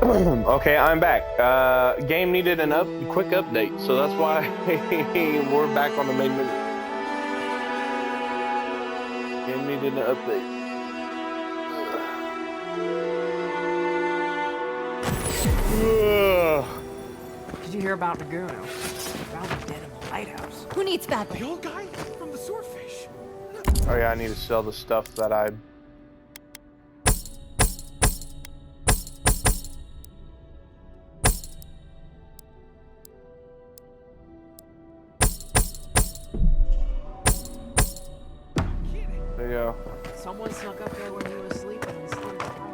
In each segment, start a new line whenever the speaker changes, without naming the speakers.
Okay, I'm back. Game needed a quick update, so that's why we're back on the main menu. Game needed an update.
Did you hear about Naguno? Found him dead in the lighthouse.
Who needs bad?
The old guy from the swordfish.
Oh yeah, I need to sell the stuff that I... There you go.
Someone snuck up there when he was sleeping and stole the phone.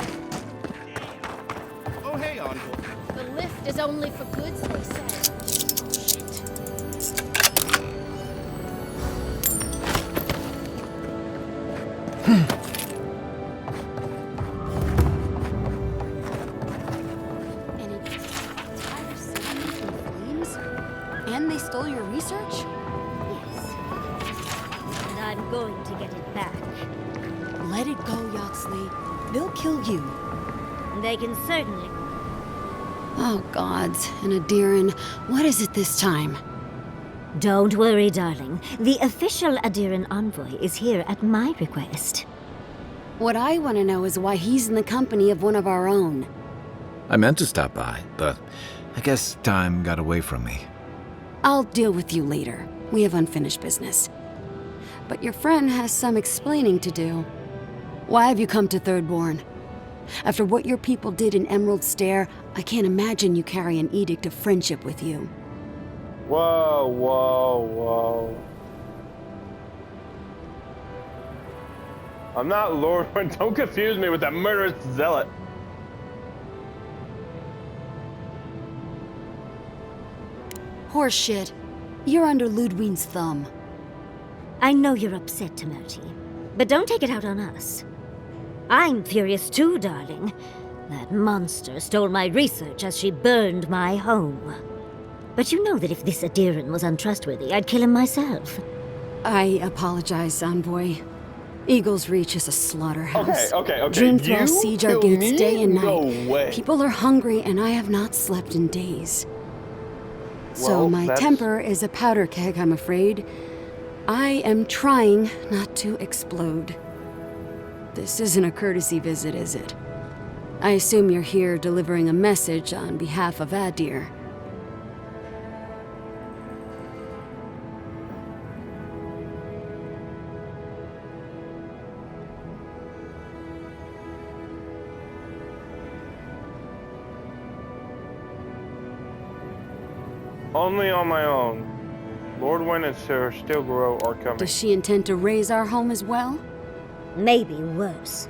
Oh, hey, Uncle.
The lift is only for goods, they said.
And it's 5 or 7 in flames? And they stole your research?
Yes. And I'm going to get it back.
Let it go, Yatsley. They'll kill you.
They can certainly.
Oh, gods. And Adiran, what is it this time?
Don't worry, darling. The official Adiran envoy is here at my request.
What I want to know is why he's in the company of one of our own.
I meant to stop by, but I guess time got away from me.
I'll deal with you later. We have unfinished business. But your friend has some explaining to do. Why have you come to Thirdborn? After what your people did in Emerald Stair, I can't imagine you carry an edict of friendship with you.
Whoa, whoa, whoa. I'm not Lord. Don't confuse me with that murderous zealot.
Horseshit. You're under Ludwine's thumb.
I know you're upset, Temerity, but don't take it out on us. I'm furious too, darling. That monster stole my research as she burned my home. But you know that if this Adiran was untrustworthy, I'd kill him myself.
I apologize, Envoy. Eagle's Reach is a slaughterhouse.
Okay.
Dreamthrall siege our gates
me?
day and night.
No way.
People are hungry, and I have not slept in days. So
Well,
my temper is a powder keg, I'm afraid. I am trying not to explode. This isn't a courtesy visit, is it? I assume you're here delivering a message on behalf of Adir.
Only on my own. Lord Wynn and Sir Stilgrow are coming.
Does she intend to raise our home as well?
Maybe worse.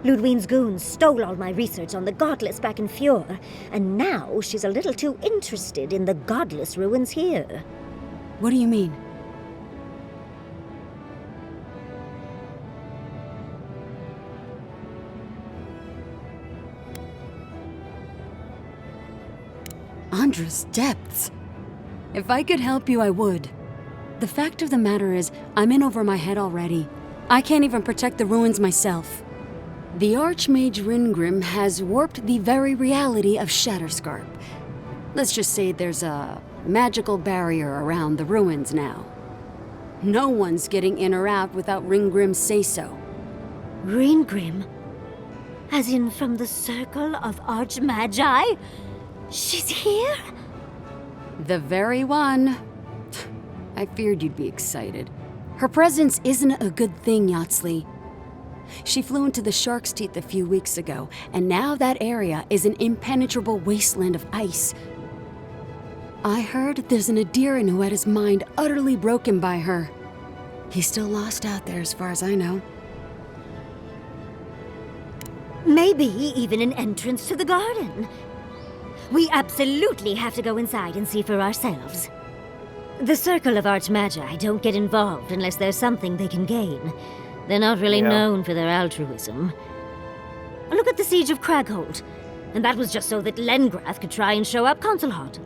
Ludwine's goons stole all my research on the Godless back in Fjord, and now she's a little too interested in the Godless ruins here.
What do you mean? Andra's depths. If I could help you, I would. The fact of the matter is, I'm in over my head already. I can't even protect the ruins myself. The Archmage Ringrim has warped the very reality of Shatterscarp. Let's just say there's a magical barrier around the ruins now. No one's getting in or out without Ringgrim's say-so.
Ringrim? As in from the Circle of Archmagi? She's here?
The very one. I feared you'd be excited. Her presence isn't a good thing, Yatsley. She flew into the Shark's Teeth a few weeks ago, and now that area is an impenetrable wasteland of ice. I heard there's an Adiran who had his mind utterly broken by her. He's still lost out there as far as I know.
Maybe even an entrance to the garden. We absolutely have to go inside and see for ourselves. The Circle of Archmagi don't get involved unless there's something they can gain. They're not really known for their altruism. Look at the Siege of Cragholt. And that was just so that Lengrath could try and show up Consulhot.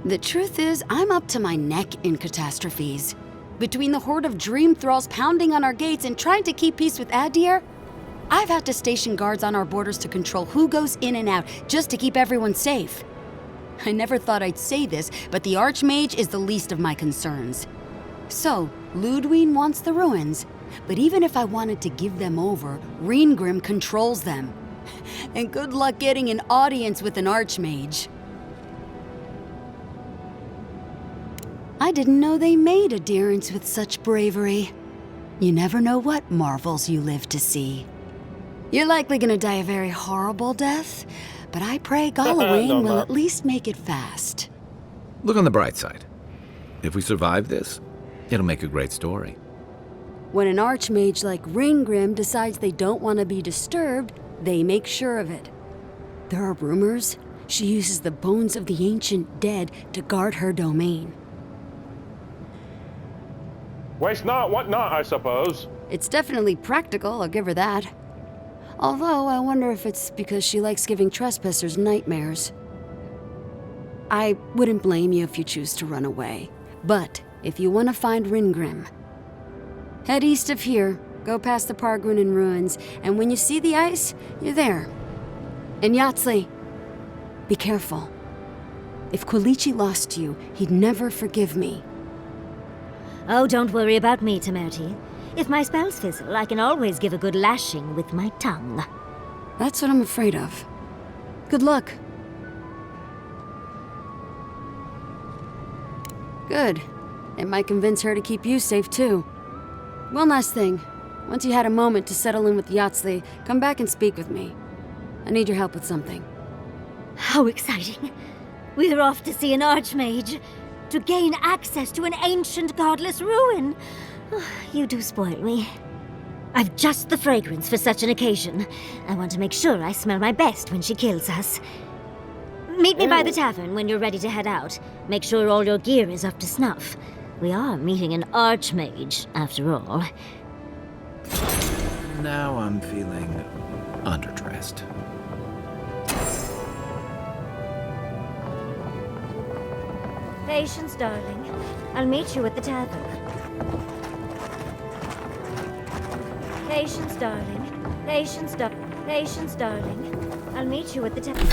The truth is, I'm up to my neck in catastrophes. Between the horde of dream thralls pounding on our gates and trying to keep peace with Adir, I've had to station guards on our borders to control who goes in and out, just to keep everyone safe. I never thought I'd say this, but the Archmage is the least of my concerns. So, Ludwig wants the ruins, but even if I wanted to give them over, Reengrim controls them. And good luck getting an audience with an Archmage. I didn't know they made adherents with such bravery. You never know what marvels you live to see. You're likely gonna die a very horrible death, but I pray Gallowayne will at least make it fast.
Look on the bright side. If we survive this, it'll make a great story.
When an Archmage like Reengrim decides they don't want to be disturbed, they make sure of it. There are rumors she uses the bones of the ancient dead to guard her domain.
Waste not, what not, I suppose.
It's definitely practical, I'll give her that. Although, I wonder if it's because she likes giving trespassers nightmares. I wouldn't blame you if you choose to run away. But, if you want to find Reengrim, head east of here, go past the Pargrunen ruins, and when you see the ice, you're there. And Yahtzee, be careful. If Quilichi lost you, he'd never forgive me.
Oh, don't worry about me, Temerity. If my spells fizzle, I can always give a good lashing with my tongue.
That's what I'm afraid of. Good luck. Good. It might convince her to keep you safe, too. One last thing. Once you had a moment to settle in with Yahtzee, come back and speak with me. I need your help with something.
How exciting. We're off to see an Archmage. To gain access to an ancient godless ruin. You do spoil me. I've just the fragrance for such an occasion. I want to make sure I smell my best when she kills us. Meet me by the tavern when you're ready to head out. Make sure all your gear is up to snuff. We are meeting an Archmage, after all.
Now I'm feeling underdressed.
Patience, darling. I'll meet you at the tavern. Patience, darling. Patience, Patience, darling. I'll meet you at the tavern.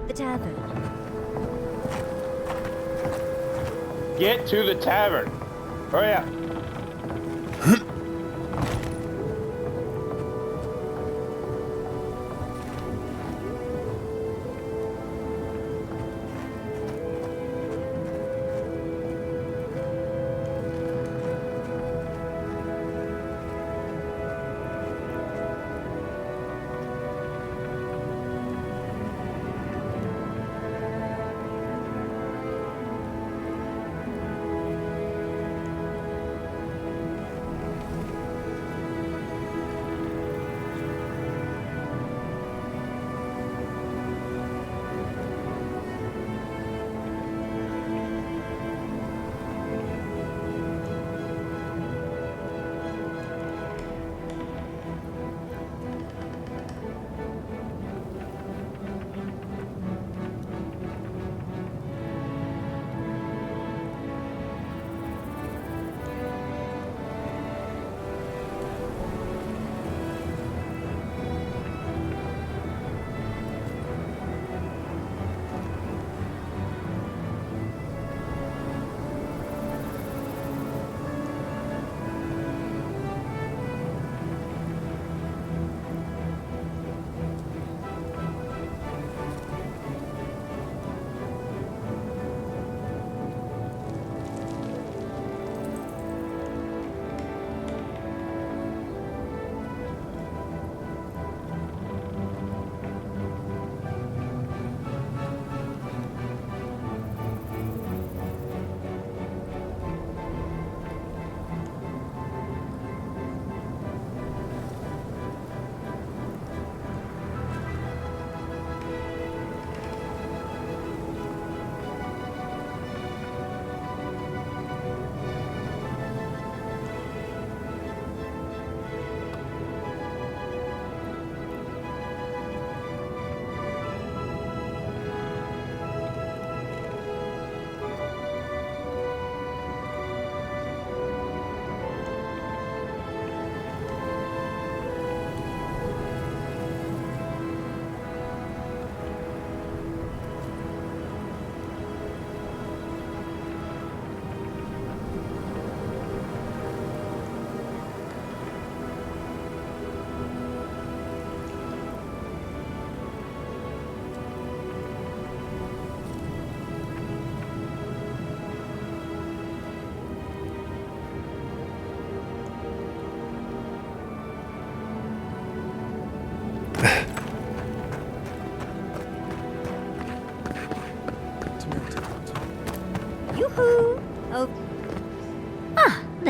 The tavern.
Get to the tavern. Hurry up.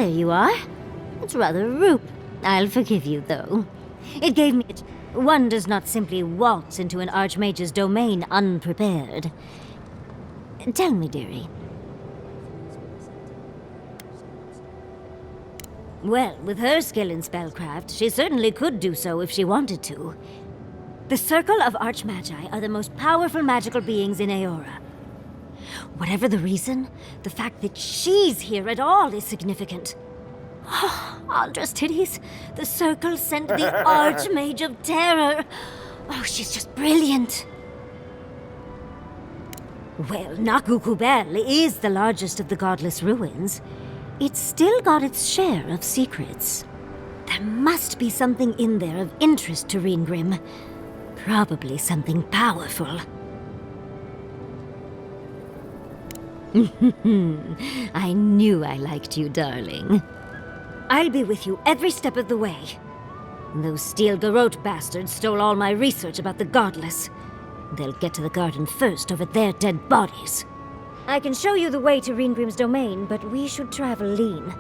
There you are. It's rather rude. I'll forgive you, though. It gave me... One does not simply waltz into an Archmage's domain unprepared. Tell me, dearie. Well, with her skill in spellcraft, she certainly could do so if she wanted to. The Circle of Archmagi are the most powerful magical beings in Aora. Whatever the reason, the fact that she's here at all is significant. Oh, Andra's titties. The Circle sent the Archmage of Terror. Oh, she's just brilliant. Well, Nakukubel is the largest of the godless ruins. It's still got its share of secrets. There must be something in there of interest to Reengrim. Probably something powerful. I knew I liked you, darling. I'll be with you every step of the way. Those Steel Garrote bastards stole all my research about the Godless. They'll get to the garden first over their dead bodies. I can show you the way to Reengrim's domain, but we should travel lean.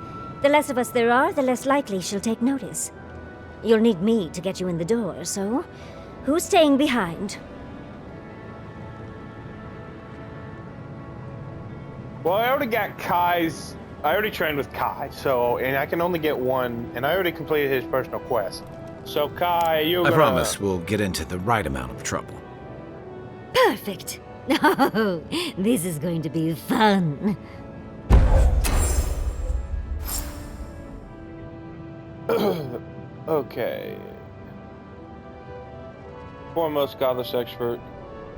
The less of us there are, the less likely she'll take notice. You'll need me to get you in the door, so who's staying behind?
Well, I already got Kai's. I already trained with Kai, so and I can only get one, and I already completed his personal quest. So Kai, you're
I
gonna...
promise we'll get into the right amount of trouble.
Perfect. Oh, this is going to be fun.
Okay. Foremost godless expert.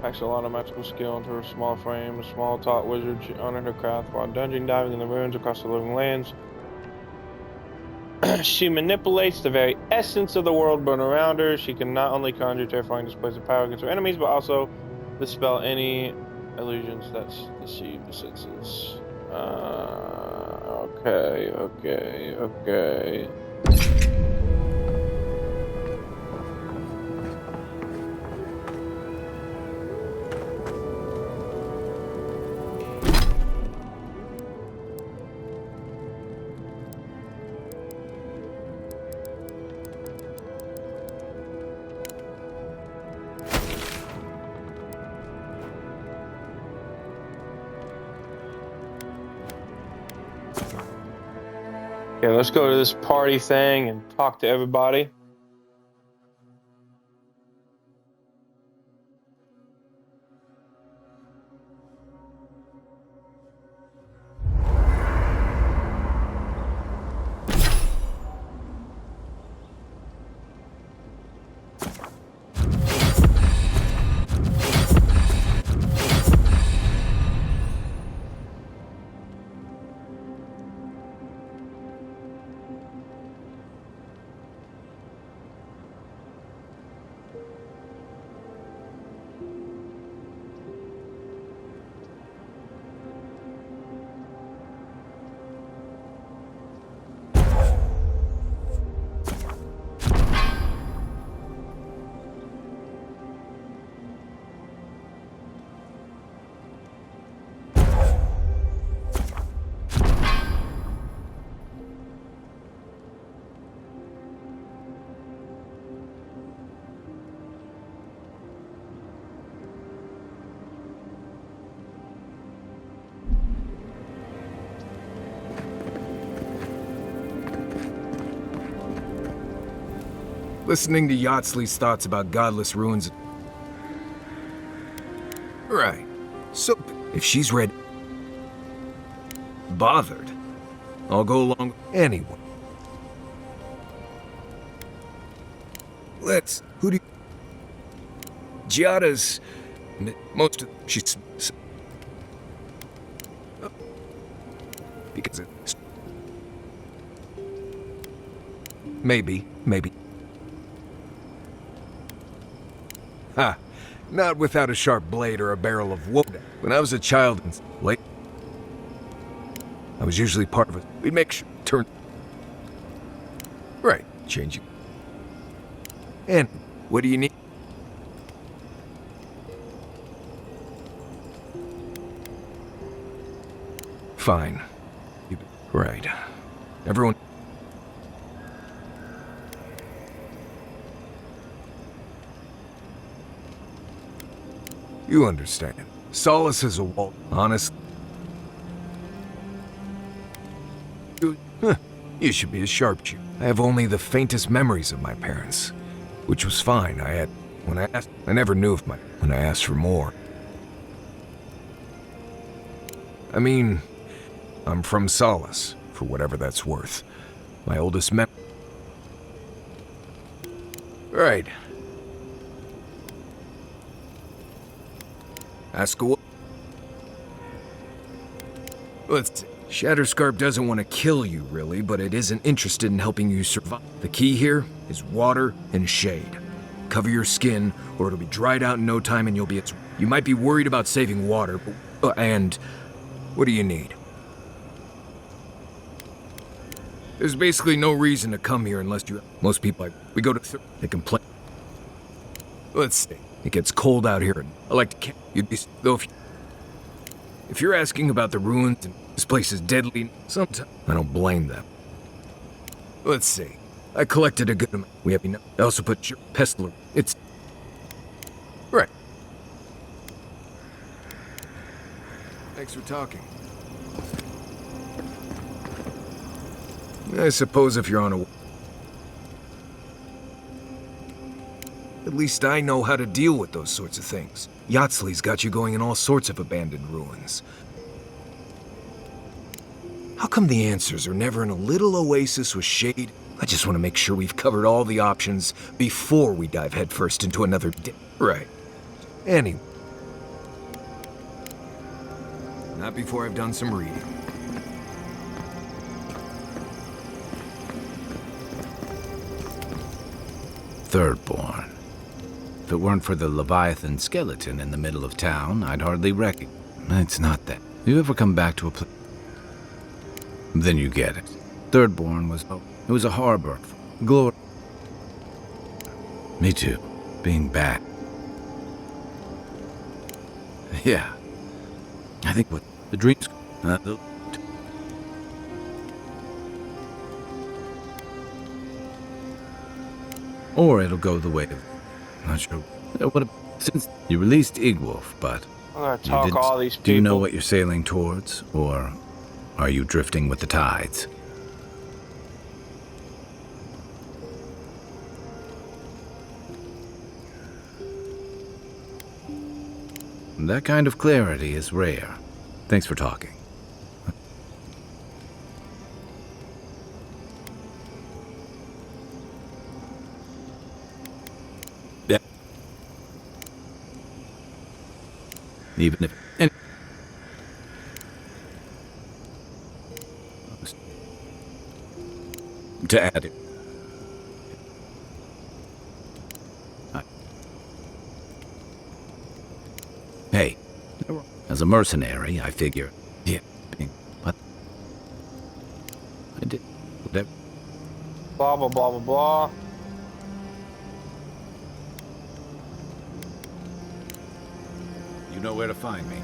Packs a lot of magical skill into her small frame. A small taught wizard, she honored her craft while dungeon diving in the ruins across the living lands. She manipulates the very essence of the world born around her. She can not only conjure terrifying displays of power against her enemies, but also dispel any illusions that deceive the senses. Okay. Okay, let's go to this party thing and talk to everybody.
Listening to Yardsley's thoughts about godless ruins... Right. So, if she's read... bothered, I'll go along anyway. Let's... Who do you... Giada's... most of... She's... Because it's... Maybe. Ha! Not without a sharp blade or a barrel of wood. When I was a child and late, I was usually part of it. We'd make sure turn. Right, changing. And what do you need? Fine. Right. Everyone... You understand. Solace is a wall. Honest. You should be a sharpshooter. I have only the faintest memories of my parents, which was fine. When I asked, I never knew when I asked for more. I mean, I'm from Solace, for whatever that's worth. My oldest Right. Ask away. Let's see. Shatterscarp doesn't want to kill you, really, but it isn't interested in helping you survive. The key here is water and shade. Cover your skin, or it'll be dried out in no time and you'll be... You might be worried about saving water, but... and... what do you need? There's basically no reason to come here unless you... Most people, we go to... They complain. Let's see. It gets cold out here, and I like to camp. You'd be... Though if you're asking about the ruins, and this place is deadly, sometimes I don't blame them. Let's see. I collected a good amount. We have enough. I also put your pestle. It's... Right. Thanks for talking. I suppose if you're on a... At least I know how to deal with those sorts of things. Yatsley's got you going in all sorts of abandoned ruins. How come the answers are never in a little oasis with shade? I just want to make sure we've covered all the options before we dive headfirst into another Right. Anyway. Not before I've done some reading.
Thirdborn. If it weren't for the Leviathan skeleton in the middle of town, I'd hardly recognize. It's not that. You ever come back to a place? Then you get it. Thirdborn was... It was a harbor. Glory. Me too. Being back. Yeah. I think what the dreams... Or it'll go the way of... Not sure. What since you released Igwolf, but...
I'm gonna talk all these people.
Do you know what you're sailing towards? Or are you drifting with the tides? That kind of clarity is rare. Thanks for talking. Yeah. Even if... to add it. Hey, as a mercenary, I figure, yeah, but I did whatever.
Blah, blah, blah, blah, blah.
You know where to find me.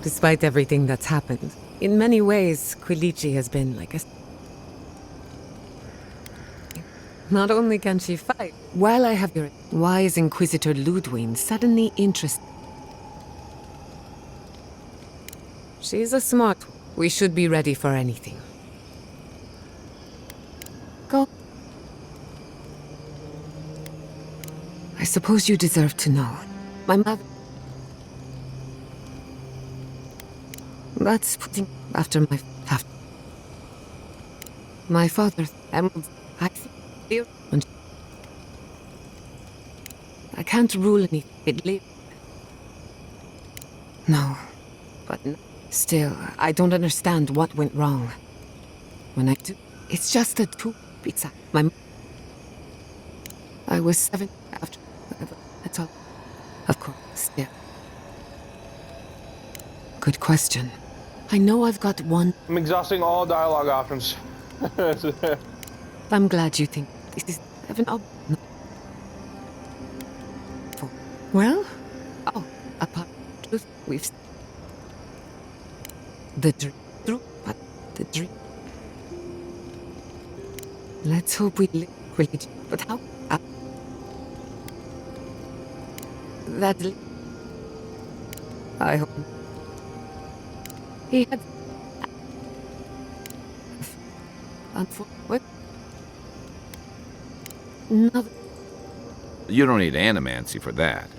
Despite everything that's happened, in many ways, Quilichi has been like a... Not only can she fight, while I have your wise Inquisitor Ludwig suddenly interested. She's a smart... We should be ready for anything. Go. I suppose you deserve to know. My mother... That's putting... After my... My father... I can't rule anything. No. But still, I don't understand what went wrong. When I do... It's just a two pizza. I was 7 after... That's all. Of course, still. Good question. I know I've got one...
I'm exhausting all dialogue options.
I'm glad you think this is heaven. Well, apart truth, we've... The dream. True, but the dream. Let's hope we really. But how? That. I hope. He had. What? No.
You don't need animancy for that.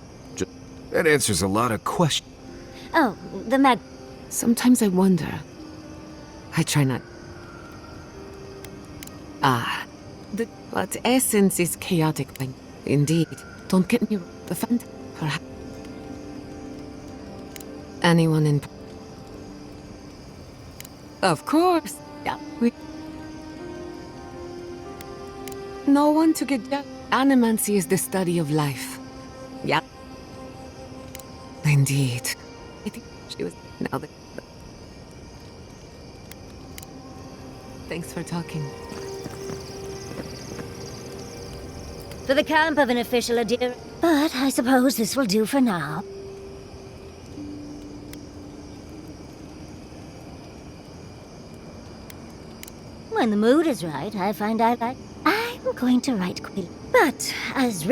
That answers a lot of questions.
Oh, the mag.
Sometimes I wonder. I try not. But essence is chaotic. Indeed. Don't get me wrong. The fun. Perhaps. Anyone in. Of course. Yeah. No one to get down. Animancy is the study of life. Yeah. Indeed. I think she was. Now that. Thanks for talking.
For the camp of an official adherent. But I suppose this will do for now. When the mood is right, I find I like. I'm going to write quickly. But as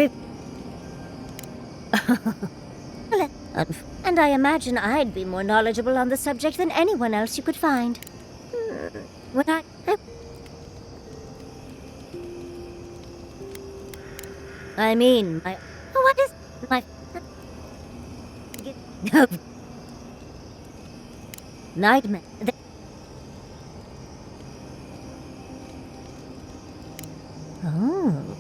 and I imagine I'd be more knowledgeable on the subject than anyone else you could find. When I mean, what is my nightmare? Oh.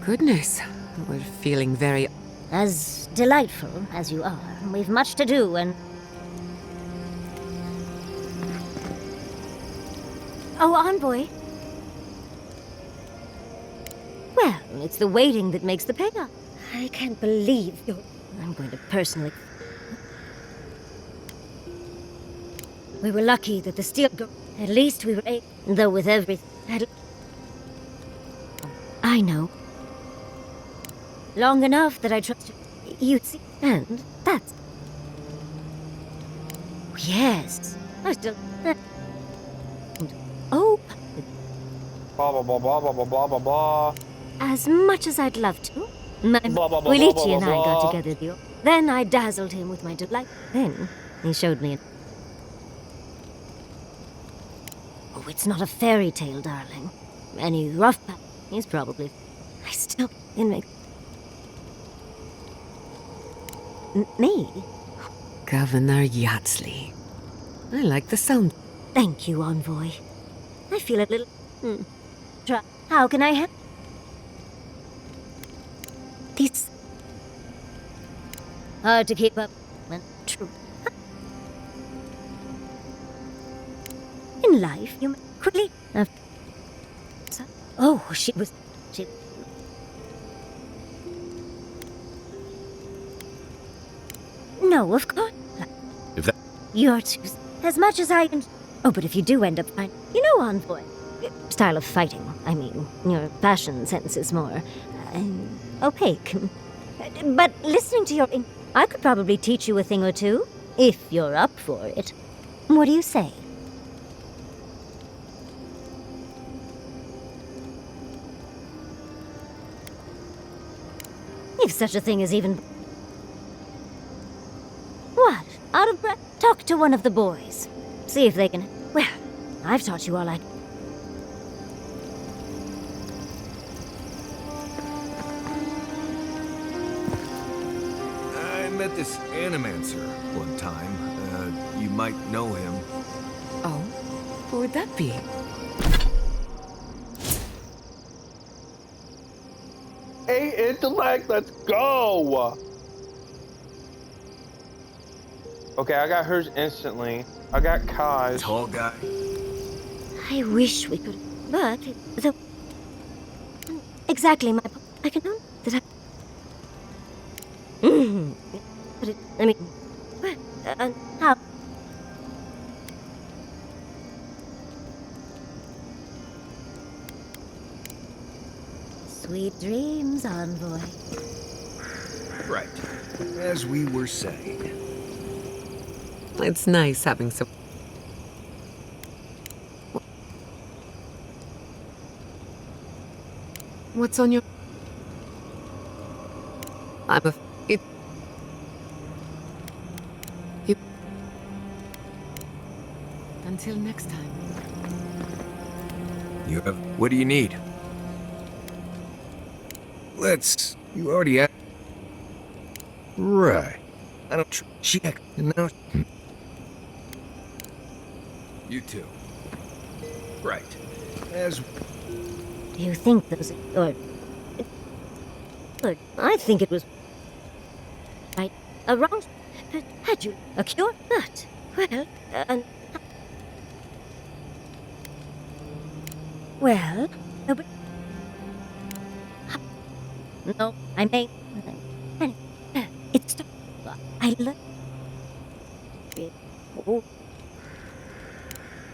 Goodness, we're feeling very.
As delightful as you are, we've much to do and. Oh, Envoy. Well, it's the waiting that makes the payoff. I can't believe you're. I'm going to personally. We were lucky that the steel. At least we were able. Though with everything. I know. Long enough that I trust you. See, and that's. Yes. I still. Oh.
Blah blah blah blah blah blah blah blah blah.
As much as I'd love to.
Blah, blah, blah,
Willichi
blah, blah,
and I got
blah.
together. Then I dazzled him with my delight. Then he showed me. Oh, it's not a fairy tale, darling. Any rough patch, he's probably. I still in me. Me?
Governor Yatsley. I like the sound.
Thank you, Envoy. I feel a little. How can I help? This. Hard to keep up. True. In life, you quickly. Oh, she was. No, of course.
If that.
You're too. As much as I can. Oh, but if you do end up fine. You know, Envoy. Style of fighting. I mean, your fashion sense is more. Opaque. But listening to your. I could probably teach you a thing or two. If you're up for it. What do you say? If such a thing is even. What? Out of breath? Talk to one of the boys. See if they can. Well, I've taught you all I.
I met this animancer one time. You might know him.
Oh, who would that be?
Hey, intellect, let's go! Okay, I got hers instantly. I got Kai's.
Tall guy.
I wish we could. But. The. Exactly my. I can know that I. But it. I mean. How? Sweet dreams, Envoy.
Right. As we were saying.
It's nice having some. What's on your... I'm a... It... You... Until next time.
You have... What do you need? Let's... You already have... Right. I don't... Check. And now... You too. Right. As...
Do you think those... or... Look, I think it was... right, wrong... But had you a cure? But, well, no, but... No, I may... It's... I love... Oh.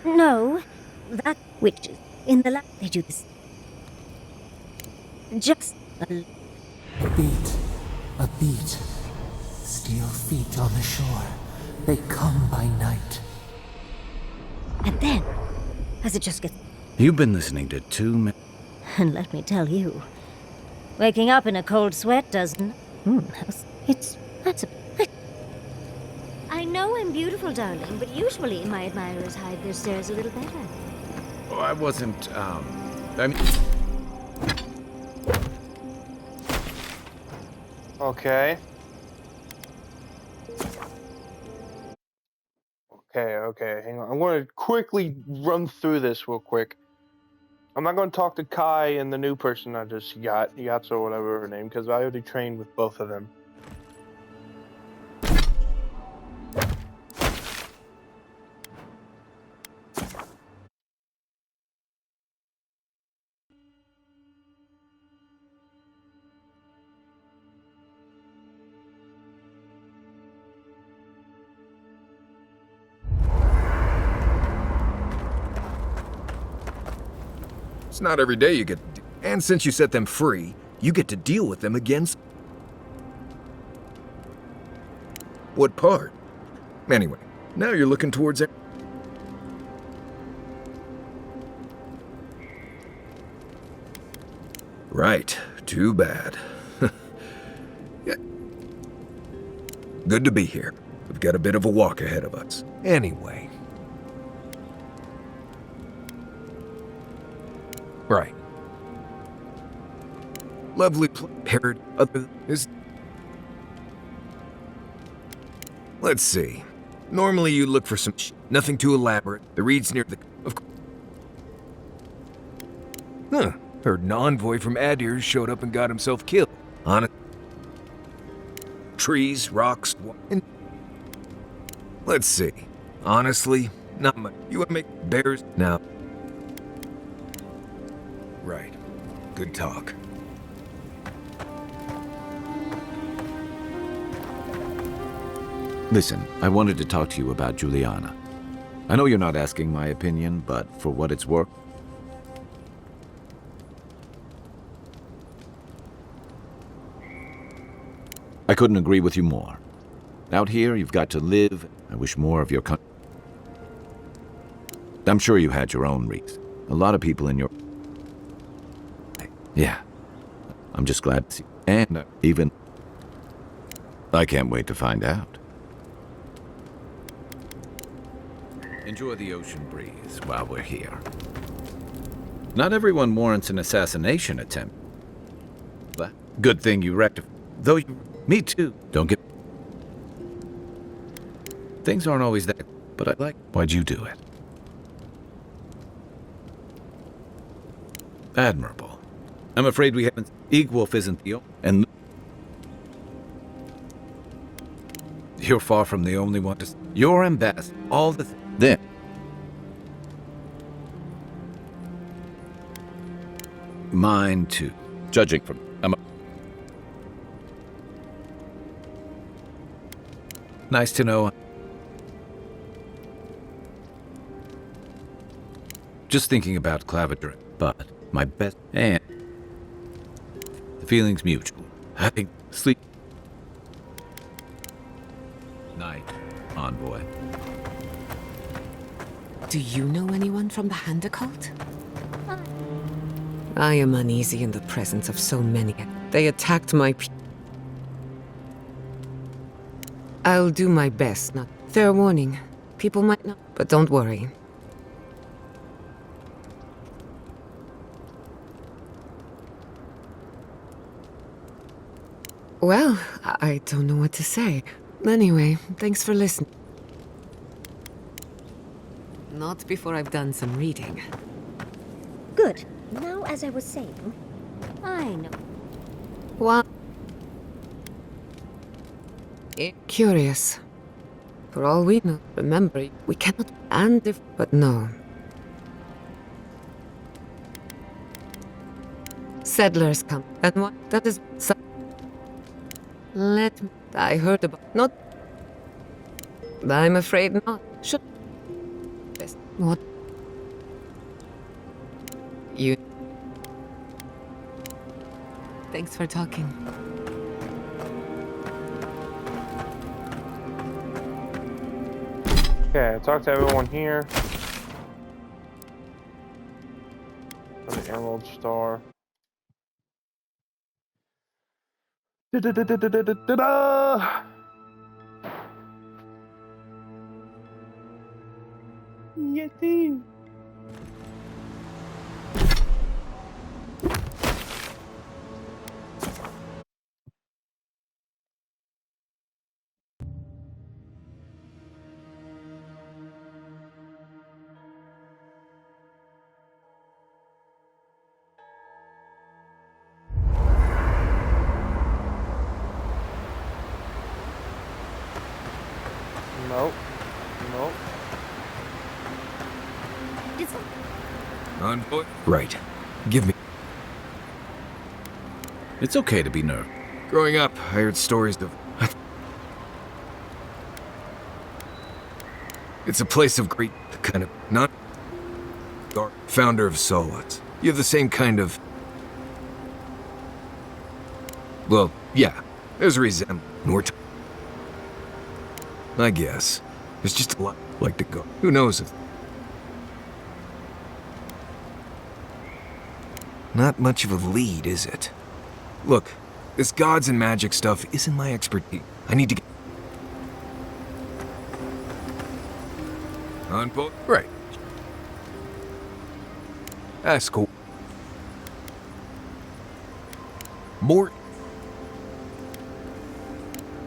No, that witches in the lab, they do this. Just a
A beat. Steel feet on the shore. They come by night.
And then, as it just gets...
You've been listening to too many...
And let me tell you, waking up in a cold sweat doesn't... That's a... I know I'm beautiful, darling, but usually my admirers hide their stares a little better.
Oh, I wasn't, I mean...
Okay. Okay, hang on. I'm going to quickly run through this real quick. I'm not going to talk to Kai and the new person I just got, Yatsu or whatever her name, because I already trained with both of them.
It's not every day you get... And since you set them free, you get to deal with them against... What part? Anyway, now you're looking towards it. Right. Too bad. Yeah. Good to be here. We've got a bit of a walk ahead of us. Anyway. Right. Lovely paired other is... Let's see. Normally you look for some nothing too elaborate. The reeds near the... Of course. Huh. Heard an envoy from Adir showed up and got himself killed. On it. Trees, rocks, and... Let's see. Honestly, not much. You want to make bears? Now. Right. Good talk.
Listen, I wanted to talk to you about Juliana. I know you're not asking my opinion, but for what it's worth... I couldn't agree with you more. Out here, you've got to live. I wish more of your country... I'm sure you had your own reasons. A lot of people in your... Yeah. I'm just glad to see... And even... I can't wait to find out. Enjoy the ocean breeze while we're here. Not everyone warrants an assassination attempt. But good thing you rectified. Though you... Me too. Don't get... Things aren't always that... But I like... Why'd you do it? Admirable. I'm afraid we haven't... Egwolf isn't the... And... You're far from the only one to... Your ambassador. All the... Then... Mine too. Judging from... Nice to know. Just thinking about Clavadrin, but my best... And... The feeling's mutual. Having sleep... Night, envoy.
Do you know anyone from the Hand Cult? I am uneasy in the presence of so many. They attacked my I'll do my best, not. Fair warning. People might not, but don't worry. Well, I don't know what to say. Anyway, thanks for listening. Not before I've done some reading.
Good. Now, as I was saying, I know.
What? Curious. For all we know, remember, we cannot. And if. But no. Settlers come. And what? That is. Let me. I heard about. Not. I'm afraid not. Should. What? You. Thanks for talking.
Okay, talk to everyone here. For the Emerald Star. Da-da-da-da-da-da-da-da! Yeti! Nope. Nope.
On foot? Right. Give me.
It's okay to be nervous.
Growing up, I heard stories of. It's a place of great kind of not. Founder of Solwats. You have the same kind of. Well, yeah. There's a resemblance. I guess. There's just a lot like to go. Who knows if. Not much of a lead, is it? Look, this gods and magic stuff isn't my expertise. I need to get. On boat? Right. That's cool. More.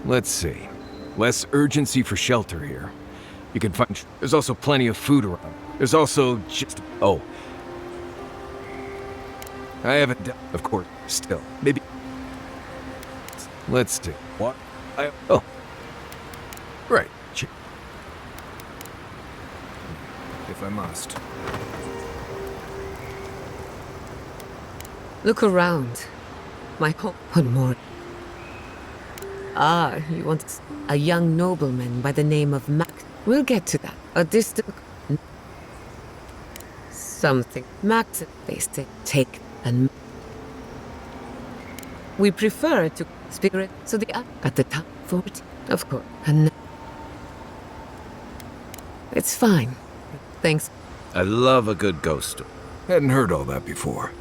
Let's see. Less urgency for shelter here. You can find. There's also plenty of food around. There's also just. Oh. I haven't done. Of course. Still. Maybe. Let's see. What? Oh. Right. If I must.
Look around. My home. What more? Ah, you want a young nobleman by the name of Mac. We'll get to that. A distant. Something. Max faced it. Take and. We prefer to spirit, so the at the top for it, of course. And. It's fine. Thanks.
I love a good ghost story.
Hadn't heard all that before.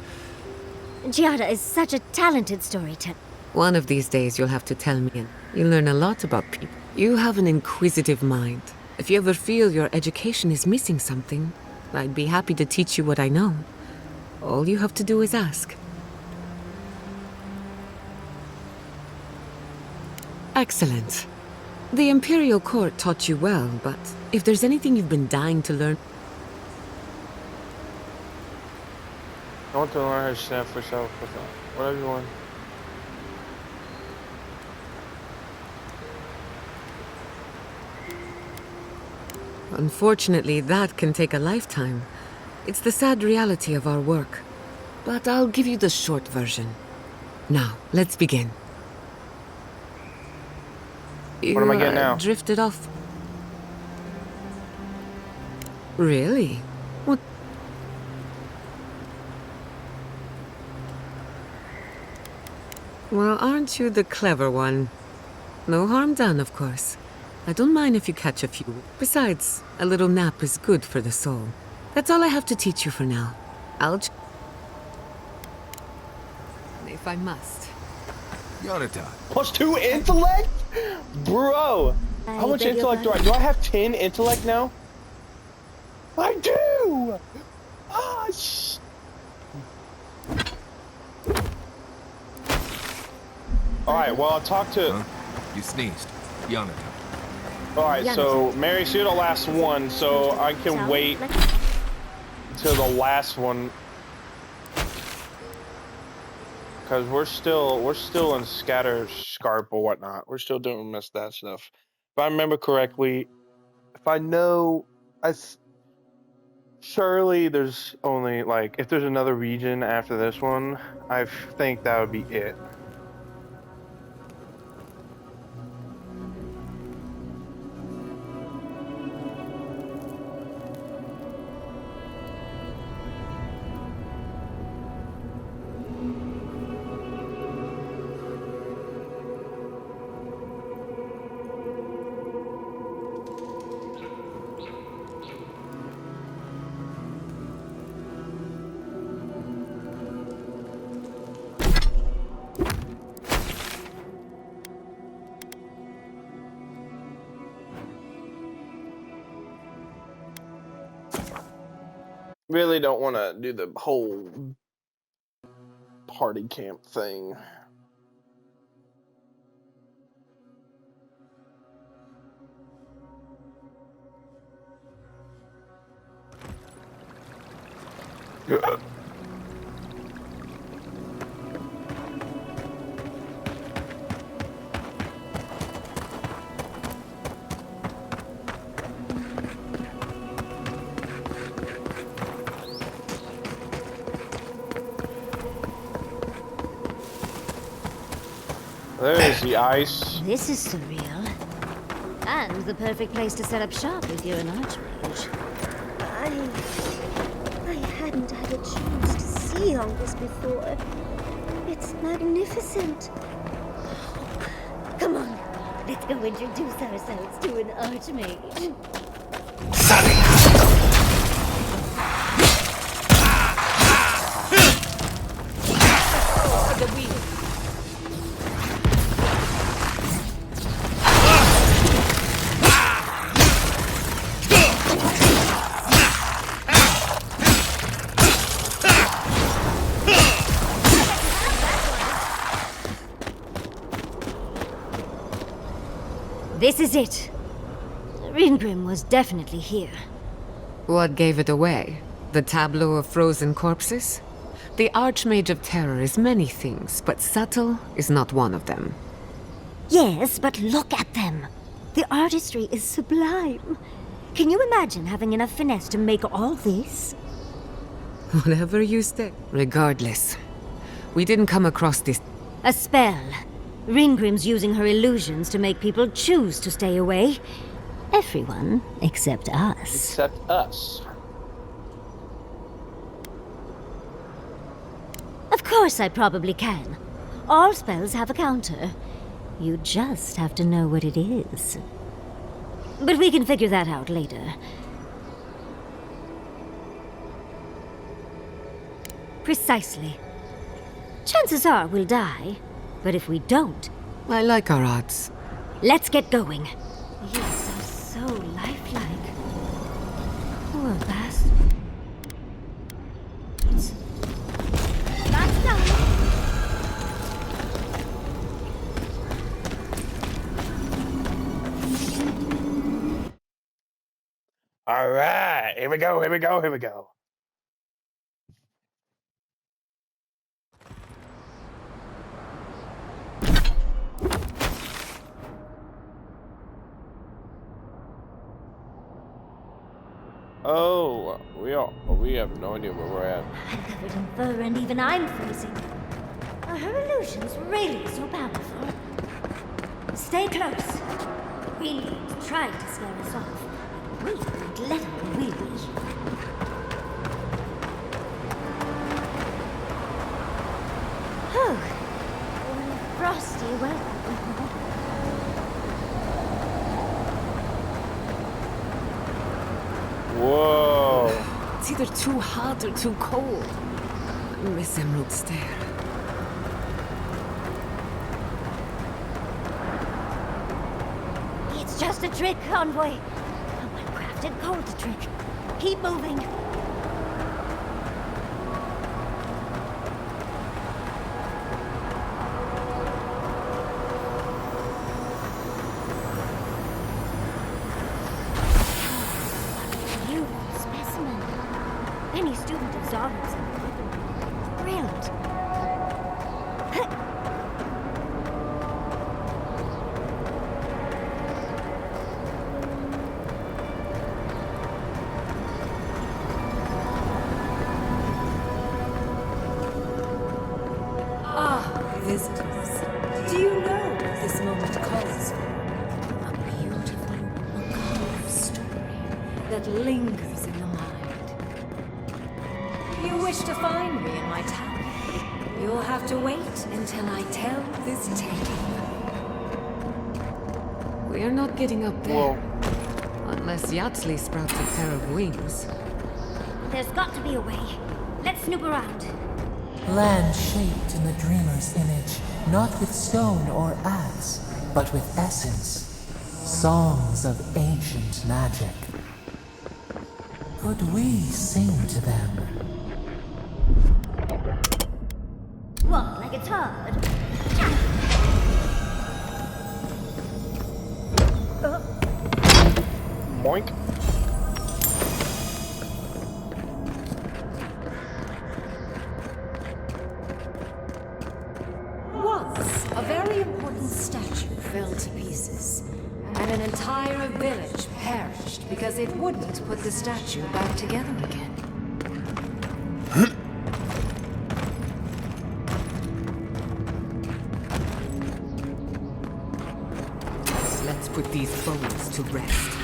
Giada is such a talented storyteller.
One of these days you'll have to tell me, and you'll learn a lot about people. You have an inquisitive mind. If you ever feel your education is missing something, I'd be happy to teach you what I know. All you have to do is ask. Excellent. The Imperial Court taught you well, but if there's anything you've been dying to learn...
I want to learn how to stand for self. Whatever you want.
Unfortunately, that can take a lifetime. It's the sad reality of our work. But I'll give you the short version. Now, let's begin.
What am I getting now?
Drifted off. Really? What? Well, aren't you the clever one? No harm done, of course. I don't mind if you catch a few. Besides, a little nap is good for the soul. That's all I have to teach you for now. if I must.
Yonatan.
+2 intellect? Bro! How much
beg your
intellect do I? Do I have 10 intellect now? I do! Ah, Alright, well, I'll talk to...
Huh? You sneezed. Yonatan.
Alright, so Mary Sue the last one, so I can wait until the last one. Because we're still in Shatterscarp or whatnot. We're still doing that stuff. If I remember correctly, if I know, surely there's only, like, if there's another region after this one, I think that would be it. Really don't want to do the whole party camp thing. There's the ice.
This is surreal. And the perfect place to set up shop if you're an archmage.
I hadn't had a chance to see all this before. It's magnificent.
Come on, let's go introduce ourselves to an archmage. This is it. Ringrim was definitely here.
What gave it away? The tableau of frozen corpses? The Archmage of Terror is many things, but subtle is not one of them.
Yes, but look at them. The artistry is sublime. Can you imagine having enough finesse to make all this?
Whatever you say. Regardless, we didn't come across this.
A spell. Ringrim's using her illusions to make people choose to stay away. Everyone except us.
Except us.
Of course I probably can. All spells have a counter. You just have to know what it is. But we can figure that out later. Precisely. Chances are we'll die. But if we don't...
I like our odds.
Let's get going. You are so lifelike. Poor bastard. That's done.
All right, here we go, here we go, here we go. Oh, we have no idea where we're at.
I'm covered in fur and even I'm freezing. Are her illusions really so powerful? Stay close. Greenleaf's trying to scare us off. We won't let her, will we? Oh, what a frosty weather.
Whoa.
It's either too hot or too cold. I miss Emerald Stair.
Just a trick, Envoy. A well-crafted cold trick. Keep moving. Beautiful specimen. Any student of Zara's brilliant.
Visitors, do you know what this moment calls for? A beautiful, macabre story that lingers in the mind. You wish to find me in my tower? You'll have to wait until I tell this tale.
We're not getting up there.
Whoa.
Unless Yatsley sprouts a pair of wings.
There's got to be a way. Let's snoop around.
Land shaped in the dreamer's image, not with stone or axe, but with essence. Songs of ancient magic. Could we sing to them?
What, like a turd?
Boink.
Once, a very important statue fell to pieces, and an entire village perished because it wouldn't put the statue back together again.
Let's put these bones to rest.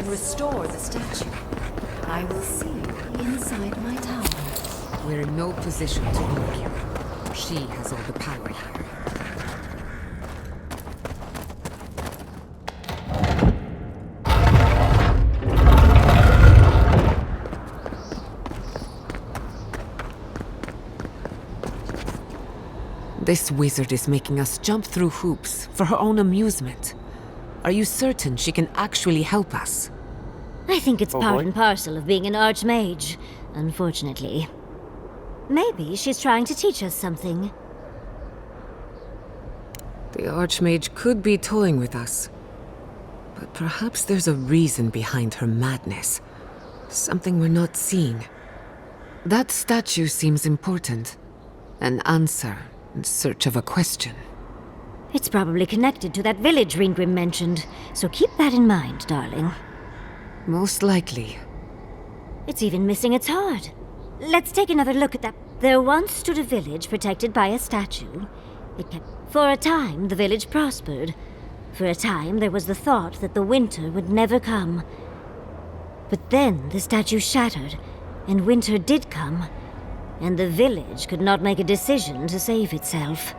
restore the statue. I will see you inside my tower.
We're in no position to argue. She has all the power here. This wizard is making us jump through hoops for her own amusement. Are you certain she can actually help us?
I think it's
Oh,
part
boy.
and parcel of being an archmage, unfortunately. Maybe she's trying to teach us something.
The Archmage could be toying with us. But perhaps there's a reason behind her madness. Something we're not seeing. That statue seems important. An answer in search of a question.
It's probably connected to that village Ringrim mentioned, so keep that in mind, darling.
Most likely.
It's even missing its heart. Let's take another look at that. There once stood a village protected by a statue. For a time, the village prospered. For a time, there was the thought that the winter would never come. But then the statue shattered, and winter did come, and the village could not make a decision to save itself.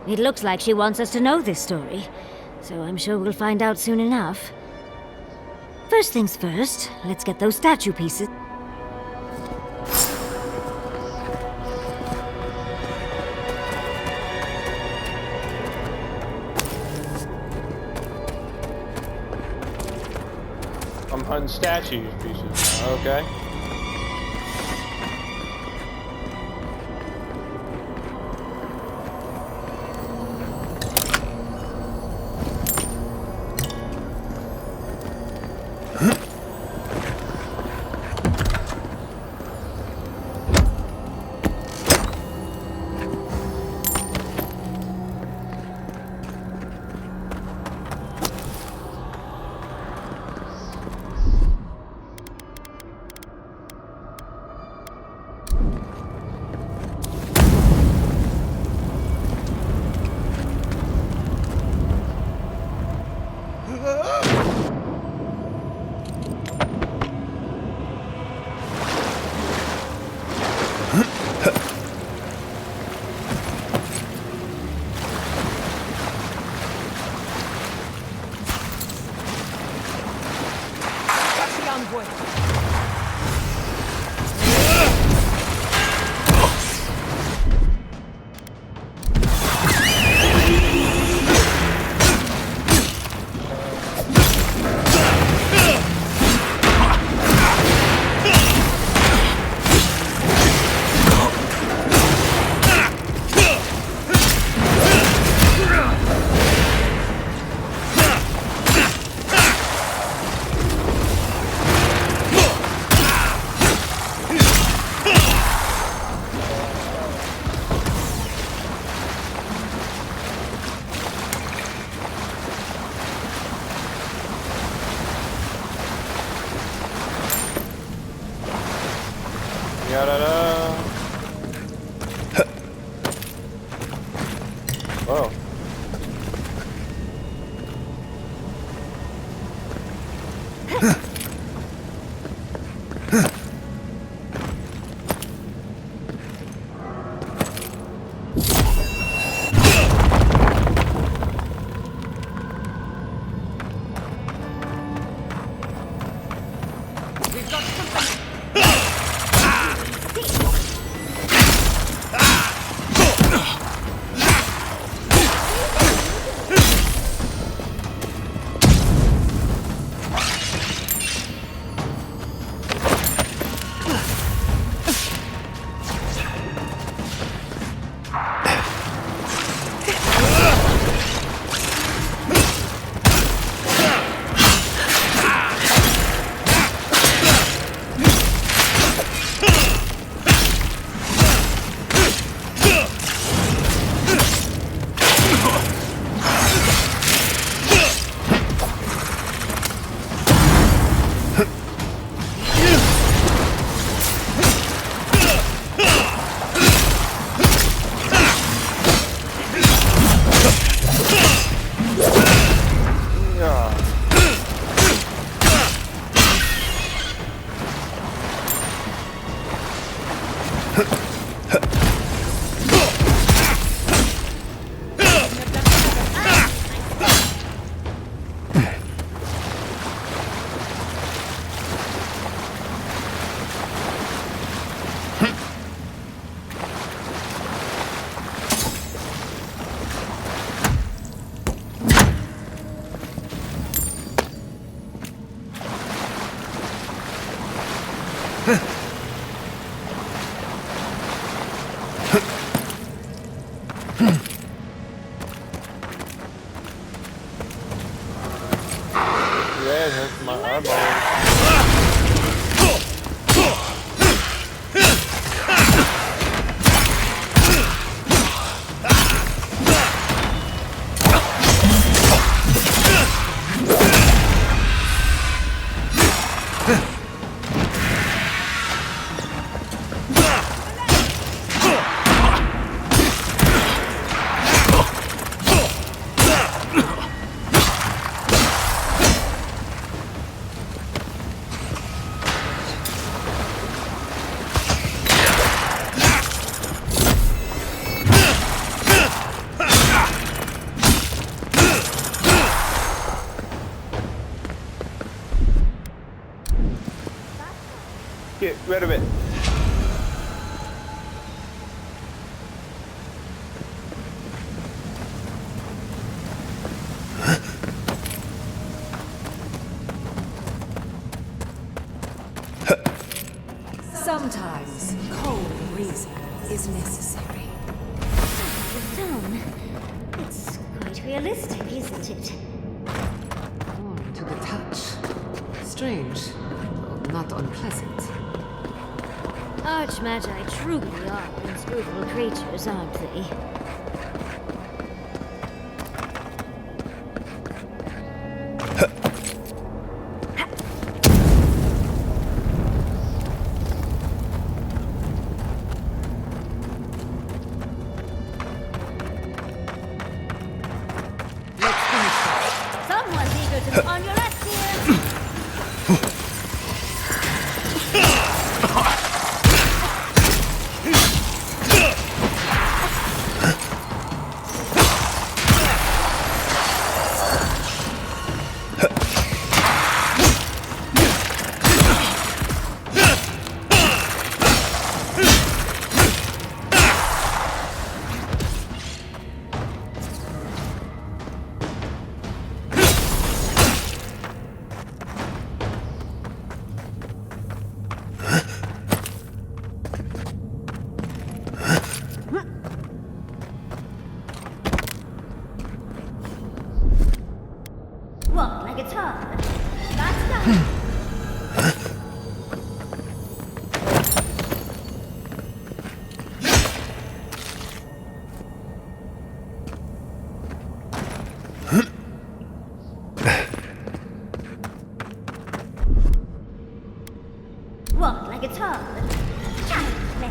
It looks like she wants us to know this story, so I'm sure we'll find out soon enough. First things first, let's get those statue pieces.
I'm hunting statue pieces now, okay? Da-da-da. Whoa. Yeah, that's my eyeball. Get rid of it.
Sometimes cold reason is necessary.
The stone. It's quite realistic, isn't it?
Warm to the touch. Strange. Not unpleasant.
Archmagi truly are inscrutable creatures, aren't they? Let's finish this. Someone's eager to be on your ass here! Walk like a toddler. That's done. Walk like a toddler. Child's play.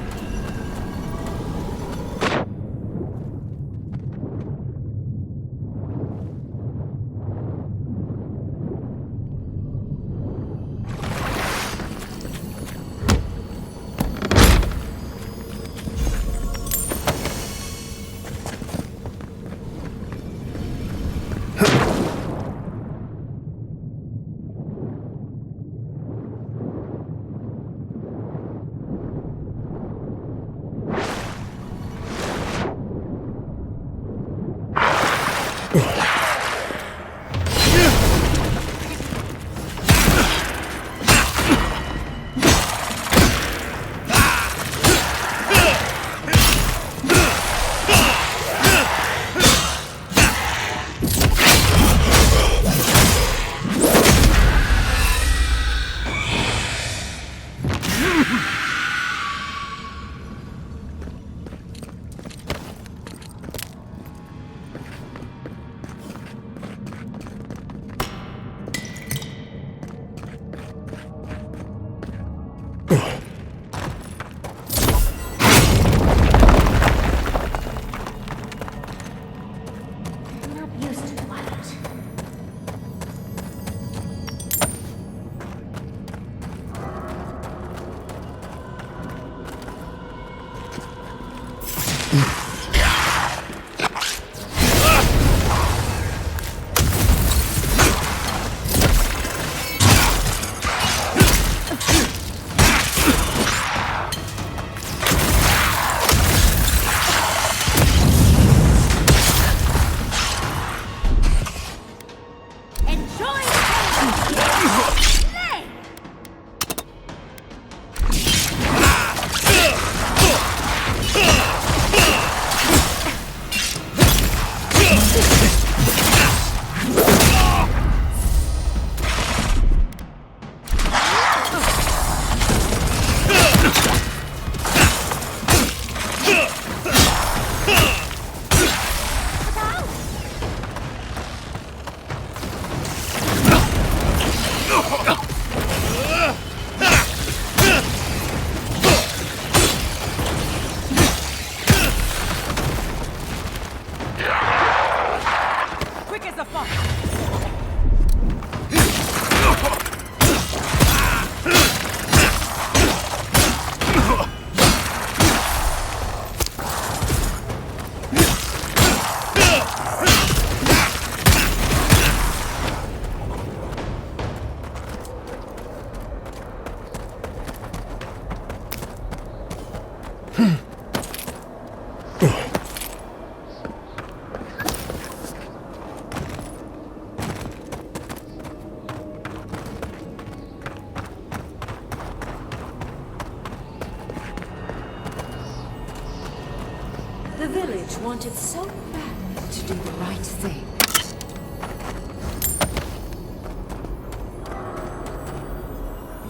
The village wanted so badly to do the right thing.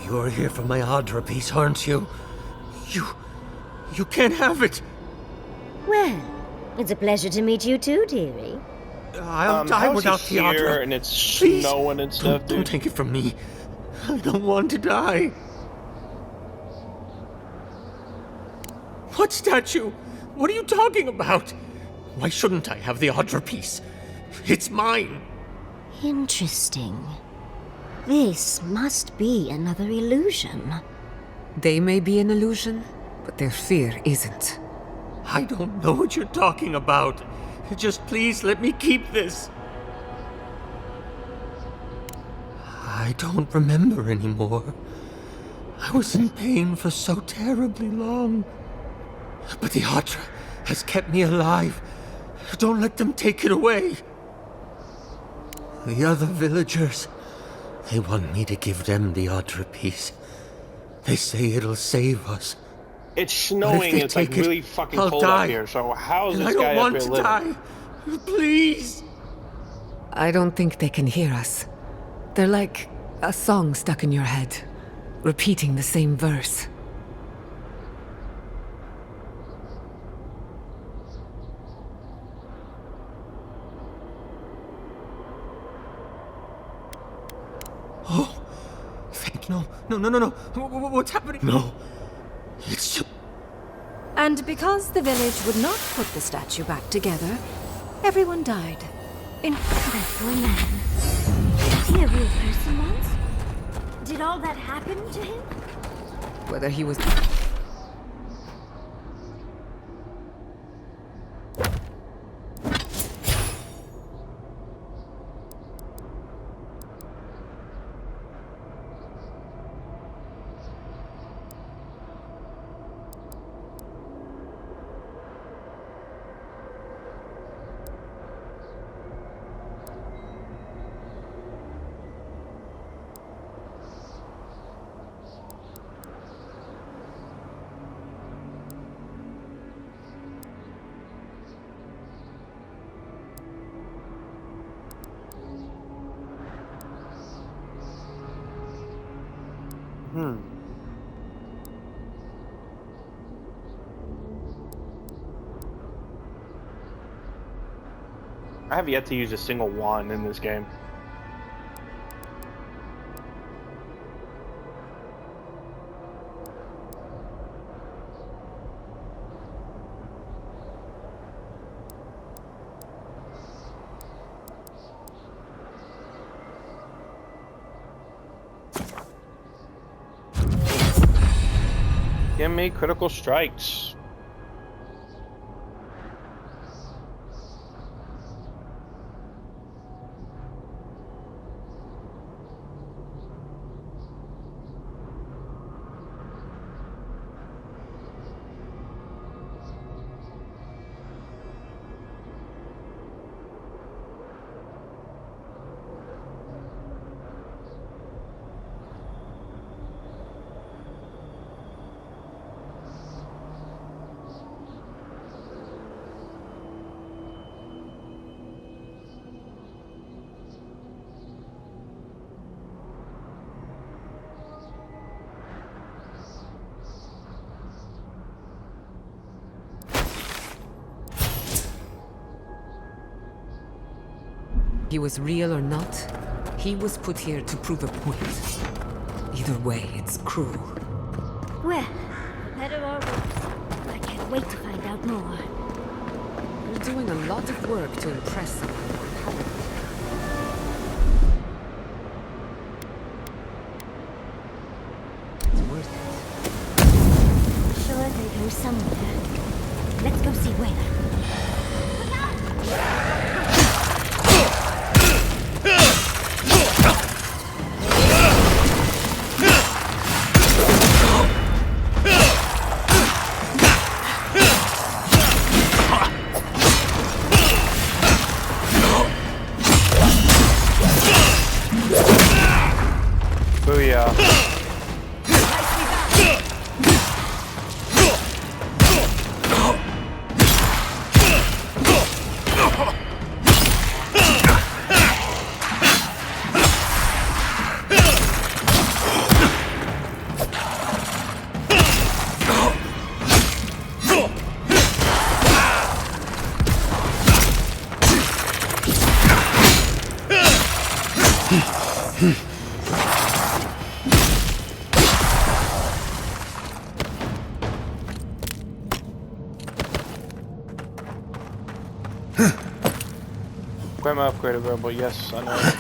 You're here for my Audra piece, aren't you? You can't have it!
Well, it's a pleasure to meet you too, dearie.
I'll die without the Audra.
And it's
Please,
snowing and stuff, dude.
Don't take it from me. I don't want to die. What statue? What are you talking about? Why shouldn't I have the Audra piece? It's mine.
Interesting. This must be another illusion.
They may be an illusion, but their fear isn't.
I don't know what you're talking about. Just please let me keep this. I don't remember anymore. I was in pain for so terribly long. But the Audra has kept me alive. Don't let them take it away. The other villagers, they want me to give them the Audra piece. They say it'll save us.
It's snowing. It's like really fucking cold up here. So how is this guy up here living?
I don't want to die. Please.
I don't think they can hear us. They're like a song stuck in your head, repeating the same verse.
Oh, no. What's happening? No, it's just...
And because the village would not put the statue back together, everyone died.
That poor man. Was he a real person once? Did all that happen to him?
Whether he was...
I have yet to use a single wand in this game. Give me critical strikes.
He was real or not, he was put here to prove a point. Either way, it's cruel.
Well, better or worse, I can't wait to find out more.
You're doing a lot of work to impress someone. It's worth it.
Sure they go somewhere. Let's go see where.
Equipment upgrade available. Yes, I know.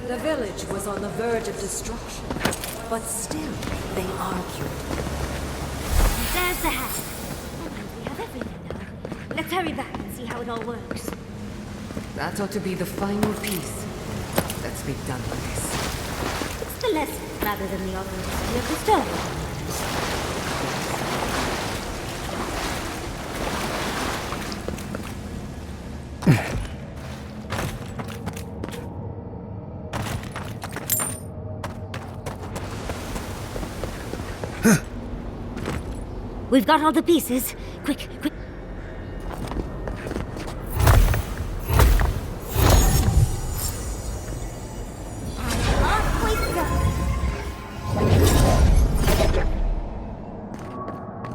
The village was on the verge of destruction, but still they argued.
There's the hat. We have everything now. Let's hurry back and see how it all works.
That ought to be the final piece. Let's be done with this.
It's the lesson rather than the authenticity of the story. We've got all the pieces. Quick, quick.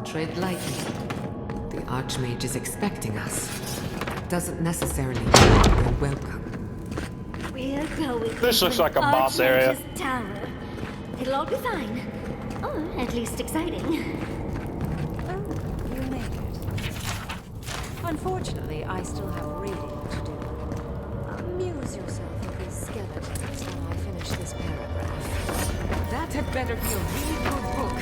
Tread lightly. The Archmage is expecting us. Doesn't necessarily mean they're welcome.
We're going.
This looks like a boss area.
Tower. It'll all be fine. Or at least exciting.
Unfortunately, I still have reading to do. Amuse yourself with these skeletons while I finish this paragraph.
That had better be a really good book.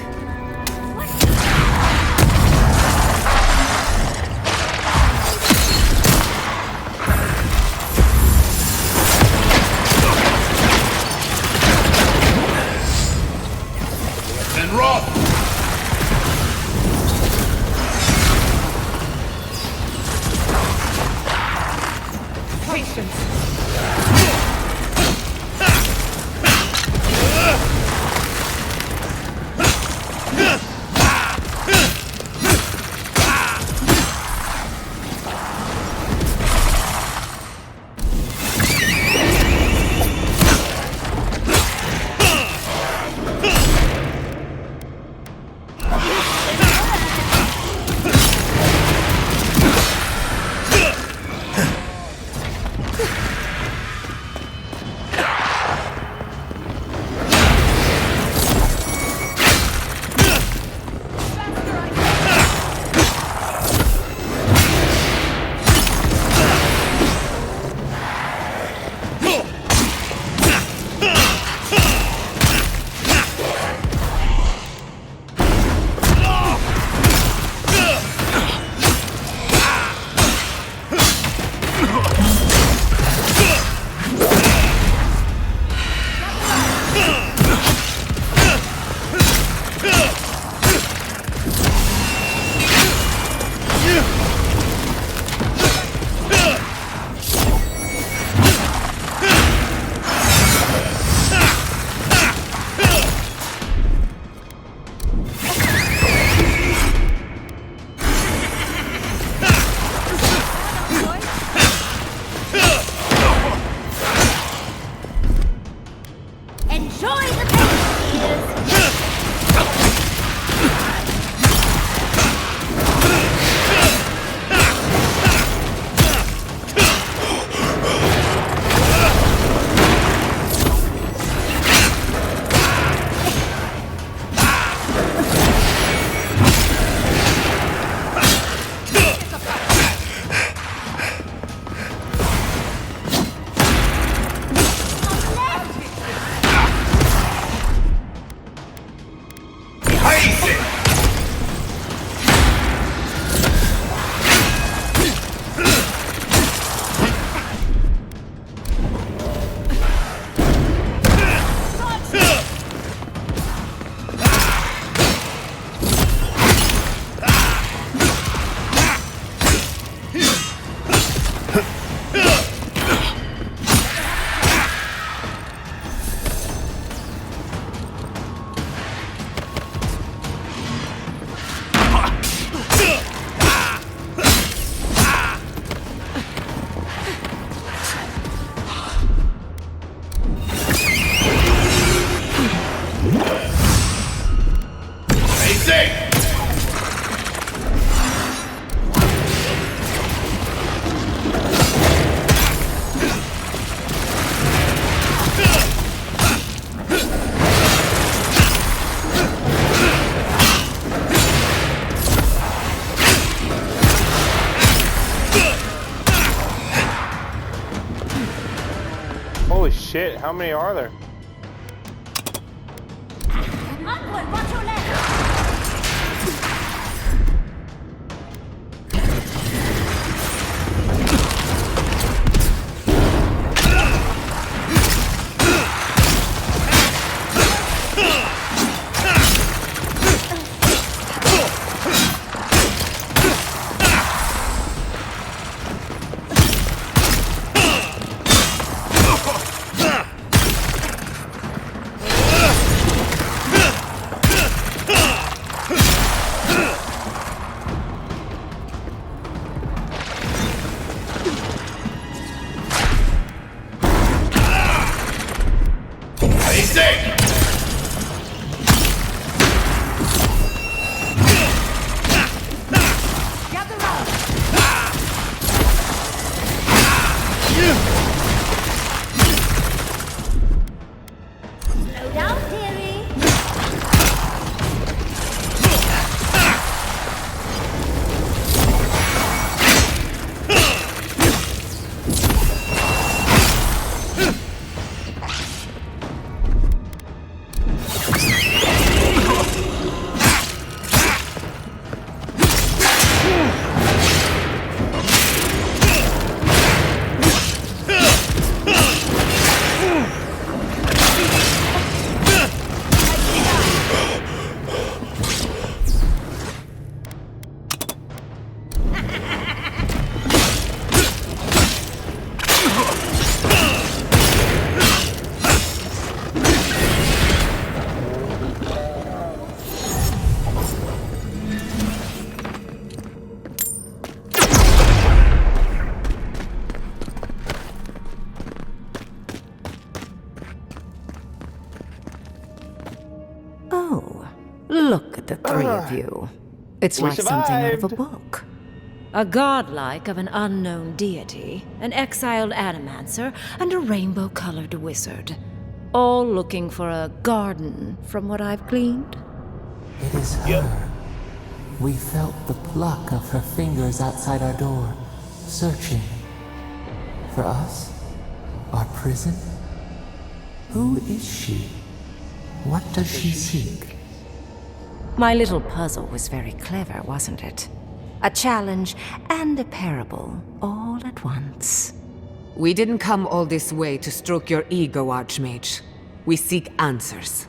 And Roth!
shit, how many are there?
Onward, watch your left! Slow down, dearie.
Oh, look at the three of you. It's
We
like something out of a
survived.
book. A godlike of an unknown deity, an exiled animancer, and a rainbow-colored wizard. All looking for a garden, from what I've gleaned.
It is her. We felt the pluck of her fingers outside our door, searching. For us? Our prison? Who is she? What does she seek?
My little puzzle was very clever, wasn't it? A challenge and a parable, all at once.
We didn't come all this way to stroke your ego, Archmage. We seek answers.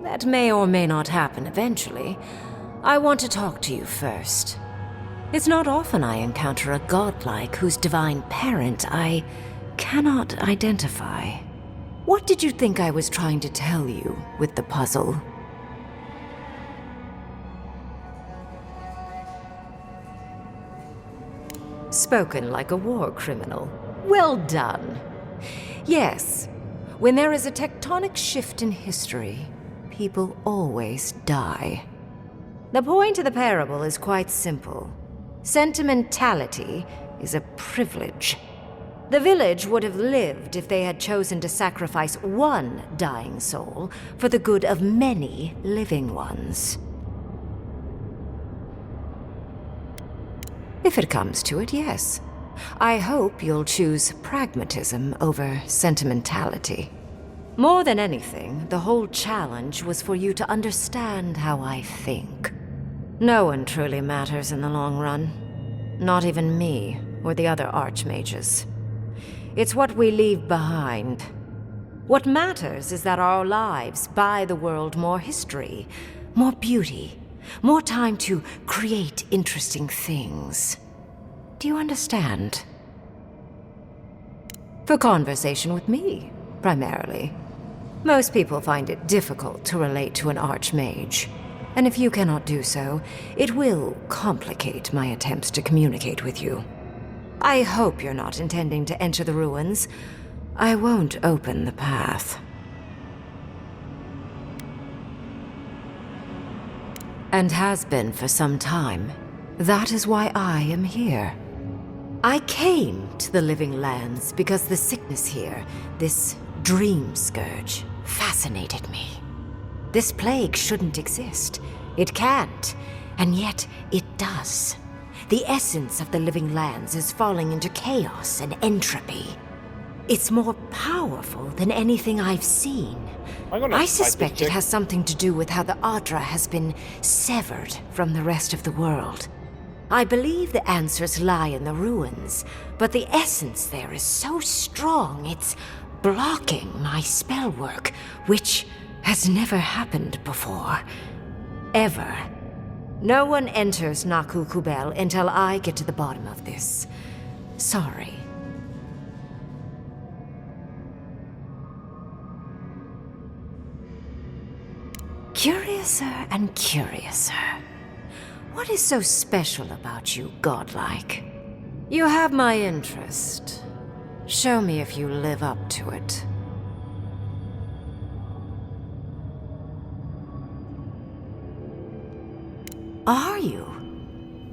That may or may not happen eventually. I want to talk to you first. It's not often I encounter a godlike whose divine parent I cannot identify. What did you think I was trying to tell you with the puzzle? Spoken like a war criminal. Well done. Yes, when there is a tectonic shift in history, people always die. The point of the parable is quite simple. Sentimentality is a privilege. The village would have lived if they had chosen to sacrifice one dying soul for the good of many living ones. If it comes to it, yes. I hope you'll choose pragmatism over sentimentality. More than anything, the whole challenge was for you to understand how I think. No one truly matters in the long run. Not even me or the other archmages. It's what we leave behind. What matters is that our lives buy the world more history, more beauty, more time to create interesting things. Do you understand? For conversation with me, primarily. Most people find it difficult to relate to an archmage. And if you cannot do so, it will complicate my attempts to communicate with you. I hope you're not intending to enter the ruins. I won't open the path. And has been for some time. That is why I am here. I came to the Living Lands because the sickness here, this dream scourge, fascinated me. This plague shouldn't exist. It can't, and yet it does.
The essence of the living lands is falling into chaos and entropy. It's more powerful than anything I've seen. I suspect it has something to do with how the Adra has been severed from the rest of the world. I believe the answers lie in the ruins, but the essence there is so strong it's blocking my spell work, which has never happened before. Ever. No one enters Naku Kubel until I get to the bottom of this. Sorry. Curiouser and curiouser. What is so special about you, godlike? You have my interest. Show me if you live up to it. Are you?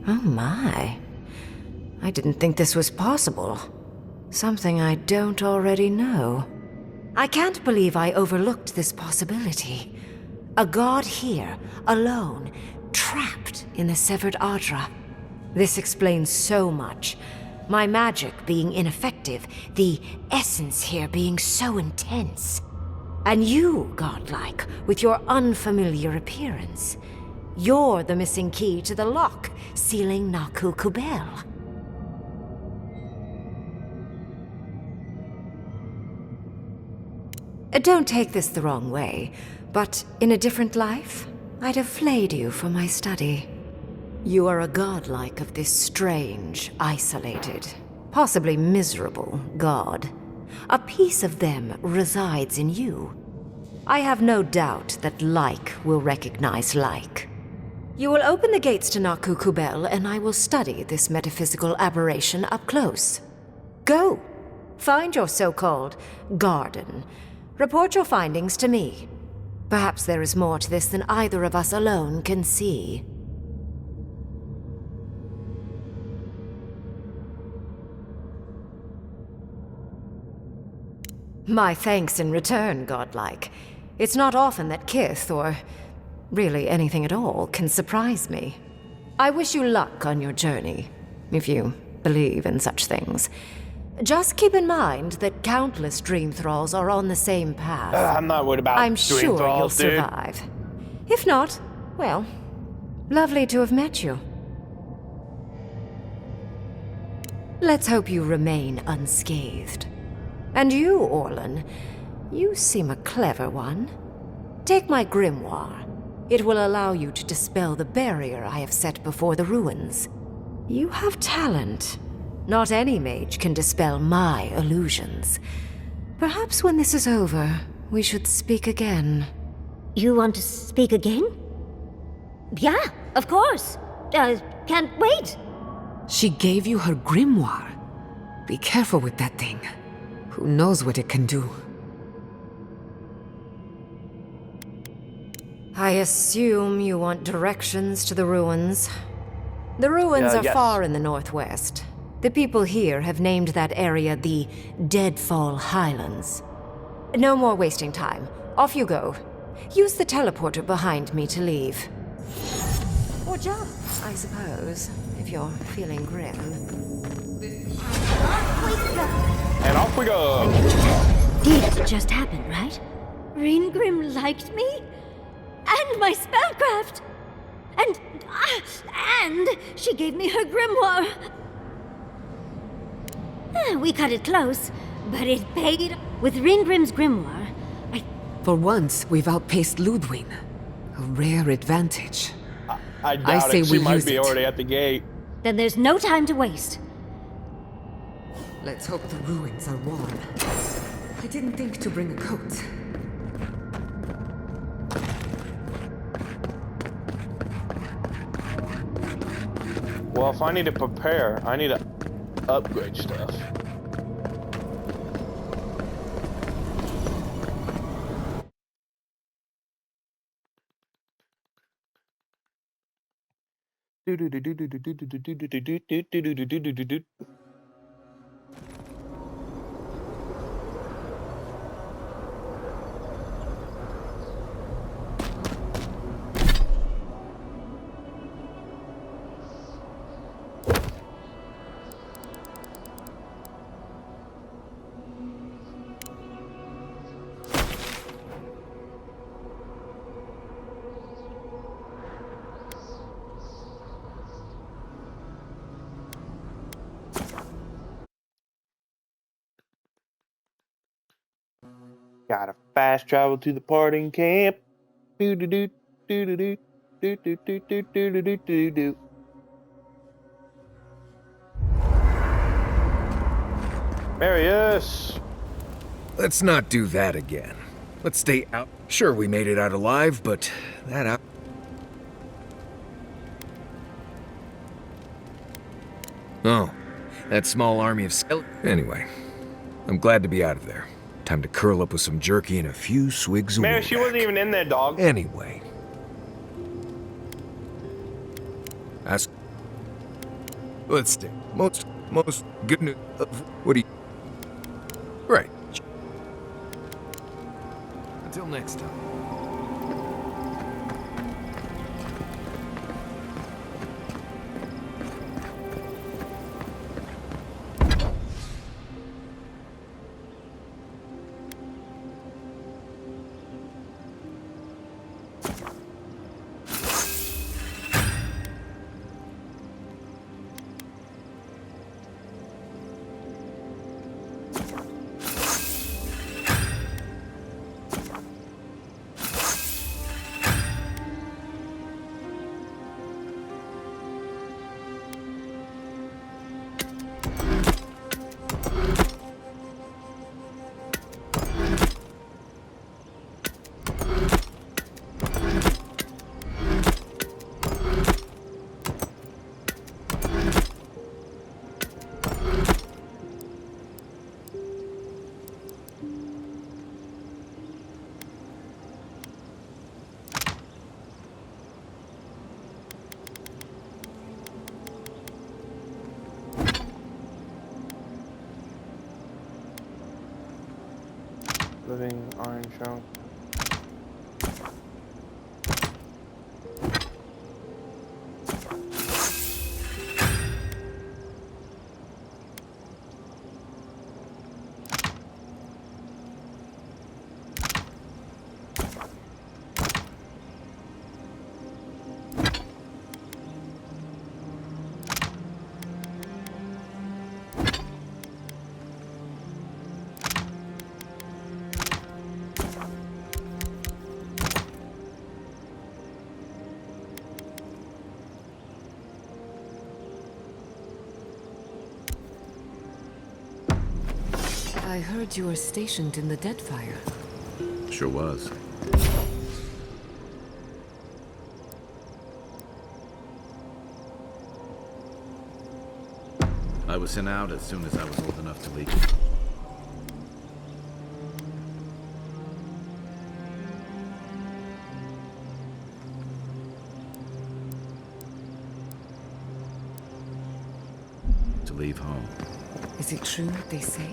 Oh my. I didn't think this was possible. Something I don't already know. I can't believe I overlooked this possibility. A god here, alone, trapped in the severed Adra. This explains so much. My magic being ineffective, the essence here being so intense. And you, godlike, with your unfamiliar appearance. You're the missing key to the lock, sealing Naku Kubel. Don't take this the wrong way, but in a different life, I'd have flayed you for my study. You are a godlike of this strange, isolated, possibly miserable god. A piece of them resides in you. I have no doubt that like will recognize like. You will open the gates to Naku Kubel, and I will study this metaphysical aberration up close. Go. Find your so-called garden. Report your findings to me. Perhaps there is more to this than either of us alone can see. My thanks in return, godlike. It's not often that Kith, or really anything at all, can surprise me. I wish you luck on your journey, if you believe in such things. Just keep in mind that countless dream thralls are on the same path.
I'm not worried about
I'm
dream
sure
thralls,
you'll
dude.
survive. If not, well, lovely to have met you. Let's hope you remain unscathed. And you, Orlan, you seem a clever one. Take my grimoire. It will allow you to dispel the barrier I have set before the ruins. You have talent. Not any mage can dispel my illusions. Perhaps when this is over, we should speak again.
You want to speak again? Yeah, of course. Can't wait.
She gave you her grimoire. Be careful with that thing. Who knows what it can do?
I assume you want directions to the ruins. The ruins are
yes.
far in the northwest. The people here have named that area the Deadfall Highlands. No more wasting time. Off you go. Use the teleporter behind me to leave. Or jump, I suppose, if you're feeling grim.
And off we go.
Did just happen, right? Ringrim liked me? And my spellcraft! And she gave me her grimoire! We cut it close, but it paid. With Ringrim's grimoire,
For once, we've outpaced Ludwig. A rare advantage.
I doubt
say
it. She
we
might
use
be
it.
already at the gate.
Then there's no time to waste.
Let's hope the ruins are warm. I didn't think to bring a coat.
Well, if I need to prepare, I need to upgrade stuff. Gotta fast travel to the parting camp. Do do do do do do do do do do do do do do. Marius!
Let's not do that again. Let's stay out. Sure, we made it out alive, but that out. Oh, that small army of skeletons. Anyway, I'm glad to be out of there. Time to curl up with some jerky and a few swigs of
Marius, she wasn't even in there, dog.
Anyway. Ask. Let's stay. Most good news. What do you... Right. Until next time.
Living orange chunk.
I heard you were stationed in the Deadfire.
Sure was. I was sent out as soon as I was old enough to leave. To leave home.
Is it true what they say?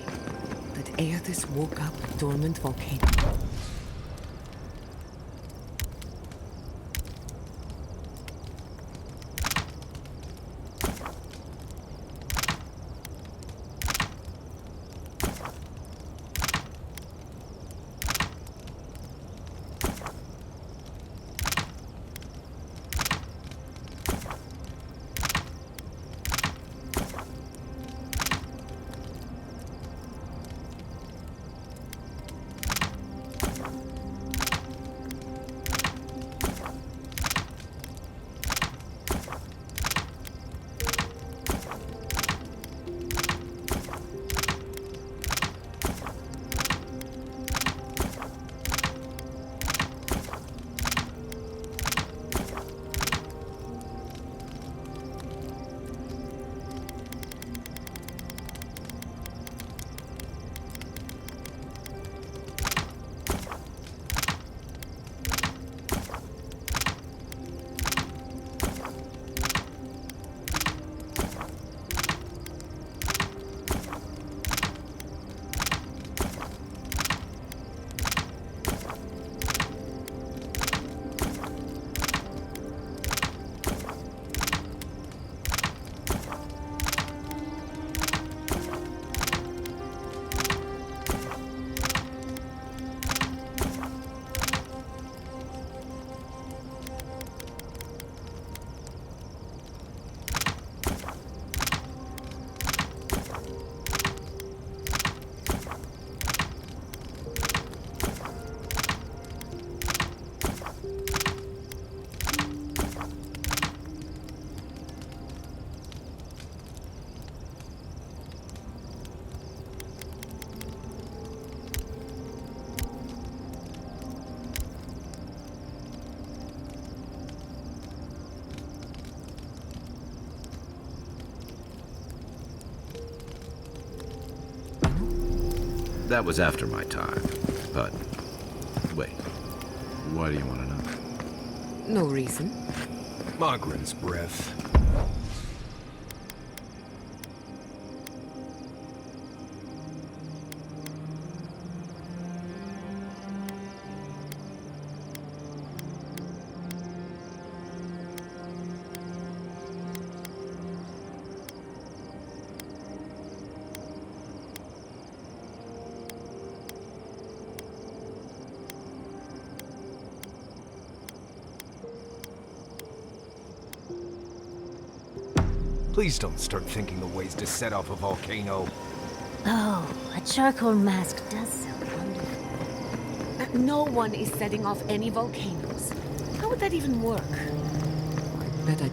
That Aethys woke up a dormant volcano?
That was after my time. But, wait. Why do you want to know?
No reason.
Magrin's breath. Please don't start thinking of ways to set off a volcano.
Oh, a charcoal mask does sound wonderful.
No one is setting off any volcanoes. How would that even work? I bet I...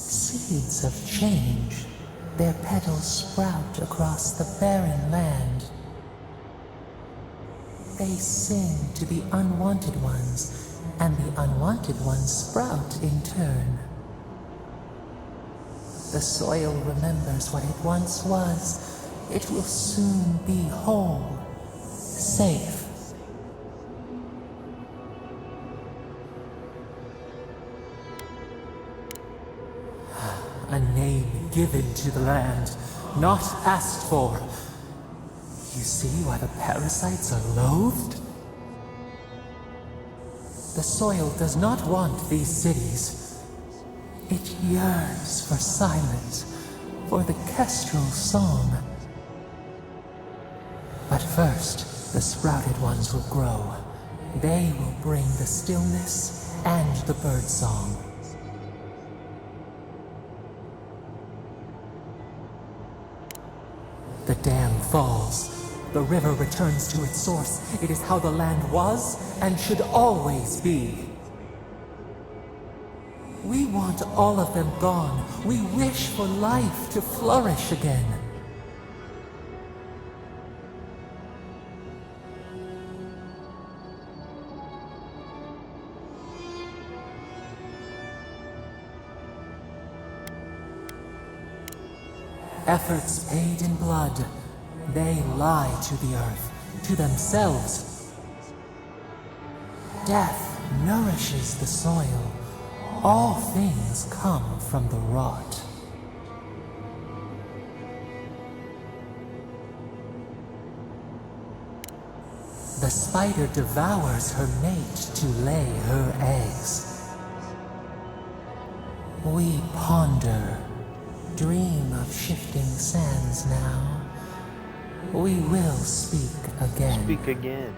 Seeds of change, their petals sprout across the barren land. They sing to the unwanted ones, and the unwanted ones sprout in turn. The soil remembers what it once was. It will soon be whole, safe. A name given to the land, not asked for. You see why the parasites are loathed? The soil does not want these cities. It yearns for silence, for the kestrel song. But first, the sprouted ones will grow. They will bring the stillness and the birdsong. The dam falls. The river returns to its source. It is how the land was and should always be. We want all of them gone. We wish for life to flourish again. Efforts paid in blood. They lie to the earth, to themselves. Death nourishes the soil. All things come from the rot. The spider devours her mate to lay her eggs. We ponder. Dream of shifting sands now. We will speak again.
Speak again.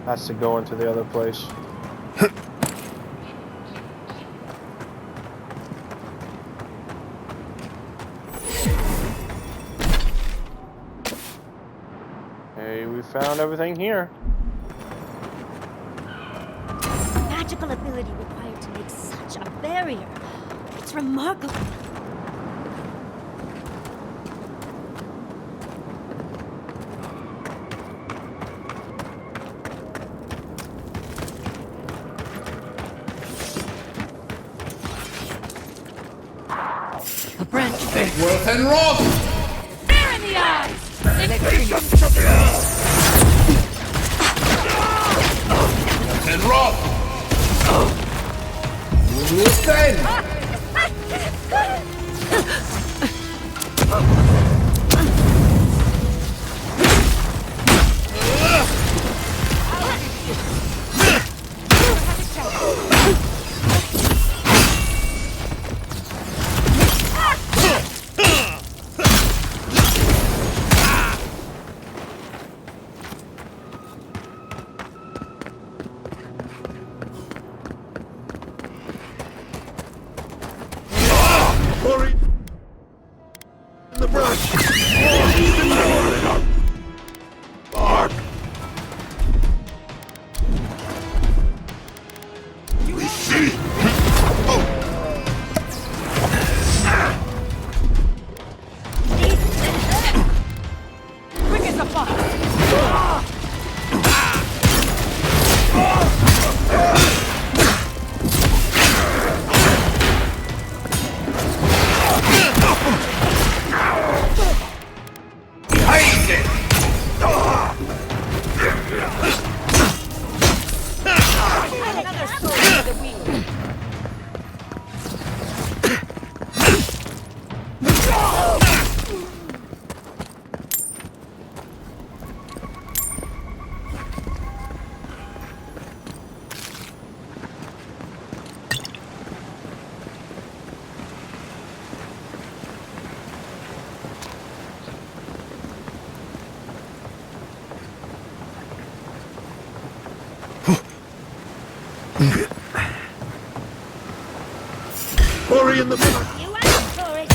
has to go into the other place. Hey, we found everything here.
Magical ability required to make such a barrier. It's remarkable.
A branch.
Worth and Rob!
Fear in the eyes!
And Rob! Listen! Hurry! In the brush! Bark! We see!
Quick as a fox! Another sword to the wheel.
Hurry in the brush!
You asked for it!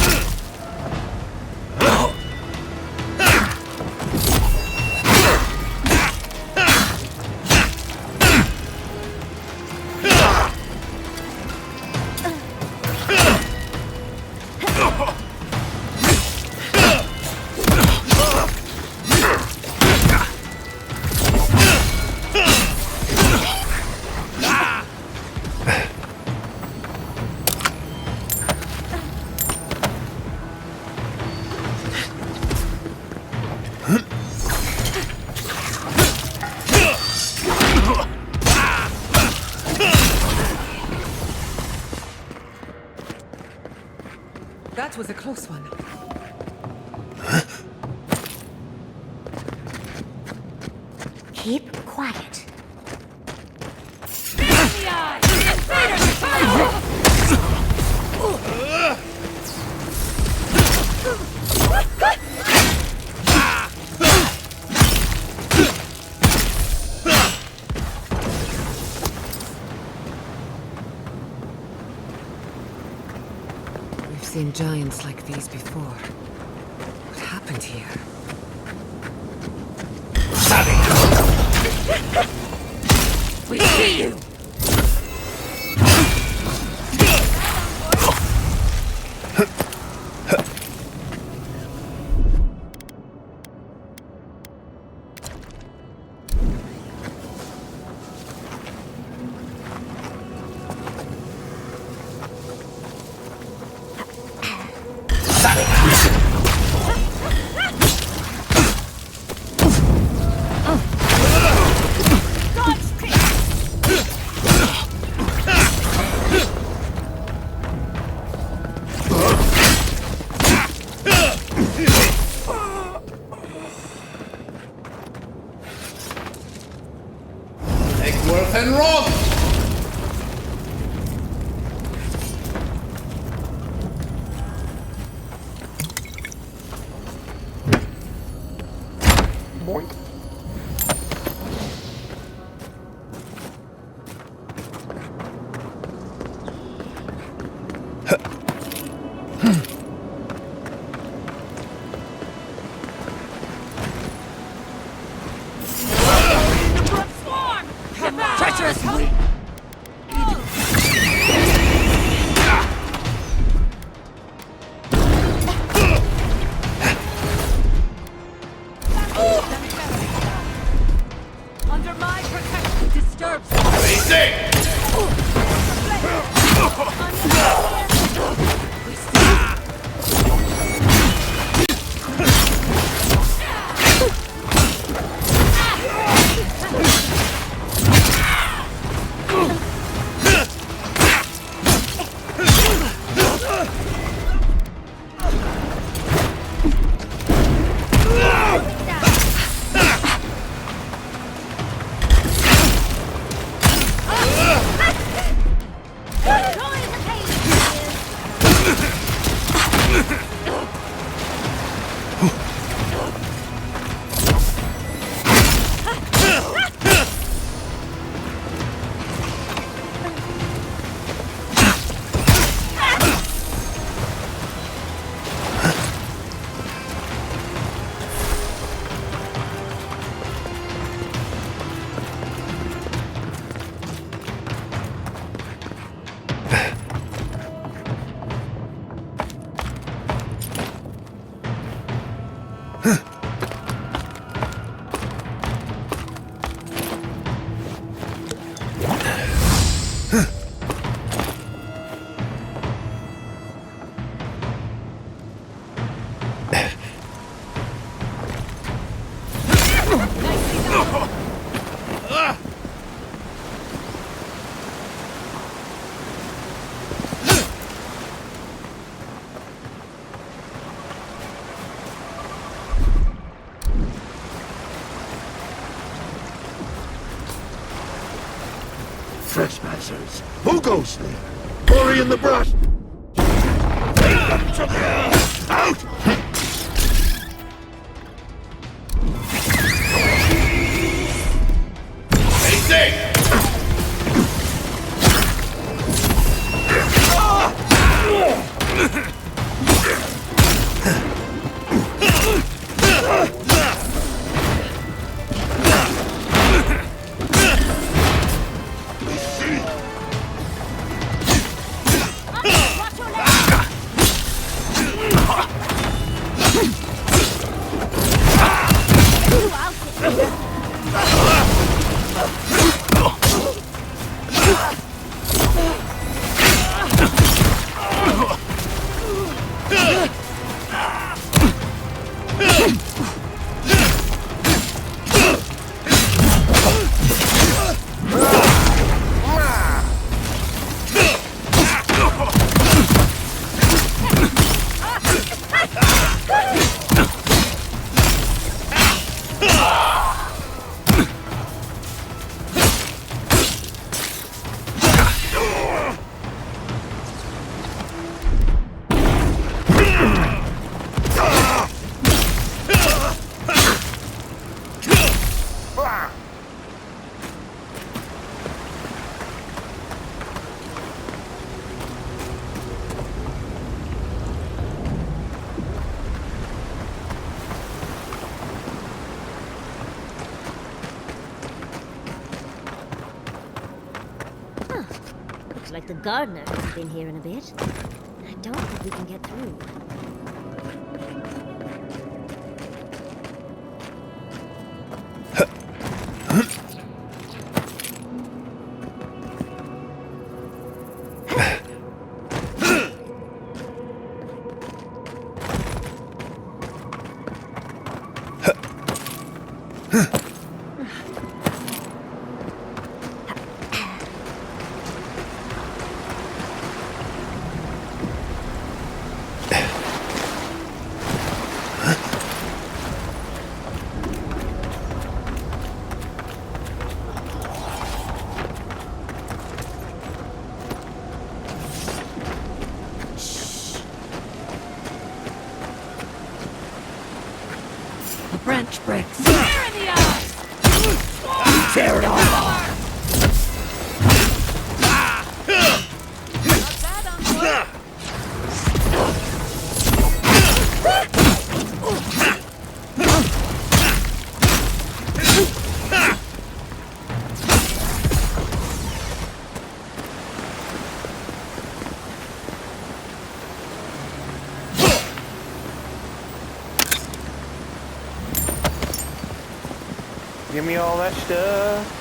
That was a close one.
Keep quiet.
In the eyes! Invaders! Fire!
We've seen giants like these before. What happened here?
We see you!
Worth and Rob!
Boink.
trespassers. Who goes there? Worry in the brush! Out!
Like the gardener hasn't been here in a bit. I don't think we can get through.
French bricks. Fire in the eyes! Tear it all apart! Not bad, Uncle.
Give me all that stuff.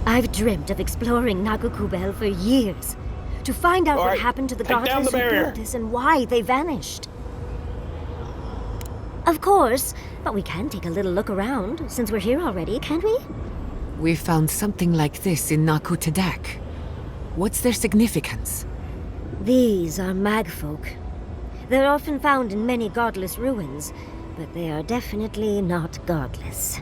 I've dreamt of exploring Nagakubel for years. To find out what happened to the goddess who built this and why they vanished. Of course, but we can take a little look around, since we're here already, can't we?
We found something like this in Naku Tadak. What's their significance?
These are magfolk. They're often found in many godless ruins, but they are definitely not godless.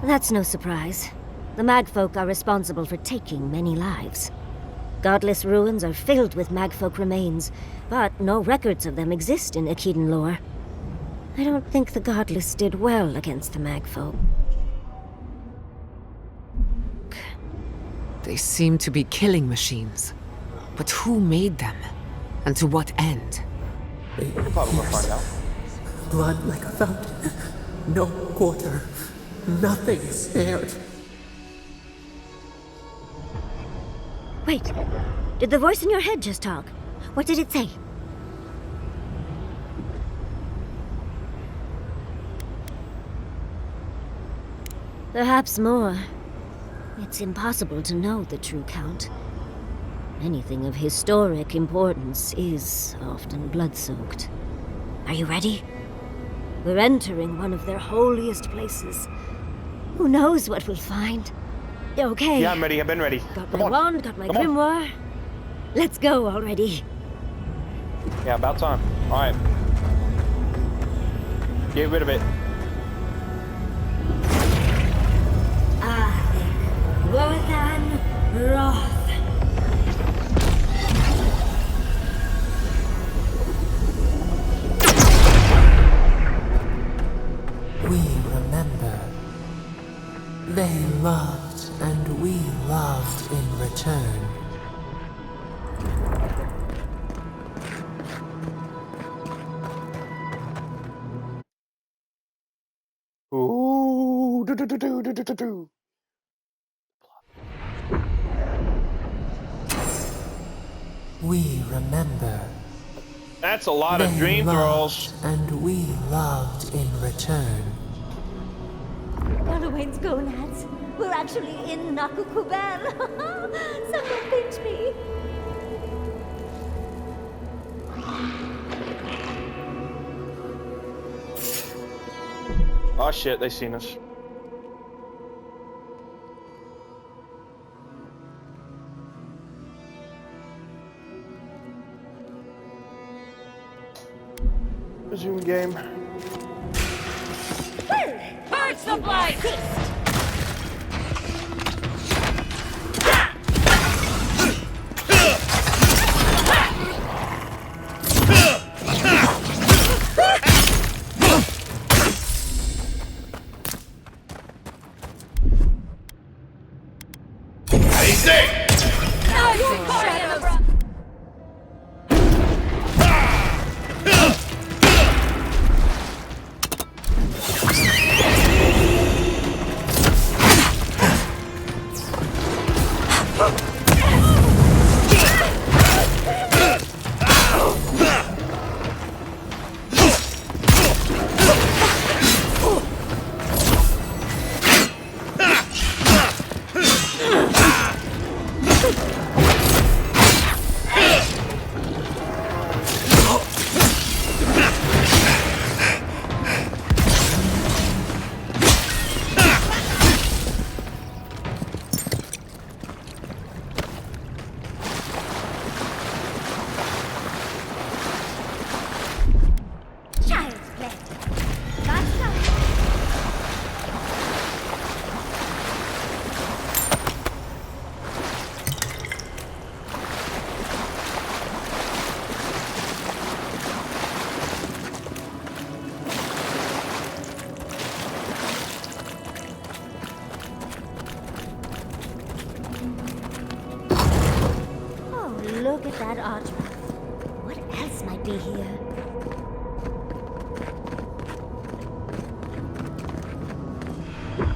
That's no surprise. The magfolk are responsible for taking many lives. Godless ruins are filled with magfolk remains, but no records of them exist in Akhidan lore. I don't think the godless did well against the magfolk.
They seem to be killing machines. But who made them? And to what end?
We'll probably find out.
Blood like a fountain. No quarter. Nothing spared.
Wait. Did the voice in your head just talk? What did it say? Perhaps more. It's impossible to know the true count. Anything of historic importance is often blood-soaked. Are you ready? We're entering one of their holiest places, Who knows what we'll find? Okay.
Yeah, I'm ready. I've been ready.
Got
Come
my
on.
wand, got my
Come on.
grimoire. Let's go already.
Yeah, about time. All right. Get rid of it.
Worthan Roth.
We remember. They loved and we loved in return.
Ooh. Do.
We remember.
That's a lot
They
of dream throws.
loved and we loved in return.
Gallowayne's gonads. We're actually in Nakukuben. Someone pinch me.
Oh shit, they seen us. Resume game.
Purge the blight!
Look at that archway. What else might be here?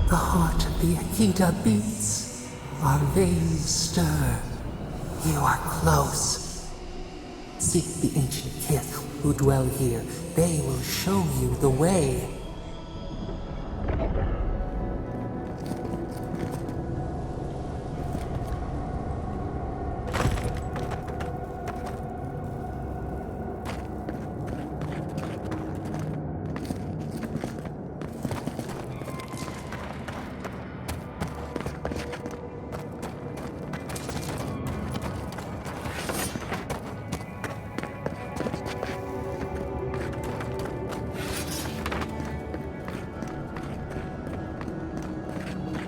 The heart of the Akita beats. Our veins stir. You are close. Seek the ancient kith who dwell here. They will show you the way.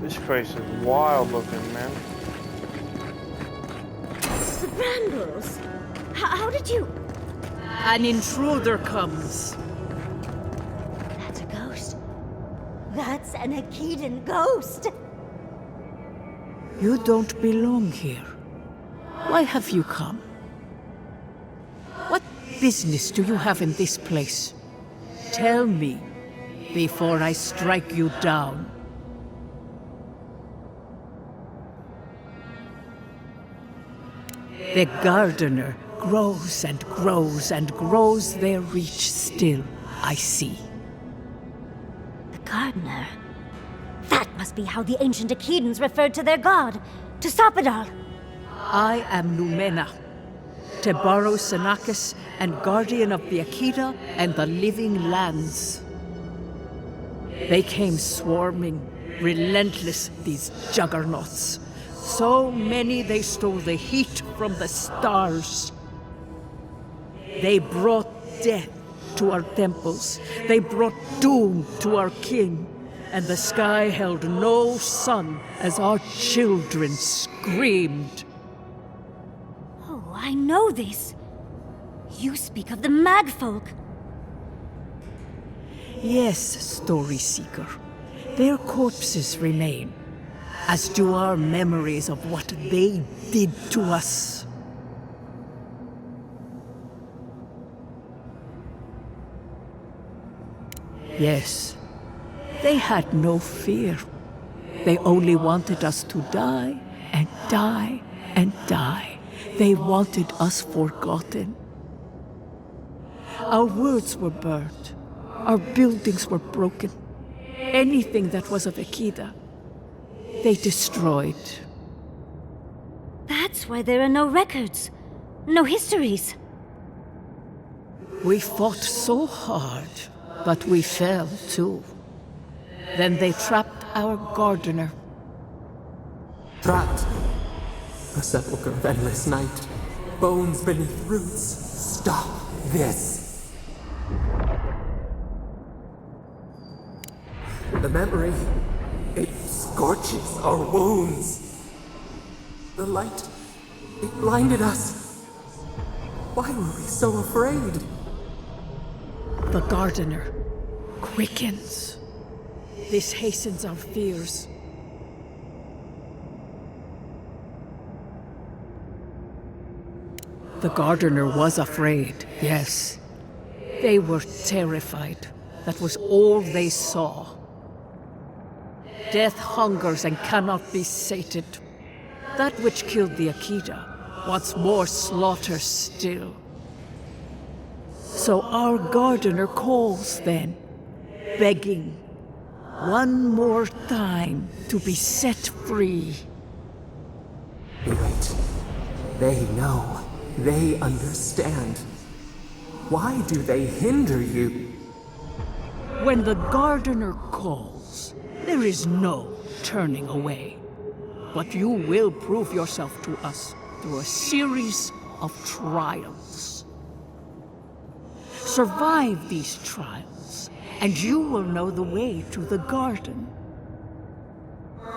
This place is wild looking, man.
The brambles. How did you?
An intruder comes.
That's a ghost. That's an Akidan ghost.
You don't belong here. Why have you come? What business do you have in this place? Tell me, before I strike you down. The gardener grows and grows and grows their reach still, I see.
The gardener. That must be how the ancient Akidans referred to their god, to Sopadal.
I am Numena, Tebaro Sanakis, and guardian of the Akita and the living lands. They came swarming,
Relentless, these juggernauts. So many they stole the heat from the stars. They brought death to our temples. They brought doom to our king. And the sky held no sun as our children screamed.
Oh, I know this. You speak of the Magfolk.
Yes, Story Seeker. Their corpses remain, as do our memories of what they did to us. Yes, they had no fear. They only wanted us to die and die and die. They wanted us forgotten. Our words were burned. Our buildings were broken. Anything that was of Akida, they destroyed.
That's why there are no records, no histories.
We fought so hard, but we fell too. Then they trapped our gardener.
Trapped. A sepulchre of endless night. Bones beneath roots. Stop this. The memory, it scorches our wounds. The light, it blinded us. Why were we so afraid?
The gardener quickens. This hastens our fears. The gardener was afraid, yes. They were terrified. That was all they saw. Death hungers and cannot be sated. That which killed the Akida wants more slaughter still. So our gardener calls then, begging one more time to be set free.
Wait. They know. They understand. Why do they hinder you?
When the gardener calls, there is no turning away. But you will prove yourself to us through a series of trials. Survive these trials, and you will know the way to the garden.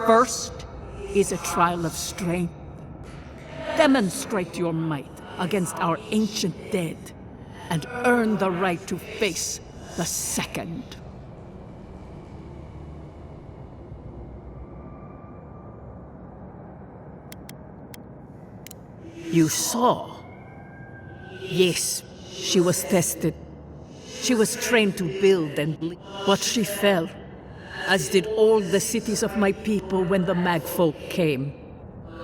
First is a trial of strength. Demonstrate your might against our ancient dead, and earn the right to face the second. You saw. Yes, she was tested. She was trained to build and lead, but she fell, as did all the cities of my people when the Magfolk came.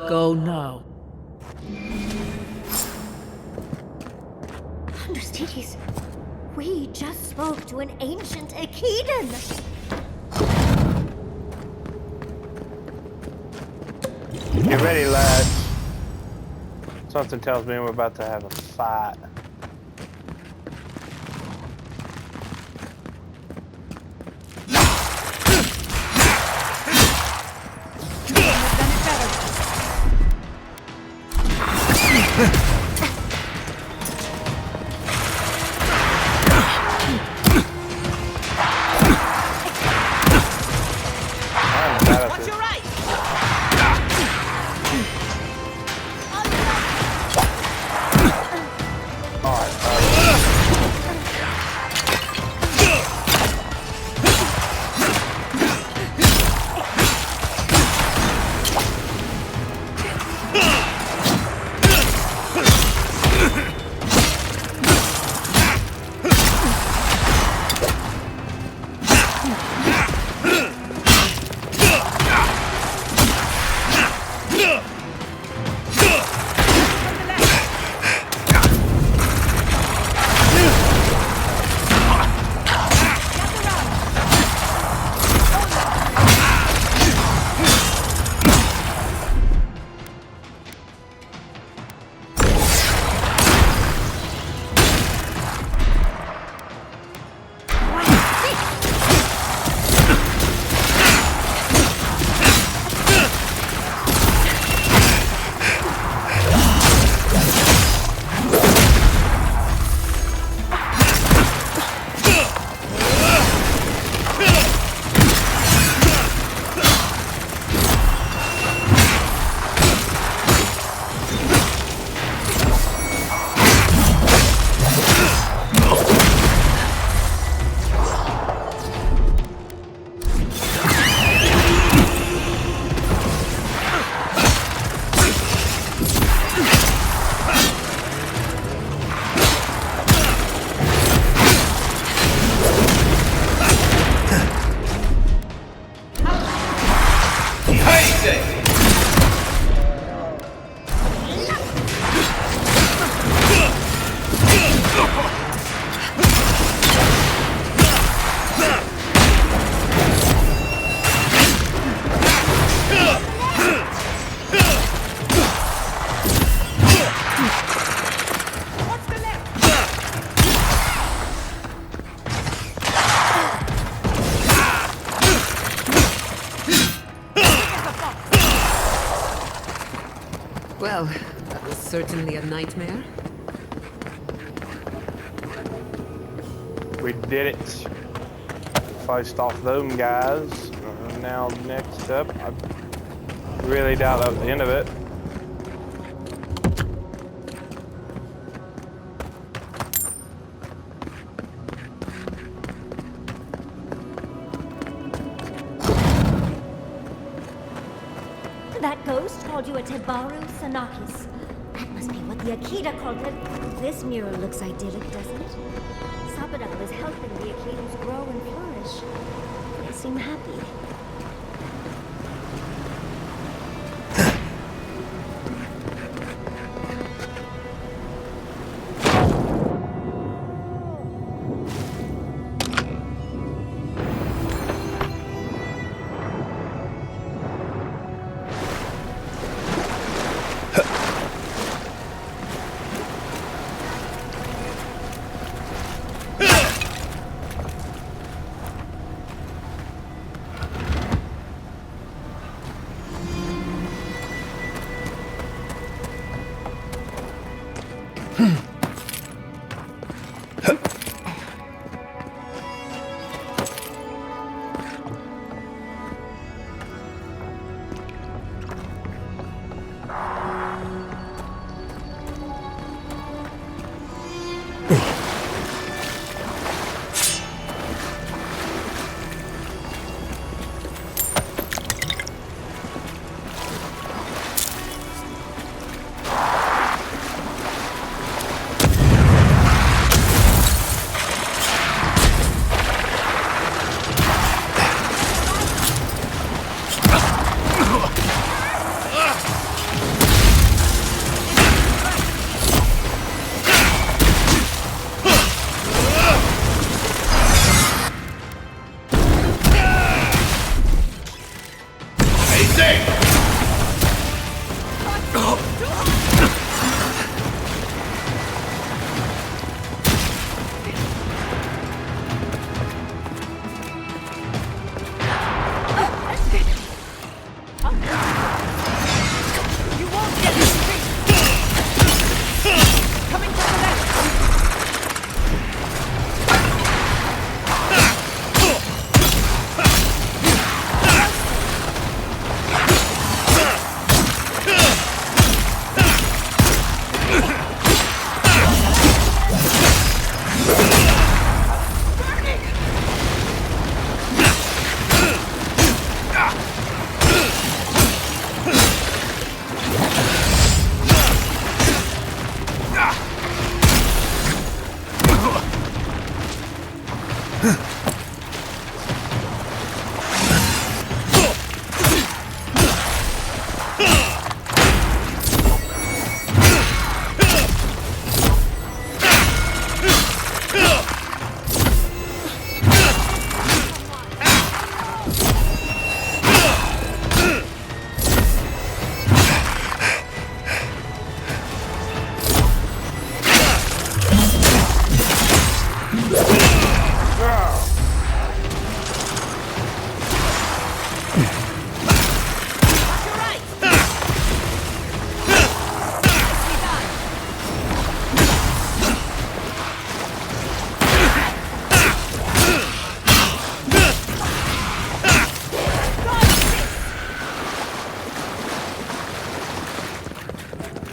Go now.
Understudies, we just spoke to an ancient Akidan.
Get ready, lads. Something tells me we're about to have a fight.
Well, that was certainly a nightmare.
We did it. Faced off them guys. Now next up, I really doubt that was the end of it.
That ghost called you a Tebaru Sanakis. That must be what the Akita called it. This mural looks idyllic, doesn't it? Sabadal is helping the Akitas grow and flourish. They seem happy.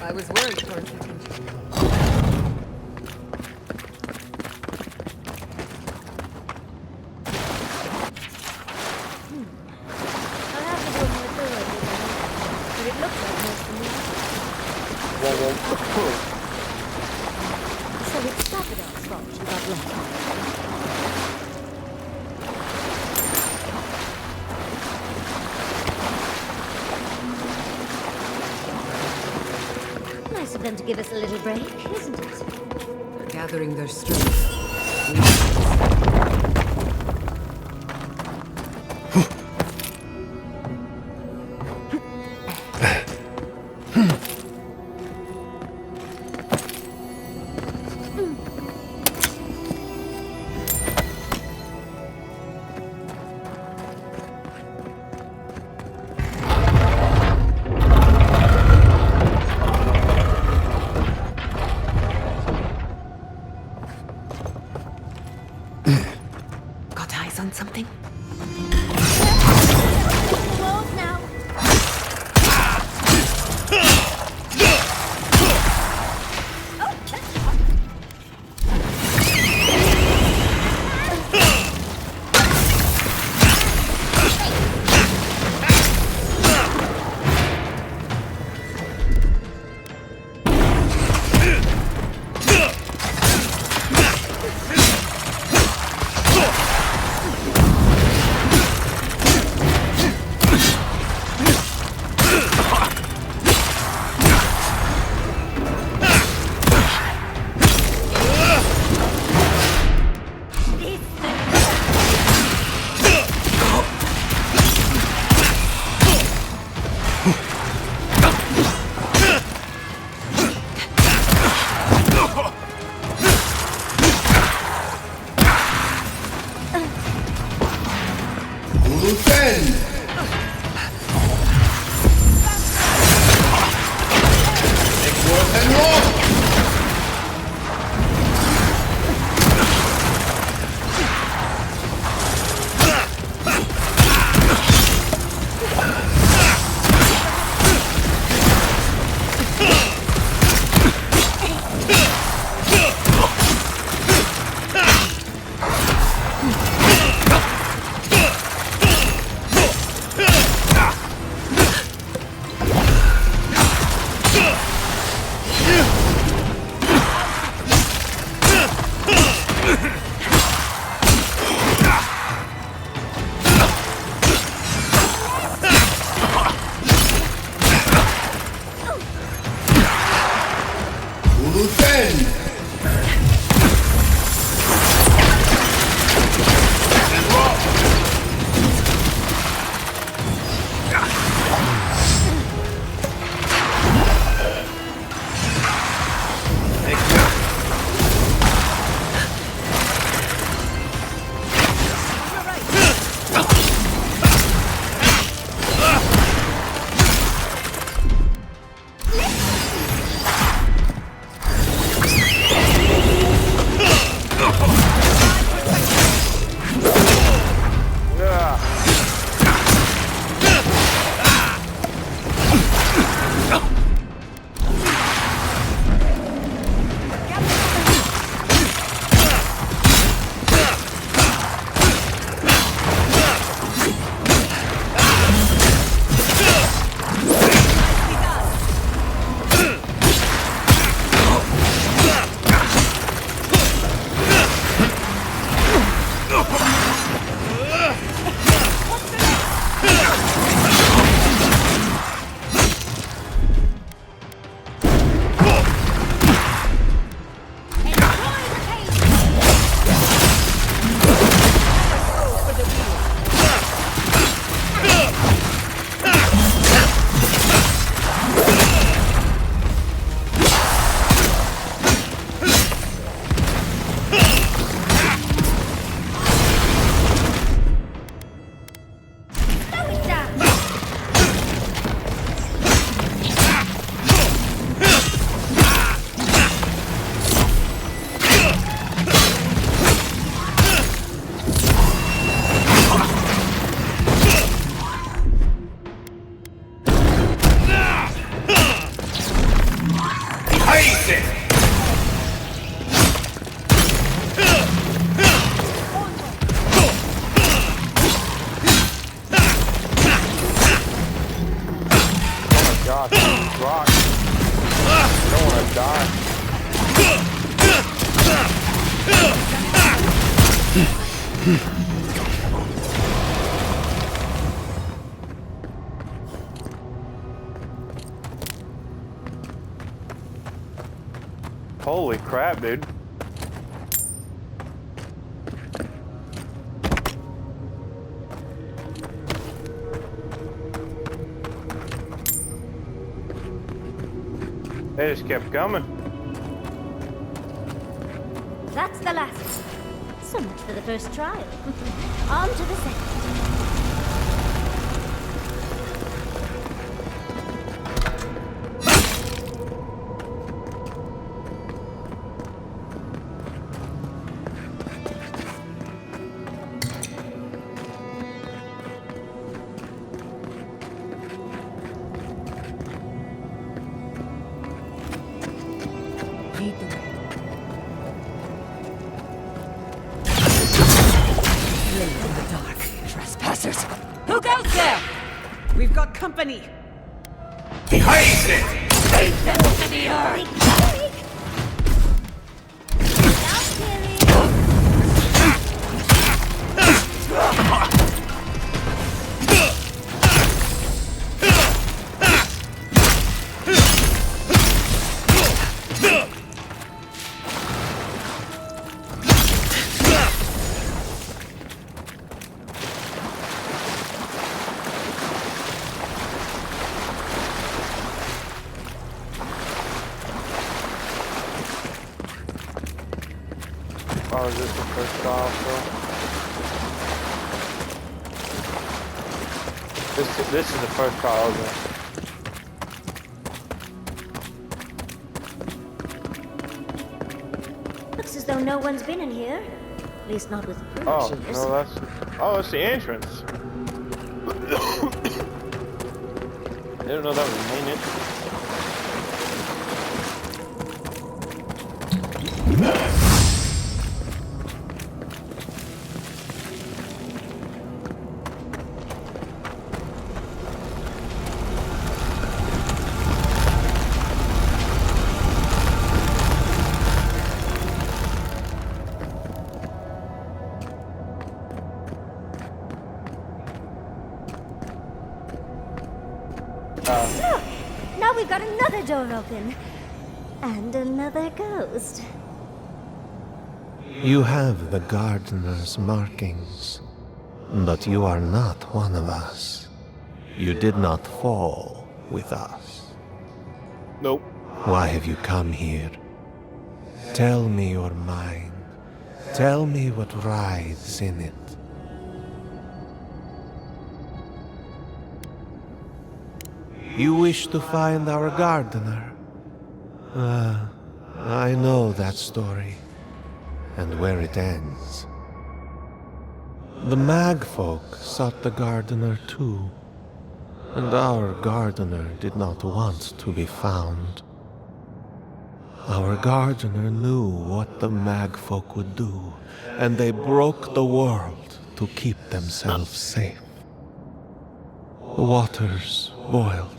I was worried for attention.
I'll have to do a more thorough examination, but it looks like most of the So it's Sabadell's fault you got lost. Nice of them to give us a little break, isn't it?
They're gathering their strength. eyes on something?
Walls now.
Holy crap, dude. They just kept coming.
That's the last. So much for the first trial. On to the second.
Out there! We've got company!
Behind it!
Take them to the earth!
Oh, is this the first trial still? This is the first trial, isn't
it? Looks as though no one's been in here. At least not with the
Oh,
shears.
no, that's the entrance. I didn't know that was the main entrance.
Look! Now we've got another door open. And another ghost.
You have the gardener's markings, but you are not one of us. You did not fall with us.
Nope.
Why have you come here? Tell me your mind. Tell me what writhes in it. You wish to find our gardener? I know that story, and where it ends. The Magfolk sought the gardener too, and our gardener did not want to be found. Our gardener knew what the Magfolk would do, and they broke the world to keep themselves safe. The waters boiled.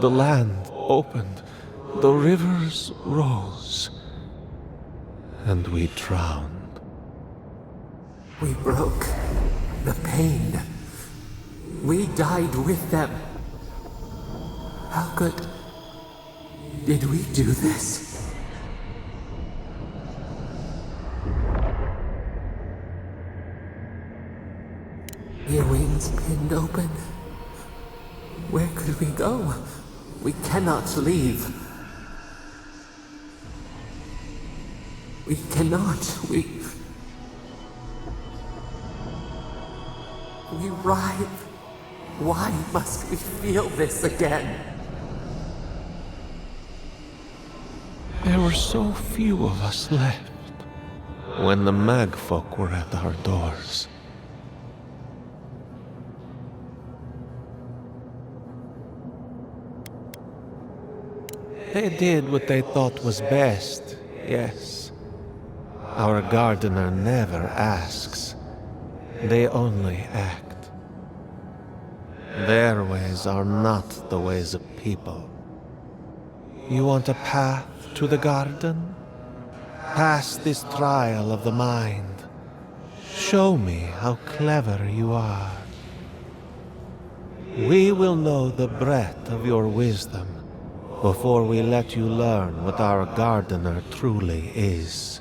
The land opened, the rivers rose, and we drowned.
We broke the pain. We died with them. How did we do this? Your wings pinned open. Where could we go? We cannot leave. We cannot. We writhe. Why must we feel this again?
There were so few of us left when the Magfolk were at our doors. They did what they thought was best, yes. Our gardener never asks. They only act. Their ways are not the ways of people. You want a path to the garden? Pass this trial of the mind. Show me how clever you are. We will know the breadth of your wisdom before we let you learn what our gardener truly is.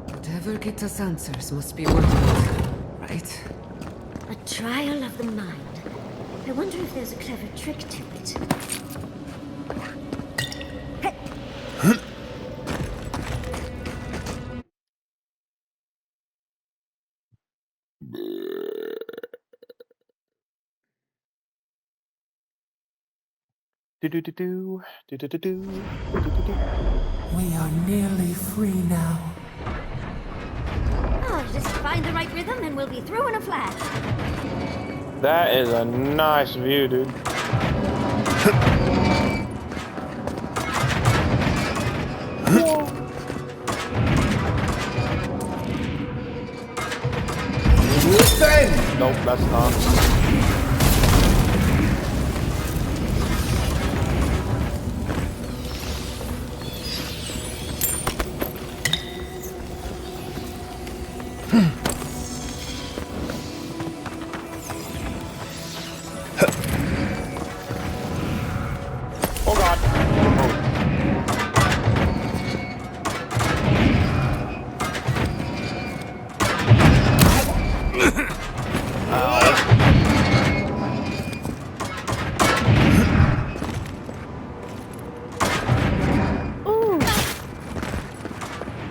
Whatever gets us answers must be worth it, right?
A trial of the mind. I wonder if there's a clever trick to it.
We are nearly free now.
Oh, just find the right rhythm and we'll be through in a flash.
That is a nice view, dude. Nope, that's not. Oh god.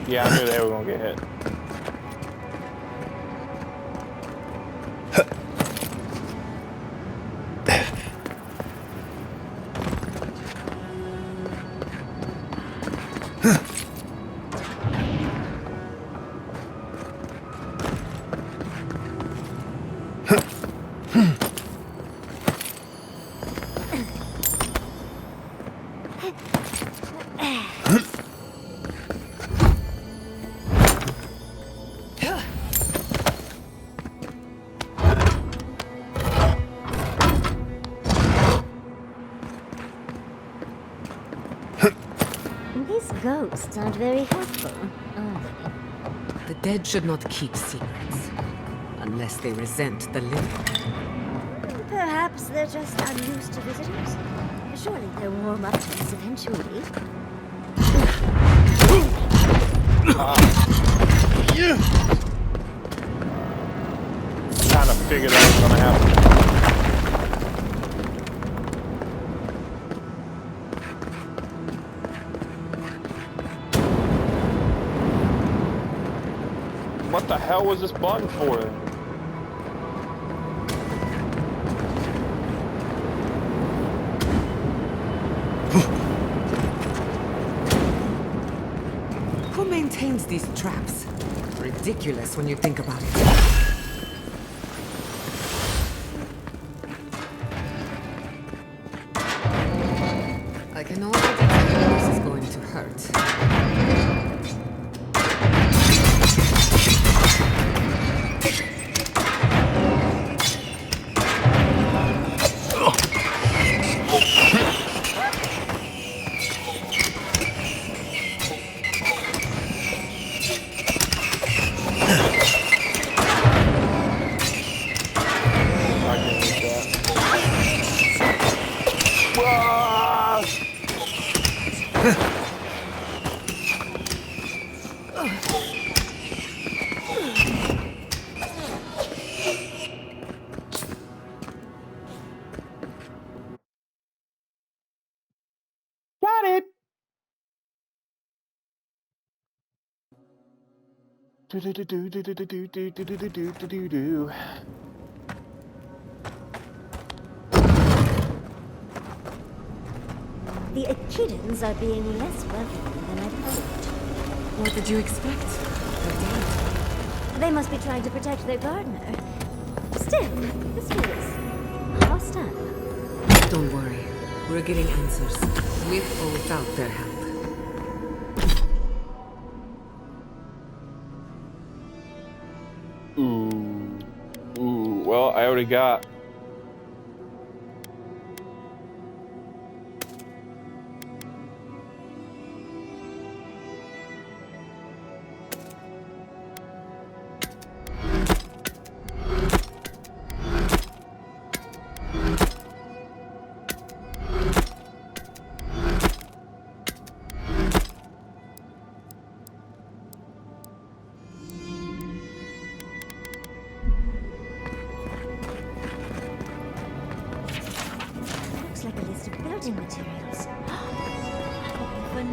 Yeah, I knew they were gonna get hit.
These ghosts aren't very helpful, are they?
The dead should not keep secrets. Unless they resent the living.
Perhaps they're just unused to visitors. Surely they'll warm up to us eventually.
Kind of figured that was gonna happen. What the hell was this button for?
Who maintains these traps? Ridiculous when you think about it. I can already tell this is going to hurt.
Got it. Do.
The Echidans are being less welcoming than I'd hoped.
What did you expect? They're dead.
They must be trying to protect their gardener. Still, this feels hostile.
Don't worry. We're getting answers. With or without their help.
Ooh, well, I already got.
Looks like a list of building materials. For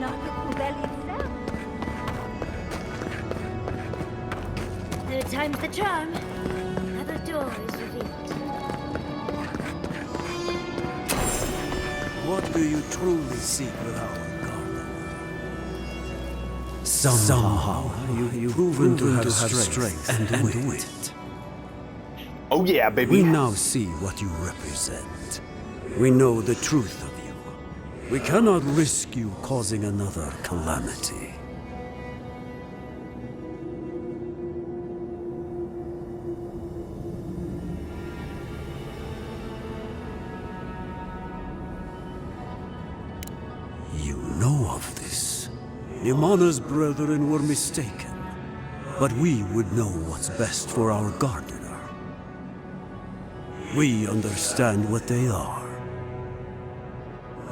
Third time's the charm. Another door is revealed.
What do you truly seek with our God? Somehow you've proven to have strength and wit.
Oh yeah, baby.
We now see what you represent. We know the truth of you. We cannot risk you causing another calamity. you know of this. Imana's brethren were mistaken, but we would know what's best for our gardener. We understand what they are.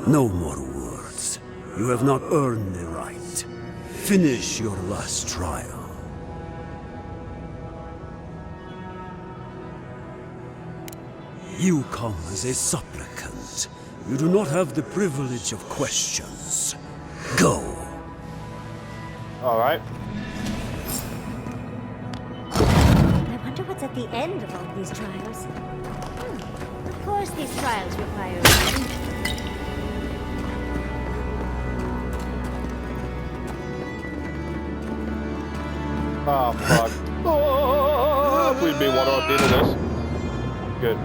No more words. You have not earned the right. Finish your last trial. You come as a supplicant. You do not have the privilege of questions. Go.
All right.
I wonder what's at the end of all these trials. Of course these trials require reason.
Oh, fuck. Oh, please be one off the end of this. Good.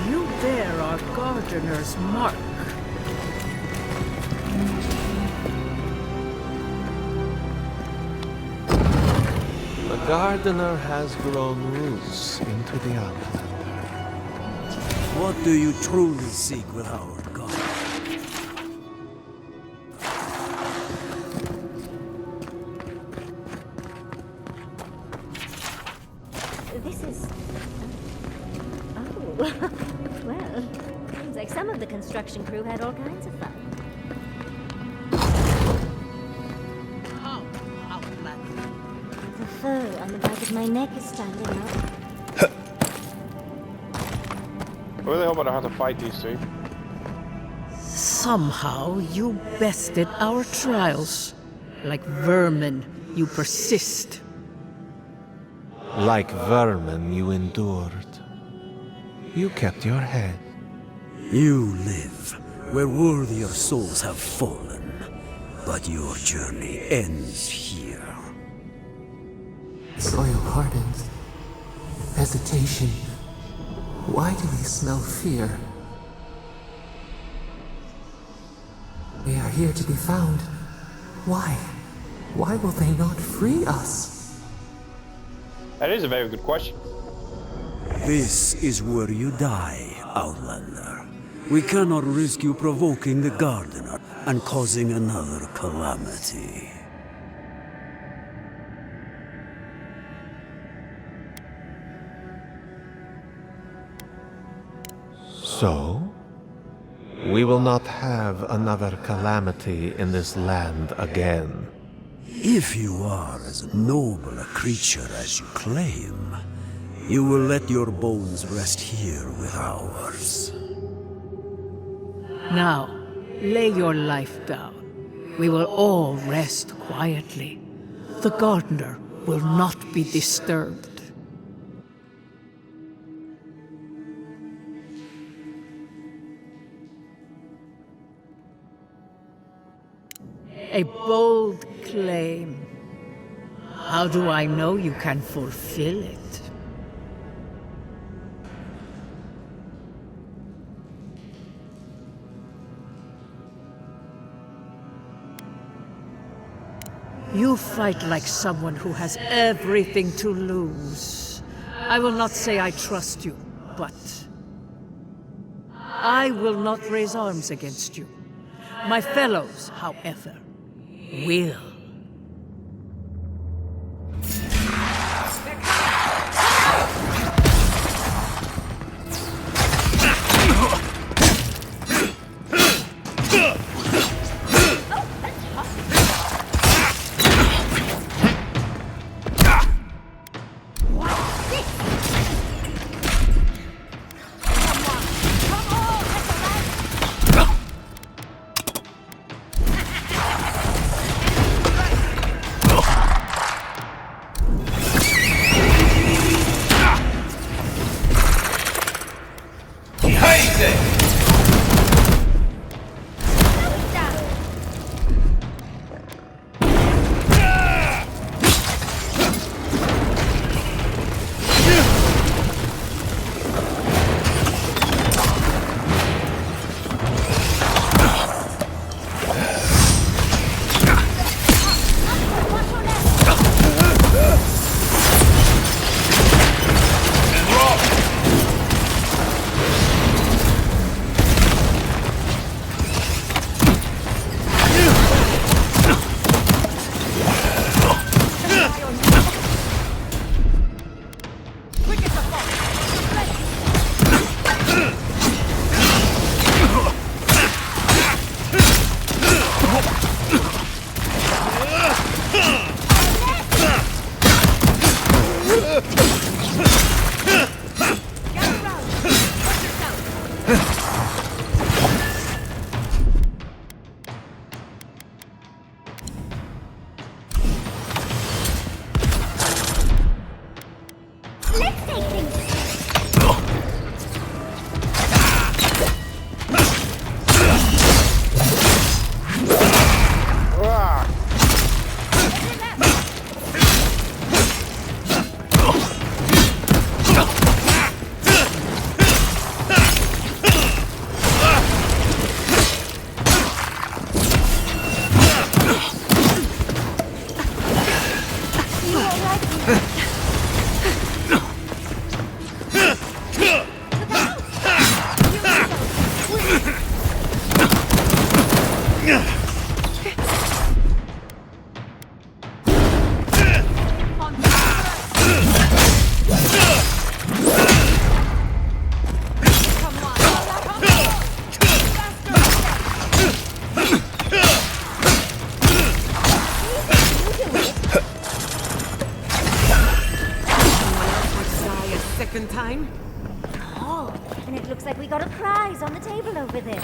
You bear our gardener's mark.
The gardener has grown roots into the outlander.
What do you truly seek with our God?
This is... Oh, well, seems like some of the construction crew had all kinds of fun. The fur on the back of my neck is standing up.
I really hope I don't have to fight these two.
Somehow you bested our trials. Like vermin, you persist.
Like vermin, you endured. You kept your head.
You live where worthier souls have fallen, but your journey ends here.
Soil hardens. Hesitation. Why do we smell fear? We are here to be found. Why? Why will they not free us?
That is a very good question.
This is where you die, Outlander. We cannot risk you provoking the Gardener and causing another calamity.
So? We will not have another calamity in this land again.
If you are as noble a creature as you claim, you will let your bones rest here with ours.
Now, lay your life down. We will all rest quietly. The gardener will not be disturbed. A bold claim. How do I know you can fulfill it? You fight like someone who has everything to lose. I will not say I trust you, but I will not raise arms against you. My fellows, however, will.
Time?
Oh, and it looks like we got a prize on the table over there.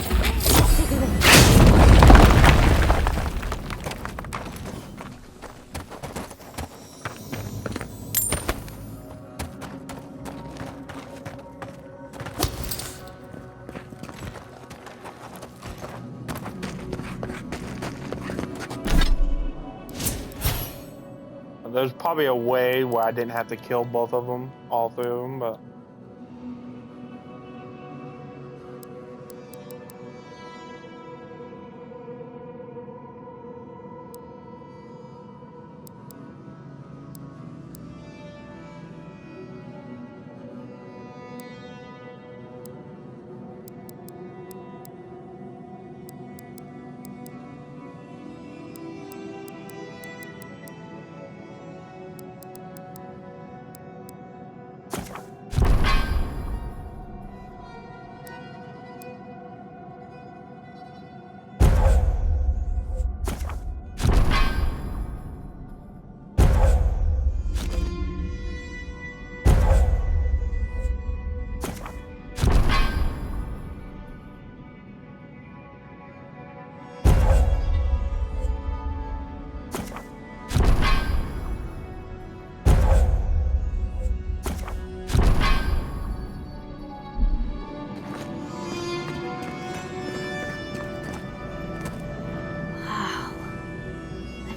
There's probably a way where I didn't have to kill both of them, all three of them, but...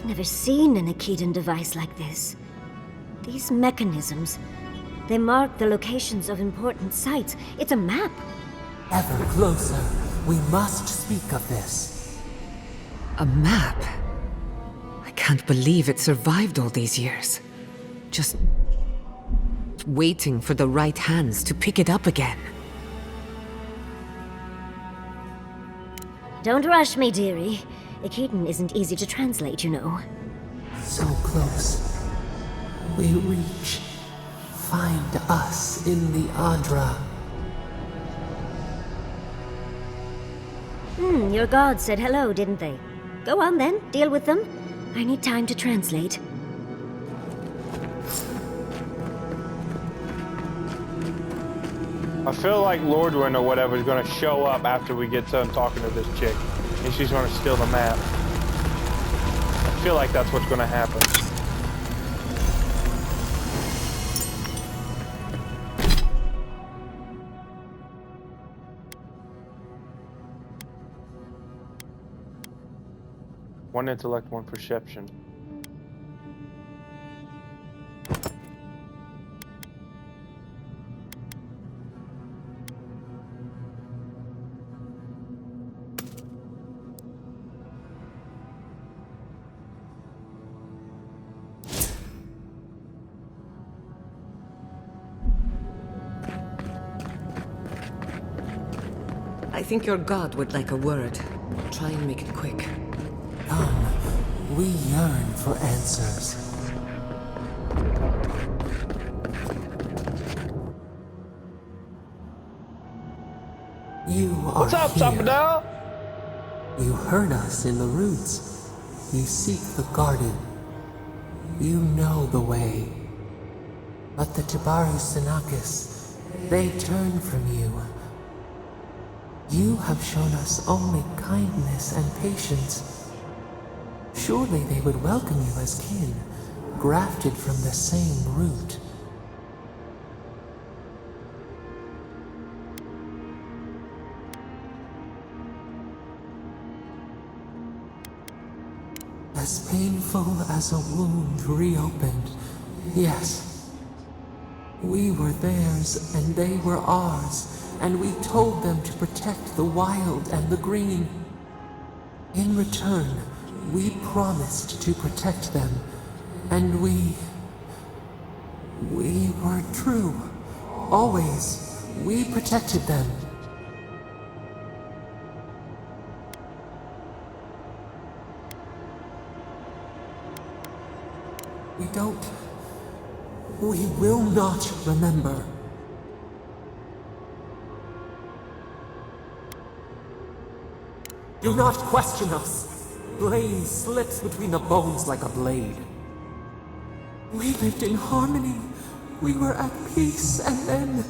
Never seen an Akedan device like this. These mechanisms, they mark the locations of important sites. It's a map.
Ever closer. We must speak of this.
A map? I can't believe it survived all these years. Just waiting for the right hands to pick it up again.
Don't rush me, dearie. Akedan isn't easy to translate, you know.
So close. We reach. Find us in the Adra.
Your gods said hello, didn't they? Go on then, deal with them. I need time to translate.
I feel like Lordwyn or whatever is gonna show up after we get done talking to this chick. And she's gonna steal the map. I feel like that's what's gonna happen. One intellect, one perception.
I think your god would like a word. Try and make it quick.
Come, we yearn for answers. You are
What's up,
here.
Sappadell?
You heard us in the roots. You seek the garden. You know the way. But the Tibaru Sinakis, they turn from you. You have shown us only kindness and patience. Surely they would welcome you as kin, grafted from the same root. As painful as a wound reopened, yes. We were theirs and they were ours, and we told them to protect the wild and the green. In return, we promised to protect them, and we We were true. Always. We protected them. We don't... We will not remember. Do not question us. Blame slips between the bones like a blade. We lived in harmony. We were at peace, and then...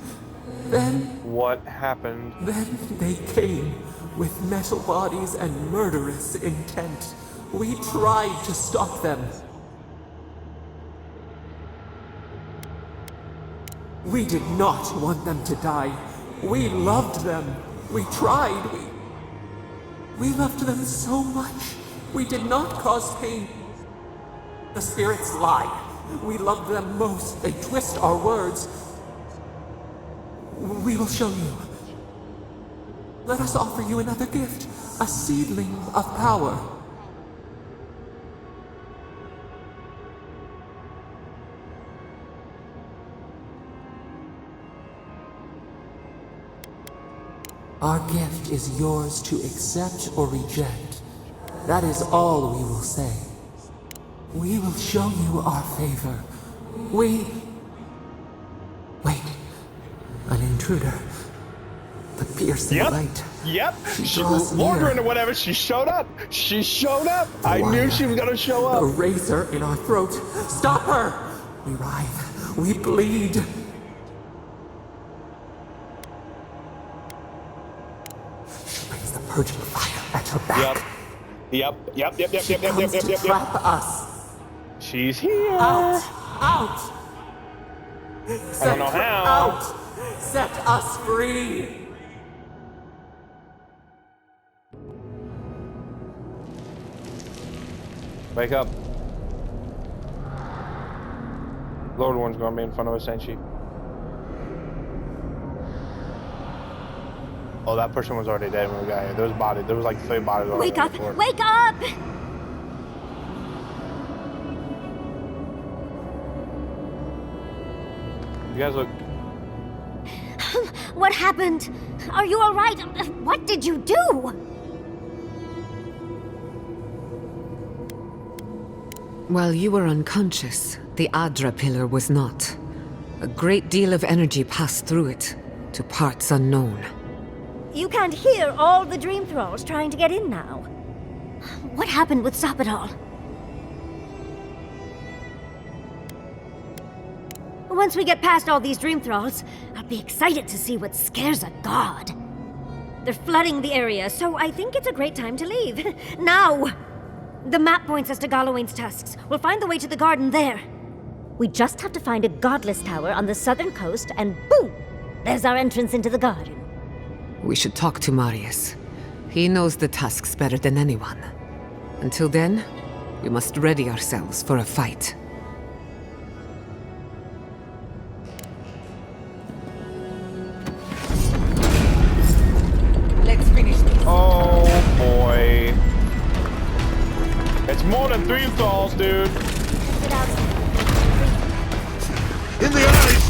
What happened?
Then they came with metal bodies and murderous intent. We tried to stop them. We did not want them to die. We loved them. We tried. We loved them so much. We did not cause pain. The spirits lie. We love them most. They twist our words. We will show you. Let us offer you another gift. A seedling of power. Our gift is yours to accept or reject. That is all we will say. We will show you our favor. Wait. An intruder. The piercing light.
Yep.
She
Lordrin or whatever, she showed up. She showed up. I knew she was gonna show up.
A razor in our throat. Stop her! We writhe. We bleed. She brings the purging fire at her back.
Yep.
She comes to trap us.
She's here.
Out!
I don't know how.
Out! Set us free!
Wake up. Lord One's gonna be in front of us, ain't she? Oh, that person was already dead when we got here. There was bodies. There was like 3 bodies already.
Wake up! Wake up!
You guys look...
What happened? Are you all right? What did you do?
While you were unconscious, the Adra pillar was not. A great deal of energy passed through it, to parts unknown.
You can't hear all the dream thralls trying to get in now. What happened with Stop It All? Once we get past all these dream thralls, I'll be excited to see what scares a god. They're flooding the area, so I think it's a great time to leave. Now! The map points us to Galawain's tusks. We'll find the way to the garden there. We just have to find a godless tower on the southern coast, and boom! There's our entrance into the garden.
We should talk to Marius. He knows the tusks better than anyone. Until then, we must ready ourselves for a fight.
Let's finish this.
Oh boy. It's more than 3 thralls, dude.
In the eyes!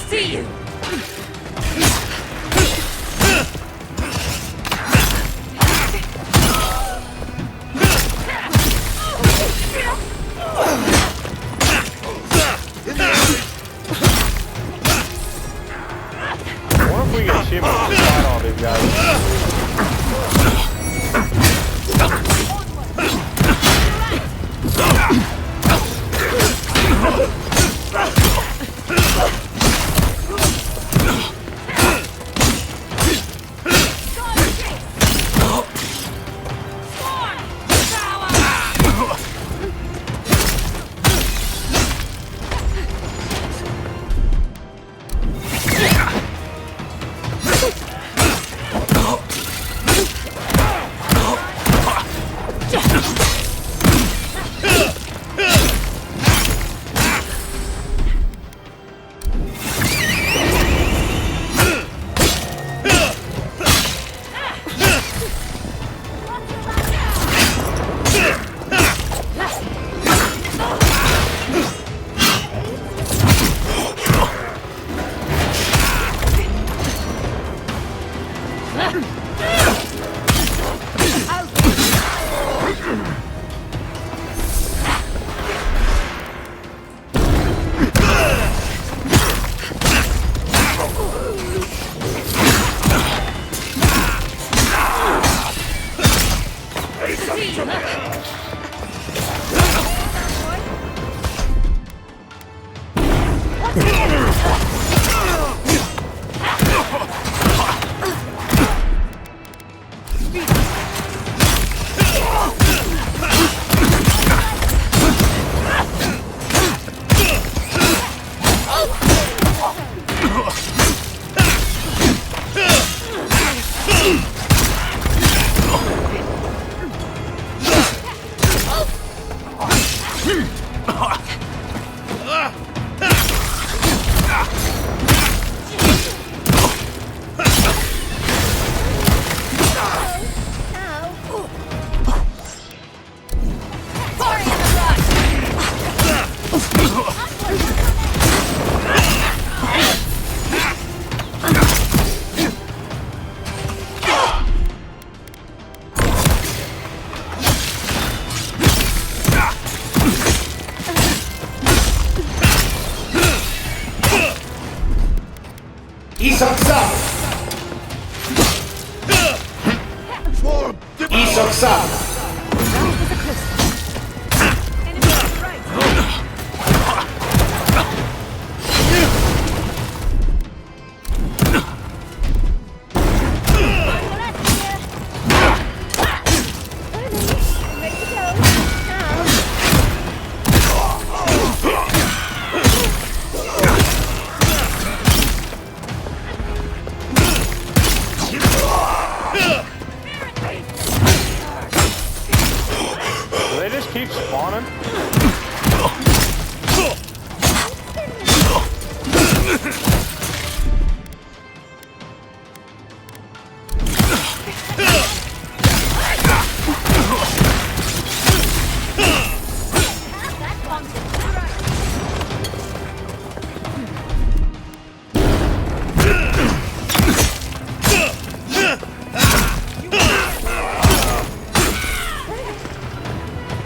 See you.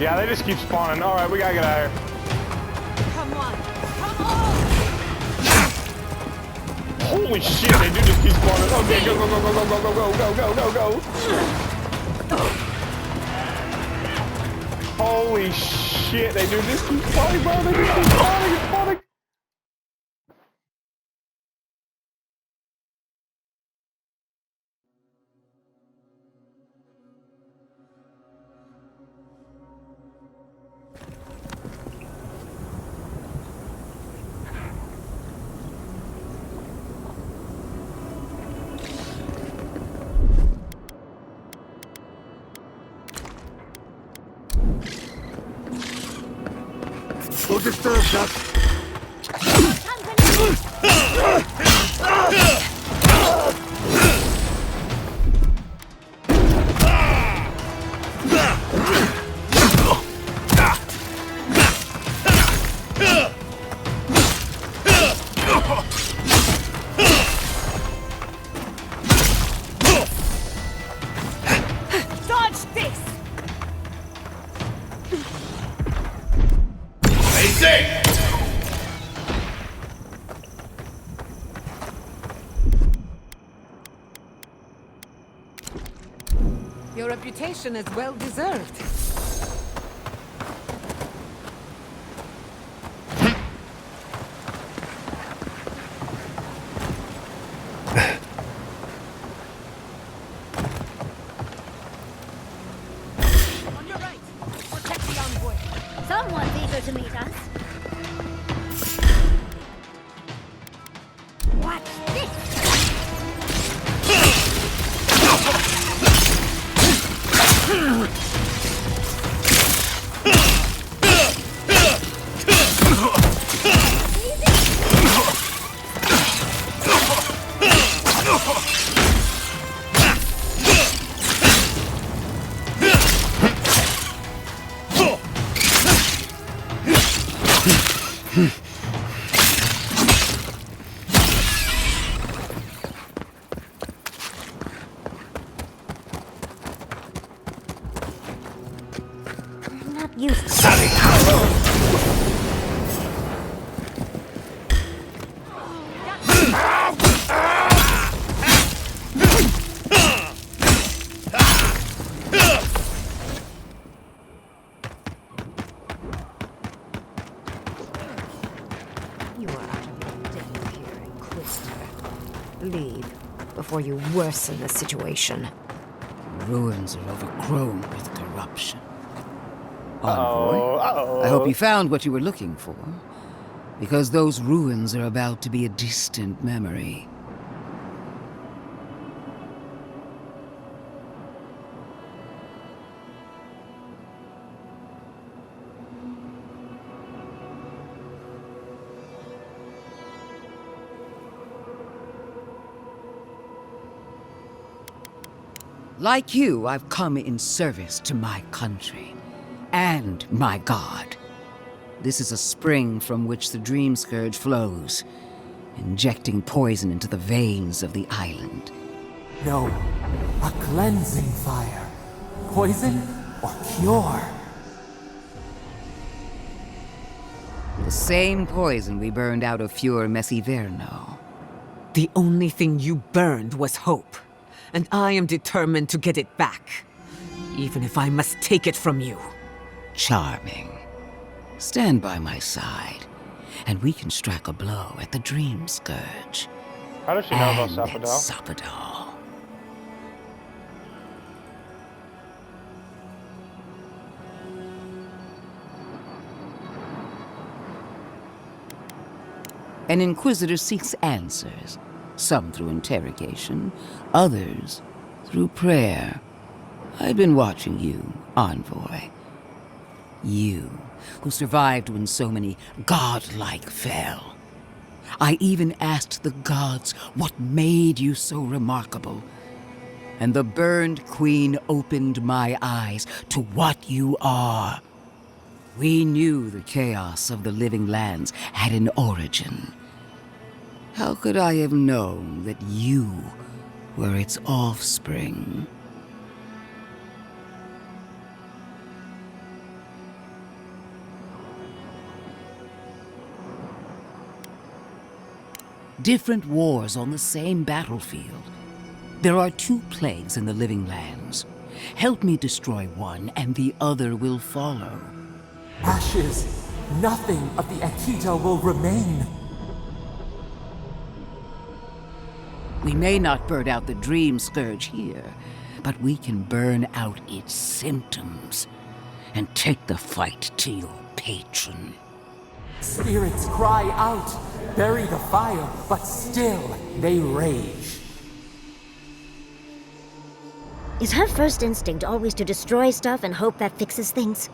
Yeah, they just keep spawning. Alright, we gotta get out of here.
Come on! Come on!
Holy shit, they do just keep spawning. Okay, go, go, go, go, go, go, go, go, go, go, go. Holy shit, they do just keep spawning, bro. They just keep spawning and spawning.
Don't disturb that.
Dodge this!
Your reputation is well deserved.
On your right! Protect the envoy!
Someone's eager to meet us. Watch this! You...
You are utterly dead here, Inquisitor. Leave before you worsen the situation.
Ruins are overgrown with corruption. Envoy, I hope you found what you were looking for, because those ruins are about to be a distant memory. Like you, I've come in service to my country and my god. This is a spring from which the Dream Scourge flows, injecting poison into the veins of the island.
No, a cleansing fire. Poison or cure?
The same poison we burned out of Fior Messiverno.
The only thing you burned was hope, and I am determined to get it back, even if I must take it from you.
Charming. Stand by my side, and we can strike a blow at the Dream Scourge.
How does she know about
and
Sapodal?
at Sapodal. An Inquisitor seeks answers, some through interrogation, others through prayer. I've been watching you, Envoy. You, who survived when so many godlike fell. I even asked the gods what made you so remarkable. And the burned queen opened my eyes to what you are. We knew the chaos of the living lands had an origin. How could I have known that you were its offspring? Different wars on the same battlefield. There are two plagues in the living lands. Help me destroy one, and the other will follow.
Ashes. Nothing of the Akita will remain.
We may not burn out the Dream Scourge here, but we can burn out its symptoms and take the fight to your patron.
Spirits cry out, bury the fire, but still they rage.
Is her first instinct always to destroy stuff and hope that fixes things?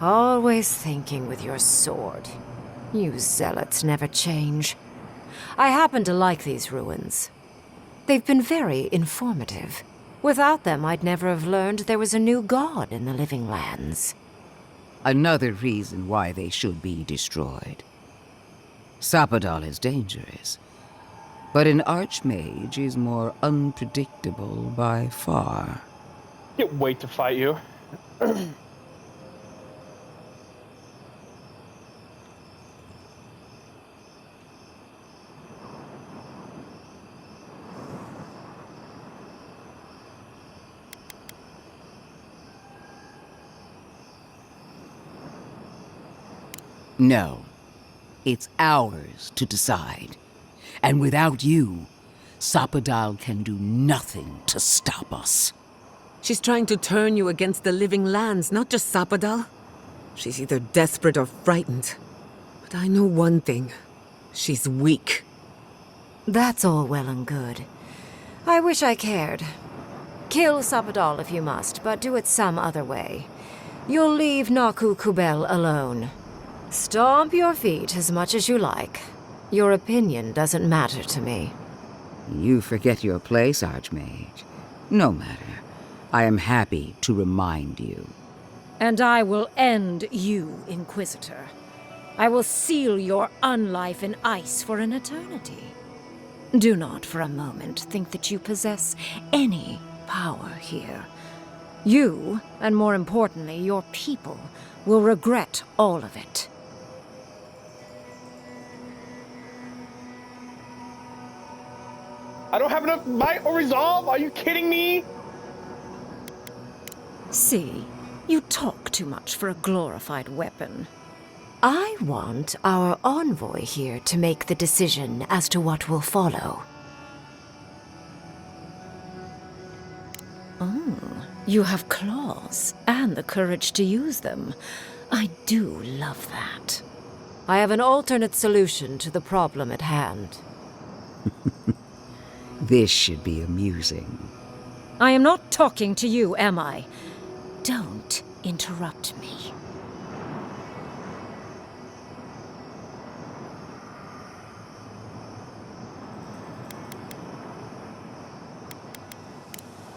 Always thinking with your sword. You zealots never change. I happen to like these ruins. They've been very informative. Without them, I'd never have learned there was a new god in the living lands.
Another reason why they should be destroyed. Sapodal is dangerous, but an archmage is more unpredictable by far.
Can't wait to fight you.
No. It's ours to decide. And without you, Sapodal can do nothing to stop us.
She's trying to turn you against the living lands, not just Sapodal. She's either desperate or frightened. But I know one thing. She's weak.
That's all well and good. I wish I cared. Kill Sapodal if you must, but do it some other way. You'll leave Naku Kubel alone. Stomp your feet as much as you like. Your opinion doesn't matter to me.
You forget your place, Archmage. No matter. I am happy to remind you.
And I will end you, Inquisitor. I will seal your unlife in ice for an eternity. Do not for a moment think that you possess any power here. You, and more importantly, your people,
will regret all of it.
I don't have enough might or resolve. Are you kidding me?
See, you talk too much for a glorified weapon. I want our envoy here to make the decision as to what will follow. Oh, you have claws and the courage to use them. I do love that. I have an alternate solution to the problem at hand.
This should be amusing.
I am not talking to you, am I? Don't interrupt me.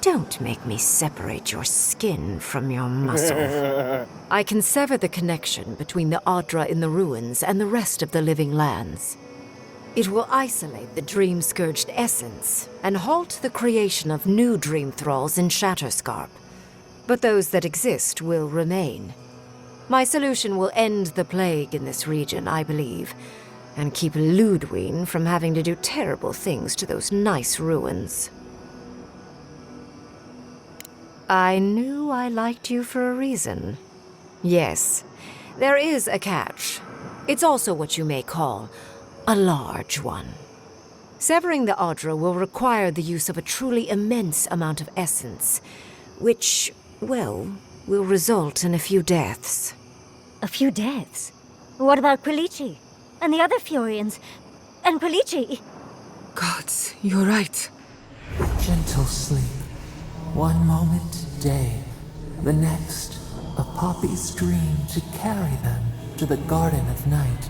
Don't make me separate your skin from your muscle. I can sever the connection between the Adra in the ruins and the rest of the living lands. It will isolate the dream-scourged essence and halt the creation of new dream thralls in Shatterscarp. But those that exist will remain. My solution will end the plague in this region, I believe, and keep Ludwine from having to do terrible things to those nice ruins. I knew I liked you for a reason. Yes, there is a catch. It's also what you may call a large one. Severing the Adra will require the use of a truly immense amount of essence, which, well, will result in a few deaths.
A few deaths? What about Quilici? And the other Furians? And Quilici?
Gods, you're right.
Gentle sleep. One moment, day. The next, a poppy's dream to carry them to the Garden of Night.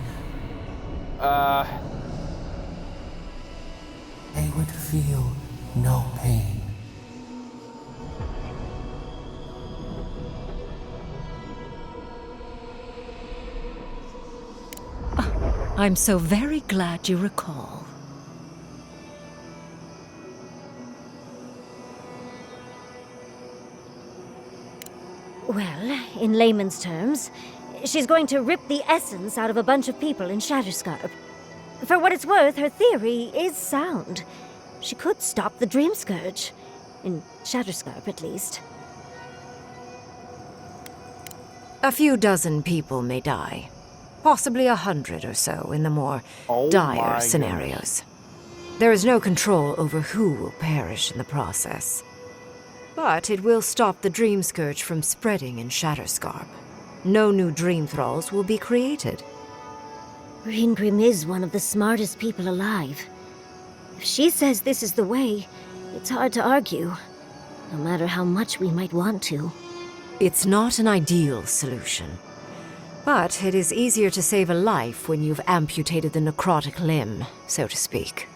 They would feel no pain.
I'm so very glad you recall.
Well, in layman's terms, she's going to rip the essence out of a bunch of people in Shatterscarp. For what it's worth, her theory is sound. She could stop the Dream Scourge. In Shatterscarp, at least.
A few dozen people may die. Possibly 100 or so in the more dire scenarios. There is no control over who will perish in the process. But it will stop the Dream Scourge from spreading in Shatterscarp. No new Dream Thralls will be created.
Reingrim is one of the smartest people alive. If she says this is the way, it's hard to argue, no matter how much we might want to.
It's not an ideal solution. But it is easier to save a life when you've amputated the necrotic limb, so to speak.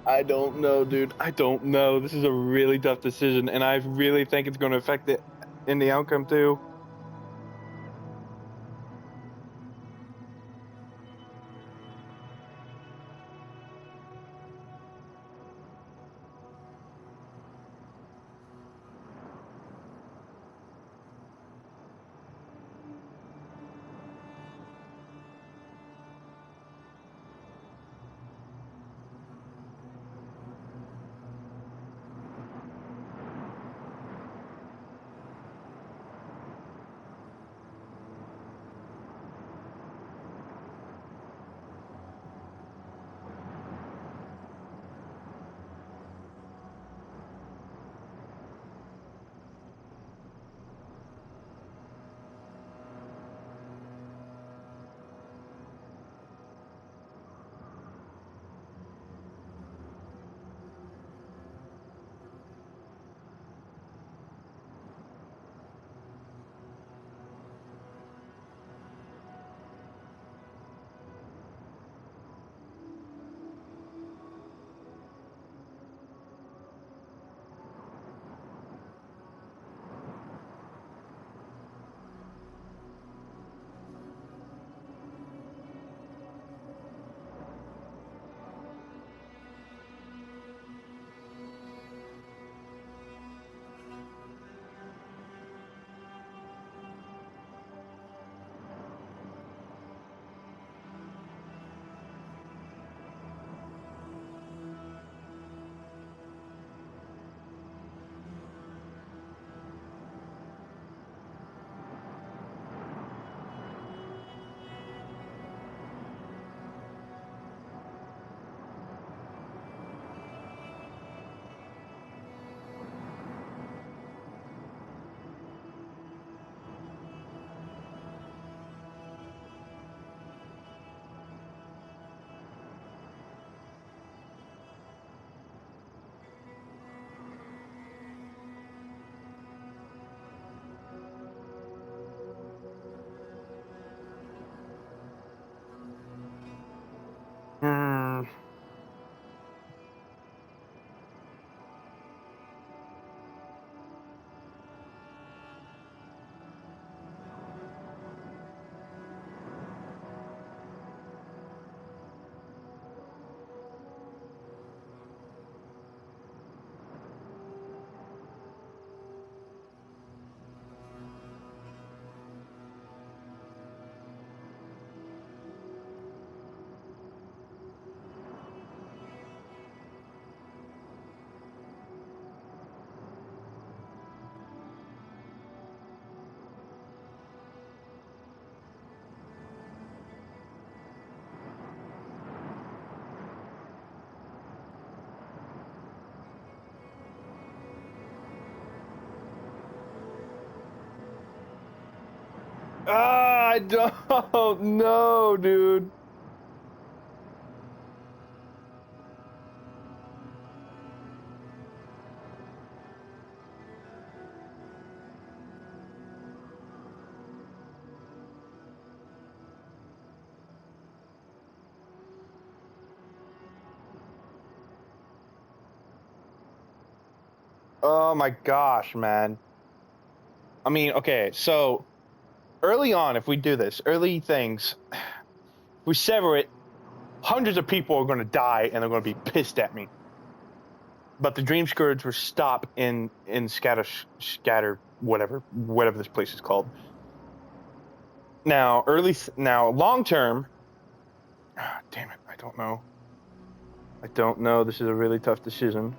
I don't know, dude. I don't know. This is a really tough decision, and I really think it's going to affect it in the outcome, too. I don't know, dude. Oh my gosh, man. I mean, okay, so early on, if we do this, early things, if we sever it, hundreds of people are going to die and they're going to be pissed at me. But the Dream Scourge will stop in scatter whatever this place is called. Now, long term, damn it, I don't know. I don't know. This is a really tough decision.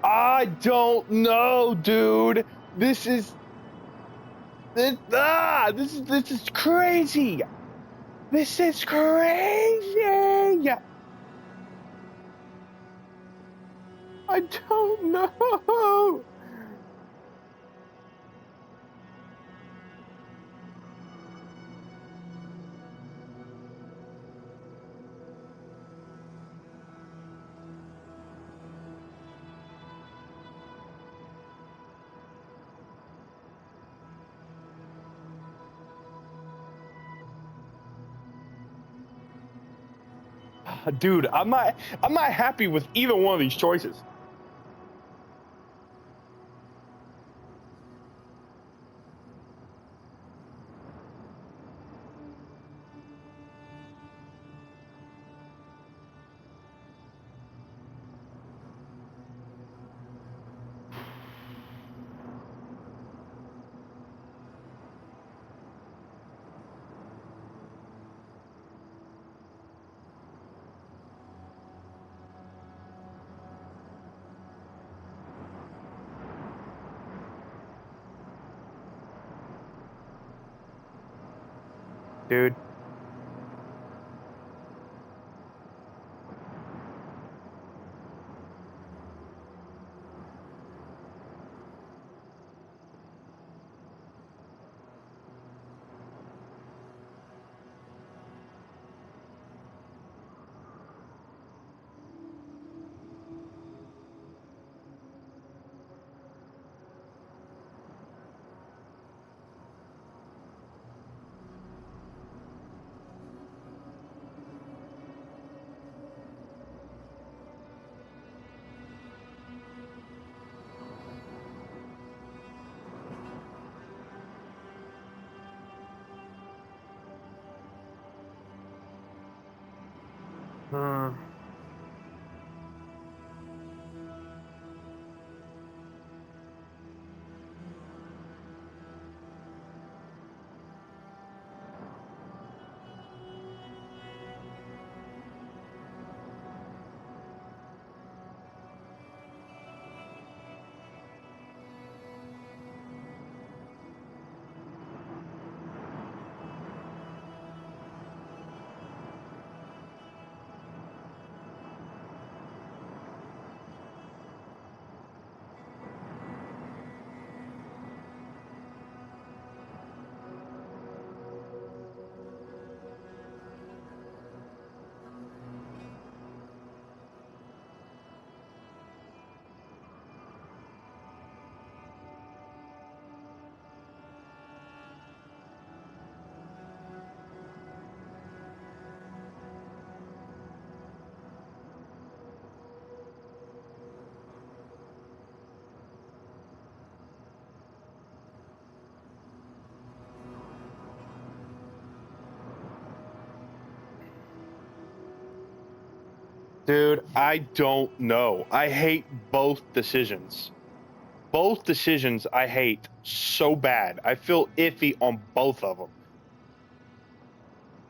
I don't know, dude. This is crazy. This is crazy. I don't know. Dude, I'm not happy with either one of these choices. Dude. Hmm. Dude, I don't know. I hate both decisions. Both decisions I hate so bad. I feel iffy on both of them.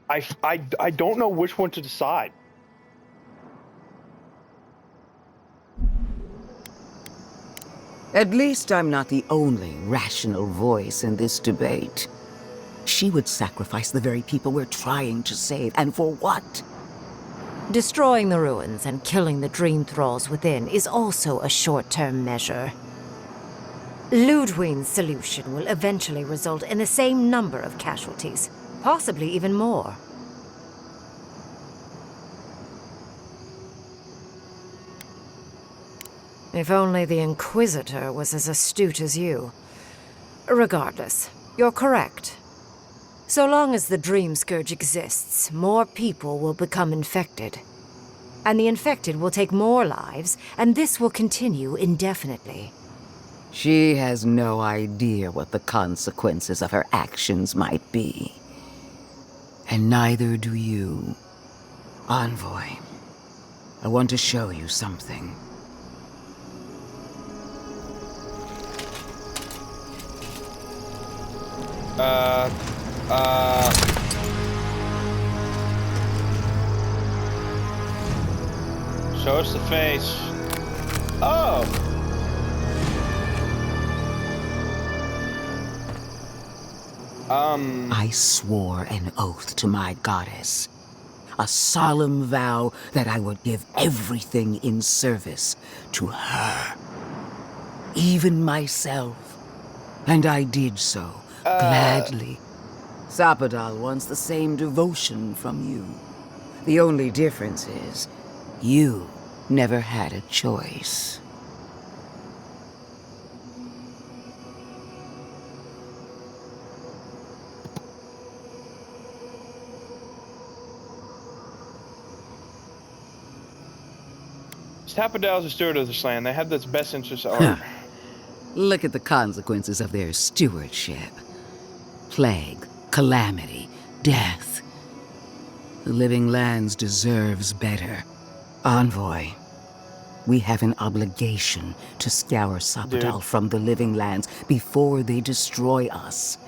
I don't know which one to decide.
At least I'm not the only rational voice in this debate. She would sacrifice the very people we're trying to save, and for what?
Destroying the ruins and killing the dream thralls within is also a short-term measure. Ludwig's solution will eventually result in the same number of casualties, possibly even more. If only the Inquisitor was as astute as you. Regardless, you're correct. So long as the Dream Scourge exists, more people will become infected. And the infected will take more lives, and this will continue indefinitely.
She has no idea what the consequences of her actions might be. And neither do you. Envoy, I want to show you something.
Show us the face. Oh!
I swore an oath to my goddess. A solemn vow that I would give everything in service to her. Even myself. And I did so, gladly. Sapadal wants the same devotion from you. The only difference is, you never had a choice.
Tapadal is a steward of this land. They have this best interest at heart.
Look at the consequences of their stewardship. Plague, calamity, death. The Living Lands deserves better. Envoy, we have an obligation to scour Sapadal from the Living Lands before they destroy us.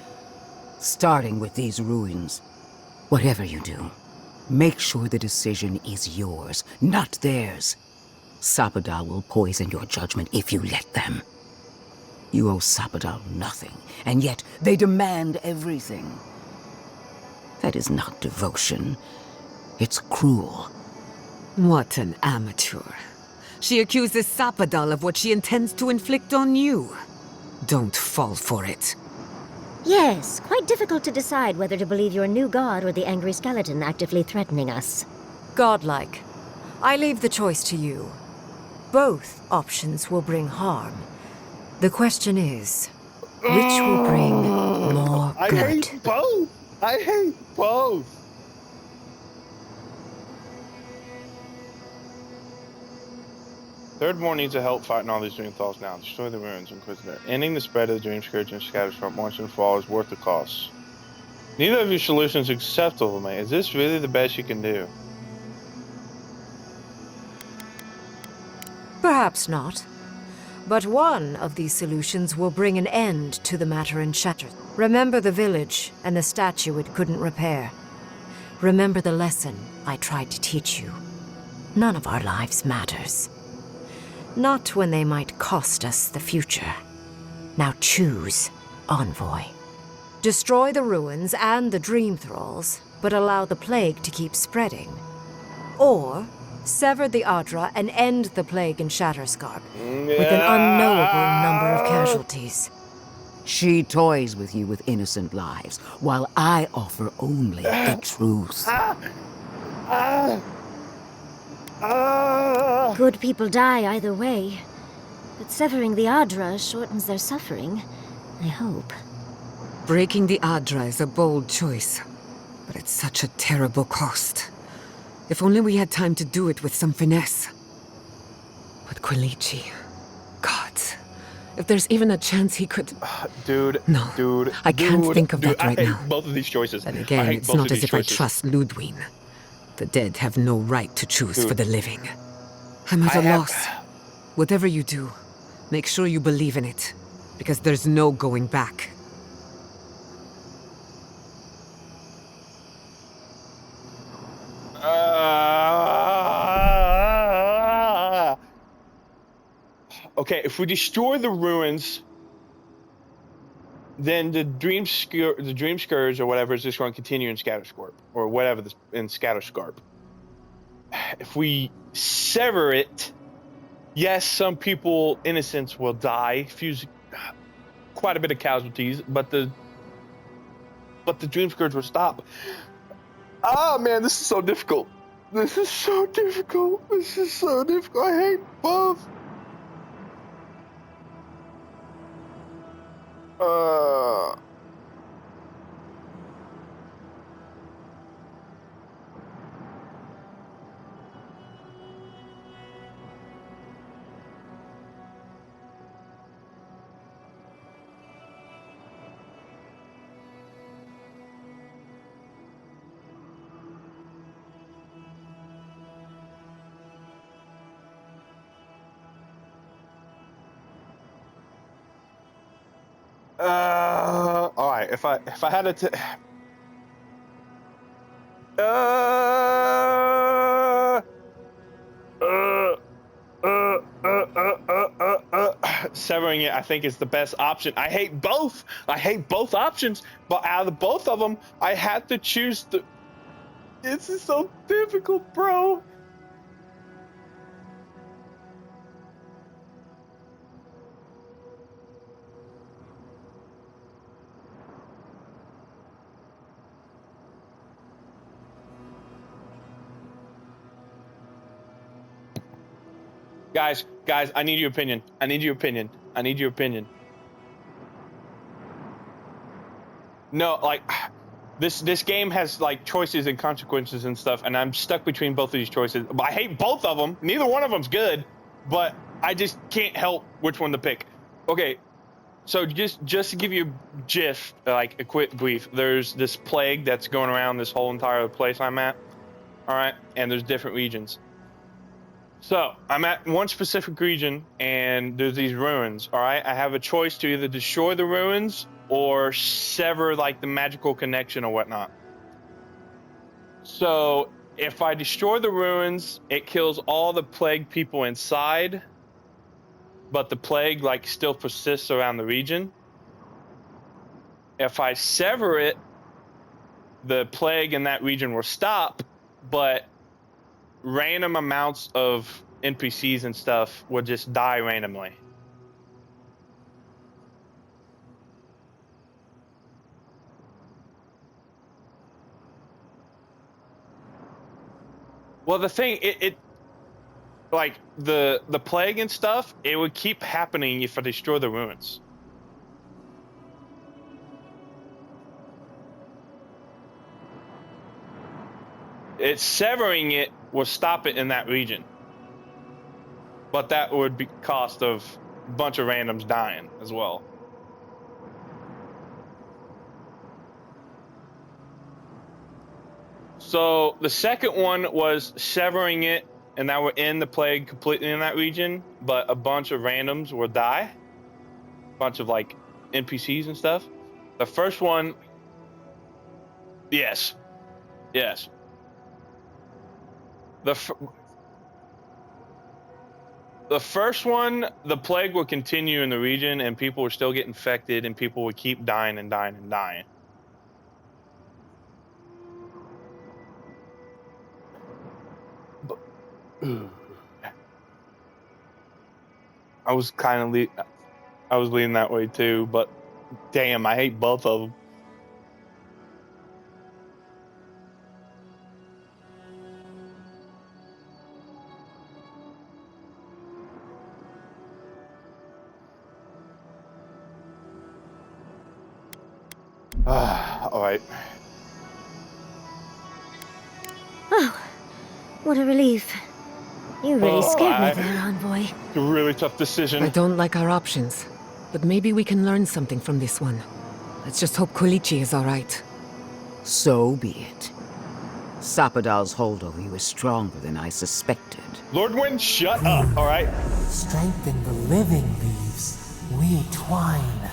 Starting with these ruins. Whatever you do, make sure the decision is yours, not theirs. Sapadal will poison your judgment if you let them. You owe Sapadal nothing, and yet they demand everything. That is not devotion. It's cruel.
What an amateur. She accuses Sapadal of what she intends to inflict on you. Don't fall for it.
Yes, quite difficult to decide whether to believe your new god or the angry skeleton actively threatening us.
Godlike. I leave the choice to you. Both options will bring harm. The question is, which will bring more good?
I hate both! I hate both! Thirdborn needs a help fighting all these dream thralls now. Destroy the ruins, Inquisitor. Ending the spread of the Dream Scourge and Shatterscarp March and Fall is worth the cost. Neither of your solutions is acceptable to me. Is this really the best you can do?
Perhaps not. But one of these solutions will bring an end to the matter in Shatter. Remember the village and the statue it couldn't repair. Remember the lesson I tried to teach you. None of our lives matters. Not when they might cost us the future. Now choose, Envoy. Destroy the ruins and the Dream Thralls, but allow the plague to keep spreading. Or sever the Adra and end the plague in Shatterscarp with an unknowable number of casualties.
She toys with you with innocent lives, while I offer only the truth.
Good people die either way, but severing the Adra shortens their suffering, I hope.
Breaking the Adra is a bold choice, but it's such a terrible cost. If only we had time to do it with some finesse. But Quilici, gods, if there's even a chance he could...
Dude,
no,
dude,
I can't think of that right
I hate
now.
both of these choices.
Then again, it's not as if I trust Ludwig. The dead have no right to choose
Dude.
for the living. I'm at a loss. Whatever you do, make sure you believe in it, because there's no going back.
Okay, if we destroy the ruins, then the Dream Scourge or whatever is just going to continue in Shatterscarp, or whatever in Shatterscarp. If we sever it, yes, some people, innocents, will die, quite a bit of casualties, but the Dream Scourge will stop. Ah, man, this is so difficult. This is so difficult. This is so difficult. I hate both. All right. If I had to, severing it, I think, is the best option. I hate both. I hate both options, but out of both of them, I had to choose the. This is so difficult, bro. Guys, I need your opinion. I need your opinion. I need your opinion. No, like, this game has, like, choices and consequences and stuff, and I'm stuck between both of these choices. But I hate both of them. Neither one of them's good, but I just can't help which one to pick. Okay, so just to give you a gist, like, a quick brief, there's this plague that's going around this whole entire place I'm at, all right? And there's different regions. So, I'm at one specific region, and there's these ruins, all right? I have a choice to either destroy the ruins or sever, like, the magical connection or whatnot. So, if I destroy the ruins, it kills all the plague people inside, but the plague, like, still persists around the region. If I sever it, the plague in that region will stop, but random amounts of NPCs and stuff will just die randomly. Well, the thing, it like the plague and stuff, it would keep happening if I destroy the ruins. It's severing it will stop it in that region, but that would be cost of a bunch of randoms dying as well. So the second one was severing it, and that would end the plague completely in that region, but a bunch of randoms will die, a bunch of like NPCs and stuff. The first one, yes. The first one, the plague will continue in the region, and people will still get infected, and people will keep dying and dying and dying. But, I was leaning that way too, but damn, I hate both of them. All right.
Oh, what a relief. You really scared me there, Envoy.
A really tough decision.
I don't like our options, but maybe we can learn something from this one. Let's just hope Kolichi is all right.
So be it. Sapadal's hold over you is stronger than I suspected.
Lord Wind, shut up, alright?
Strengthen the living leaves. We twine.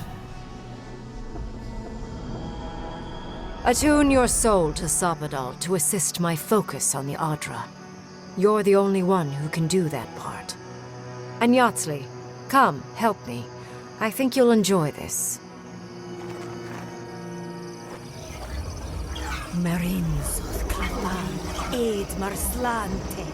Attune your soul to Sapadal to assist my focus on the Adra. You're the only one who can do that part. And Yatsley, come, help me. I think you'll enjoy this.
Marins Clavan, Aid Marslante.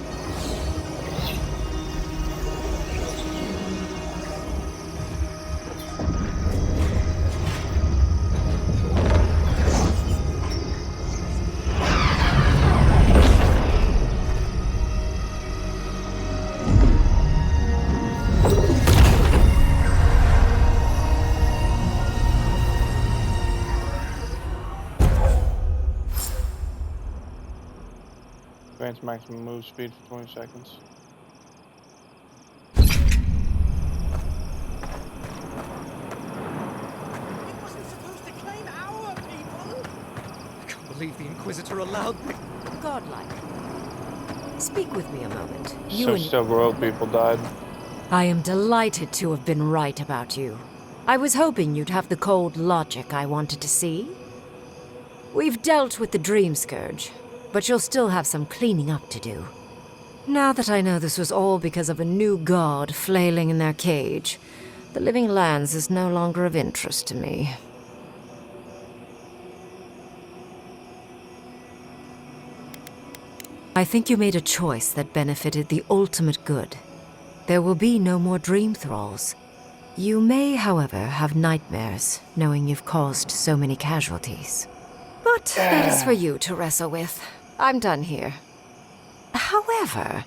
Grants maximum move speed for 20 seconds.
I can't believe the Inquisitor allowed me.
Godlike. Speak with me a moment.
So several people died.
I am delighted to have been right about you. I was hoping you'd have the cold logic I wanted to see. We've dealt with the Dream Scourge, but you'll still have some cleaning up to do. Now that I know this was all because of a new god flailing in their cage, the Living Lands is no longer of interest to me. I think you made a choice that benefited the ultimate good. There will be no more dream thralls. You may, however, have nightmares, knowing you've caused so many casualties. But that is for you to wrestle with. I'm done here. However,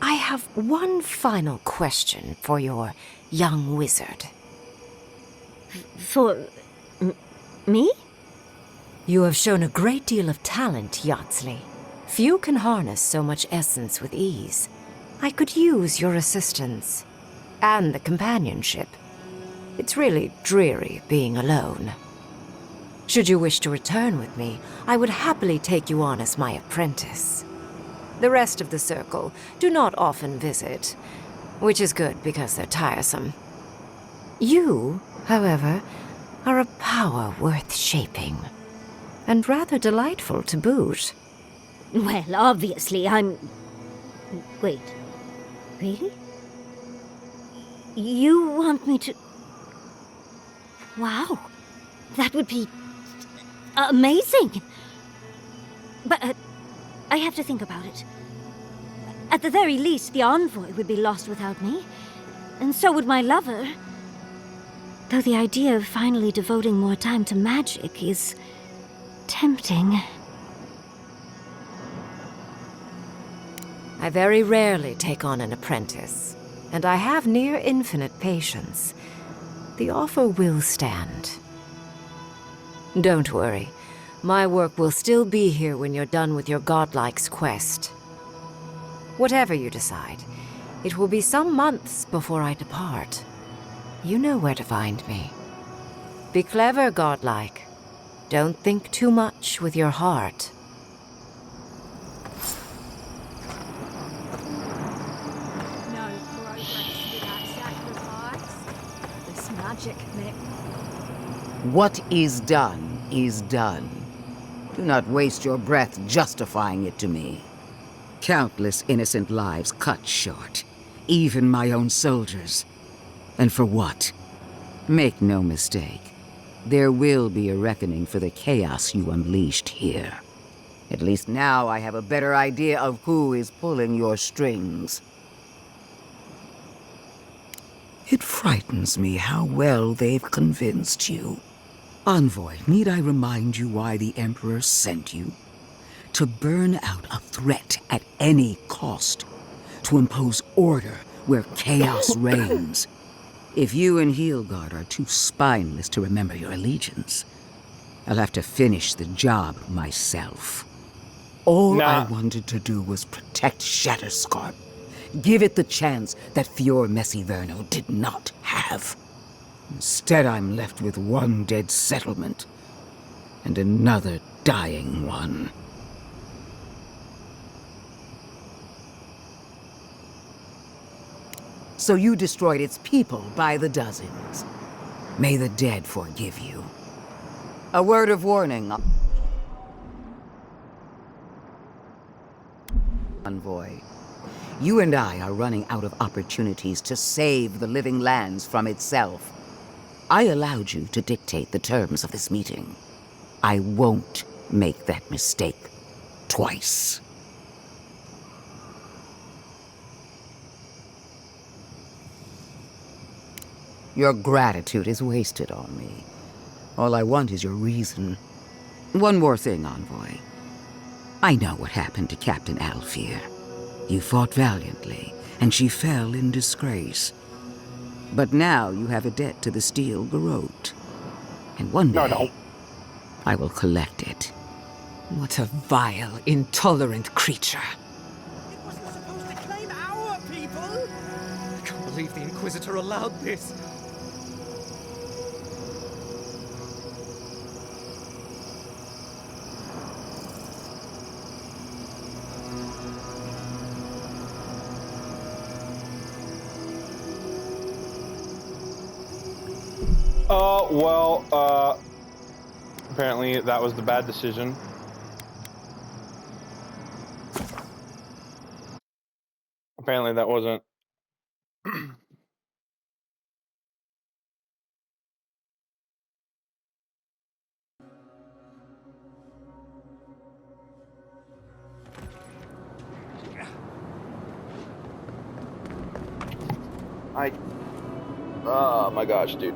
I have one final question for your young wizard.
For... me?
You have shown a great deal of talent, Yatsley. Few can harness so much essence with ease. I could use your assistance. And the companionship. It's really dreary being alone. Should you wish to return with me, I would happily take you on as my apprentice. The rest of the circle do not often visit, which is good because they're tiresome. You, however, are a power worth shaping, and rather delightful to boot.
Well, obviously, I'm... Wait. Really? You want me to... Wow. That would be... amazing! But, I have to think about it. At the very least, the envoy would be lost without me. And so would my lover. Though the idea of finally devoting more time to magic is... tempting.
I very rarely take on an apprentice, and I have near infinite patience. The offer will stand. Don't worry. My work will still be here when you're done with your godlike's quest. Whatever you decide, it will be some months before I depart. You know where to find me. Be clever, godlike. Don't think too much with your heart.
No progress without sacrifice. This magic may...
What is done is done. Do not waste your breath justifying it to me. Countless innocent lives cut short, even my own soldiers. And for what? Make no mistake, there will be a reckoning for the chaos you unleashed here. At least now I have a better idea of who is pulling your strings. It frightens me how well they've convinced you. Envoy, need I remind you why the Emperor sent you? To burn out a threat at any cost. To impose order where chaos reigns. If you and Heelguard are too spineless to remember your allegiance, I'll have to finish the job myself. All I wanted to do was protect Shatterscarp. Give it the chance that Fior Messiverno did not have. Instead, I'm left with one dead settlement, and another dying one. so you destroyed its people by the dozens. May the dead forgive you. A word of warning, Envoy. You and I are running out of opportunities to save the living lands from itself. I allowed you to dictate the terms of this meeting. I won't make that mistake twice. Your gratitude is wasted on me. All I want is your reason. One more thing, Envoy. I know what happened to Captain Alfear. You fought valiantly, and she fell in disgrace. But now you have a debt to the Steel Garrote. And one day, I will collect it.
What a vile, intolerant creature.
It wasn't supposed to claim our people! I can't believe the Inquisitor allowed this.
Apparently that was the bad decision. Apparently that wasn't. Oh my gosh, dude.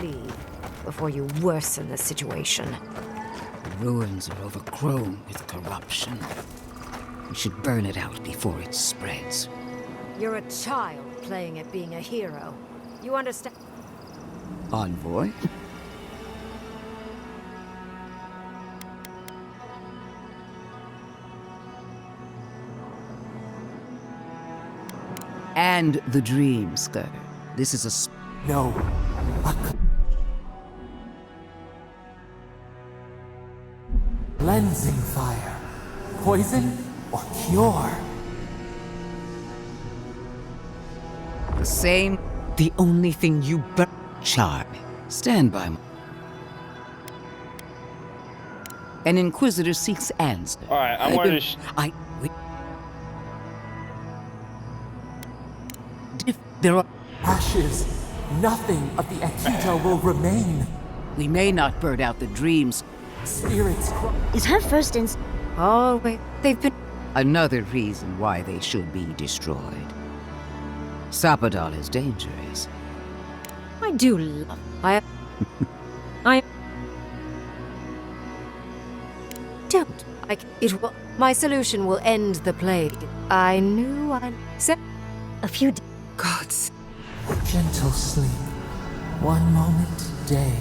Leave before you worsen the situation.
The ruins are overgrown with corruption. We should burn it out before it spreads.
You're a child playing at being a hero. You understand?
Envoy? And the dream, Skirt. This is a...
No. Cleansing fire. Poison or cure?
The same...
The only thing you burn...
Charm. Stand by me. An Inquisitor seeks answer.
Alright, I'm going to...
There are...
Ashes. Nothing of the Akita will remain.
We may not burn out the dreams.
Spirits...
Is her first
Oh, wait. They've been...
Another reason why they should be destroyed. Sapadal is dangerous.
I do love... Don't. It will... My solution will end the plague. I knew I... said...
A few...
Gods.
Gentle sleep. One moment, day.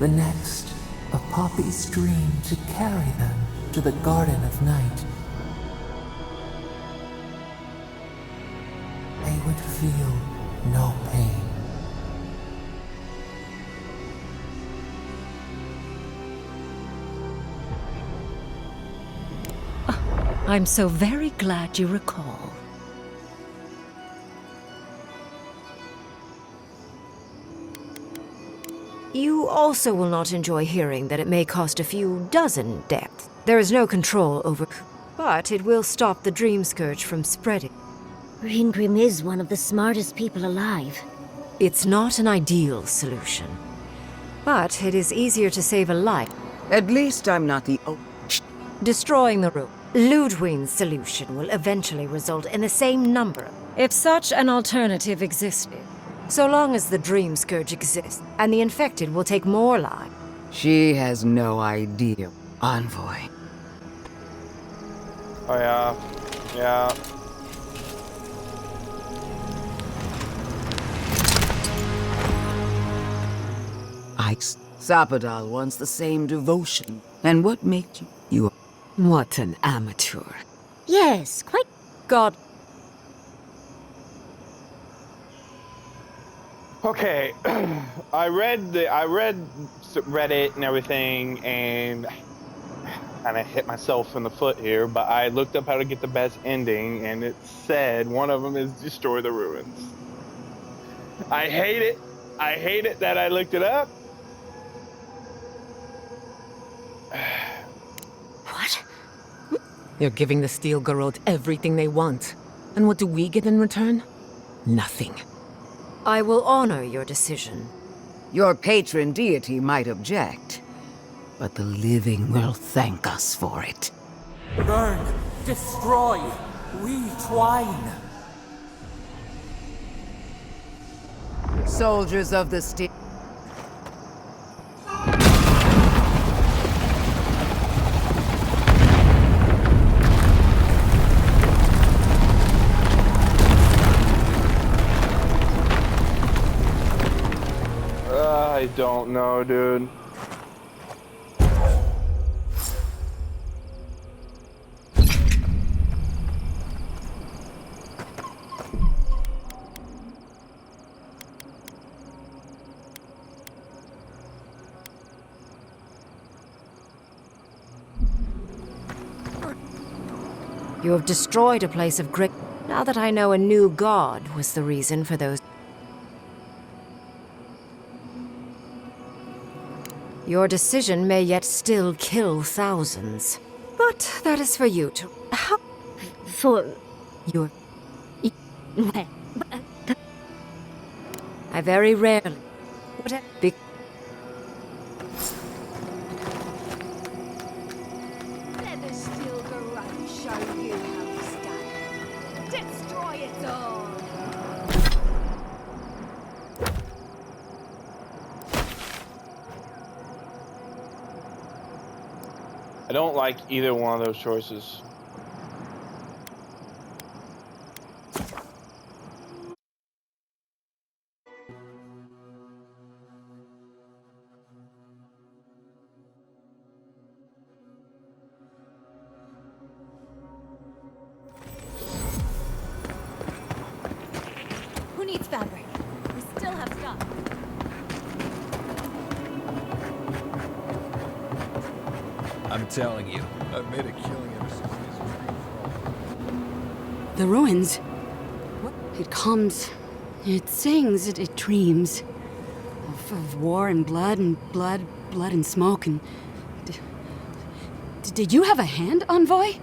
The next, a poppy's dream to carry them to the Garden of Night. They would feel no pain.
I'm so very glad you recall.
You also will not enjoy hearing that it may cost a few dozen deaths. There is no control over, but it will stop the dream scourge from spreading.
Ringrim is one of the smartest people alive.
It's not an ideal solution, but it is easier to save a life.
At least I'm not the...
Destroying the room. Ludwig's solution will eventually result in the same number. If such an alternative existed, so long as the dream scourge exists, and the infected will take more lives.
She has no idea. Envoy.
Oh yeah. Yeah.
Sapadal wants the same devotion. And what made you...
What an amateur.
Yes, quite.
God.
Okay, I read Reddit and everything, and kind of hit myself in the foot here. But I looked up how to get the best ending, and it said one of them is destroy the ruins. I hate it. I hate it that I looked it up.
What?
You're giving the Steel Garrote everything they want. And what do we get in return? Nothing.
I will honor your decision.
Your patron deity might object, but the living will thank us for it.
Burn, destroy, we twine.
Soldiers of the Steel...
I don't know, dude.
You have destroyed a place of great... Now that I know a new god was the reason for those... Your decision may yet still kill thousands. But that is for you to... How?
For...
Your... I very rarely... Whatever...
Let the Steel Garrote show you how it's done. Destroy it all!
I don't like either one of those choices.
Who needs fabric? We still have stuff.
I'm telling you, I've made a killing ever since this tree.
The ruins. It comes, it sings, it dreams. Of war and blood and smoke and... Did you have a hand, Envoy?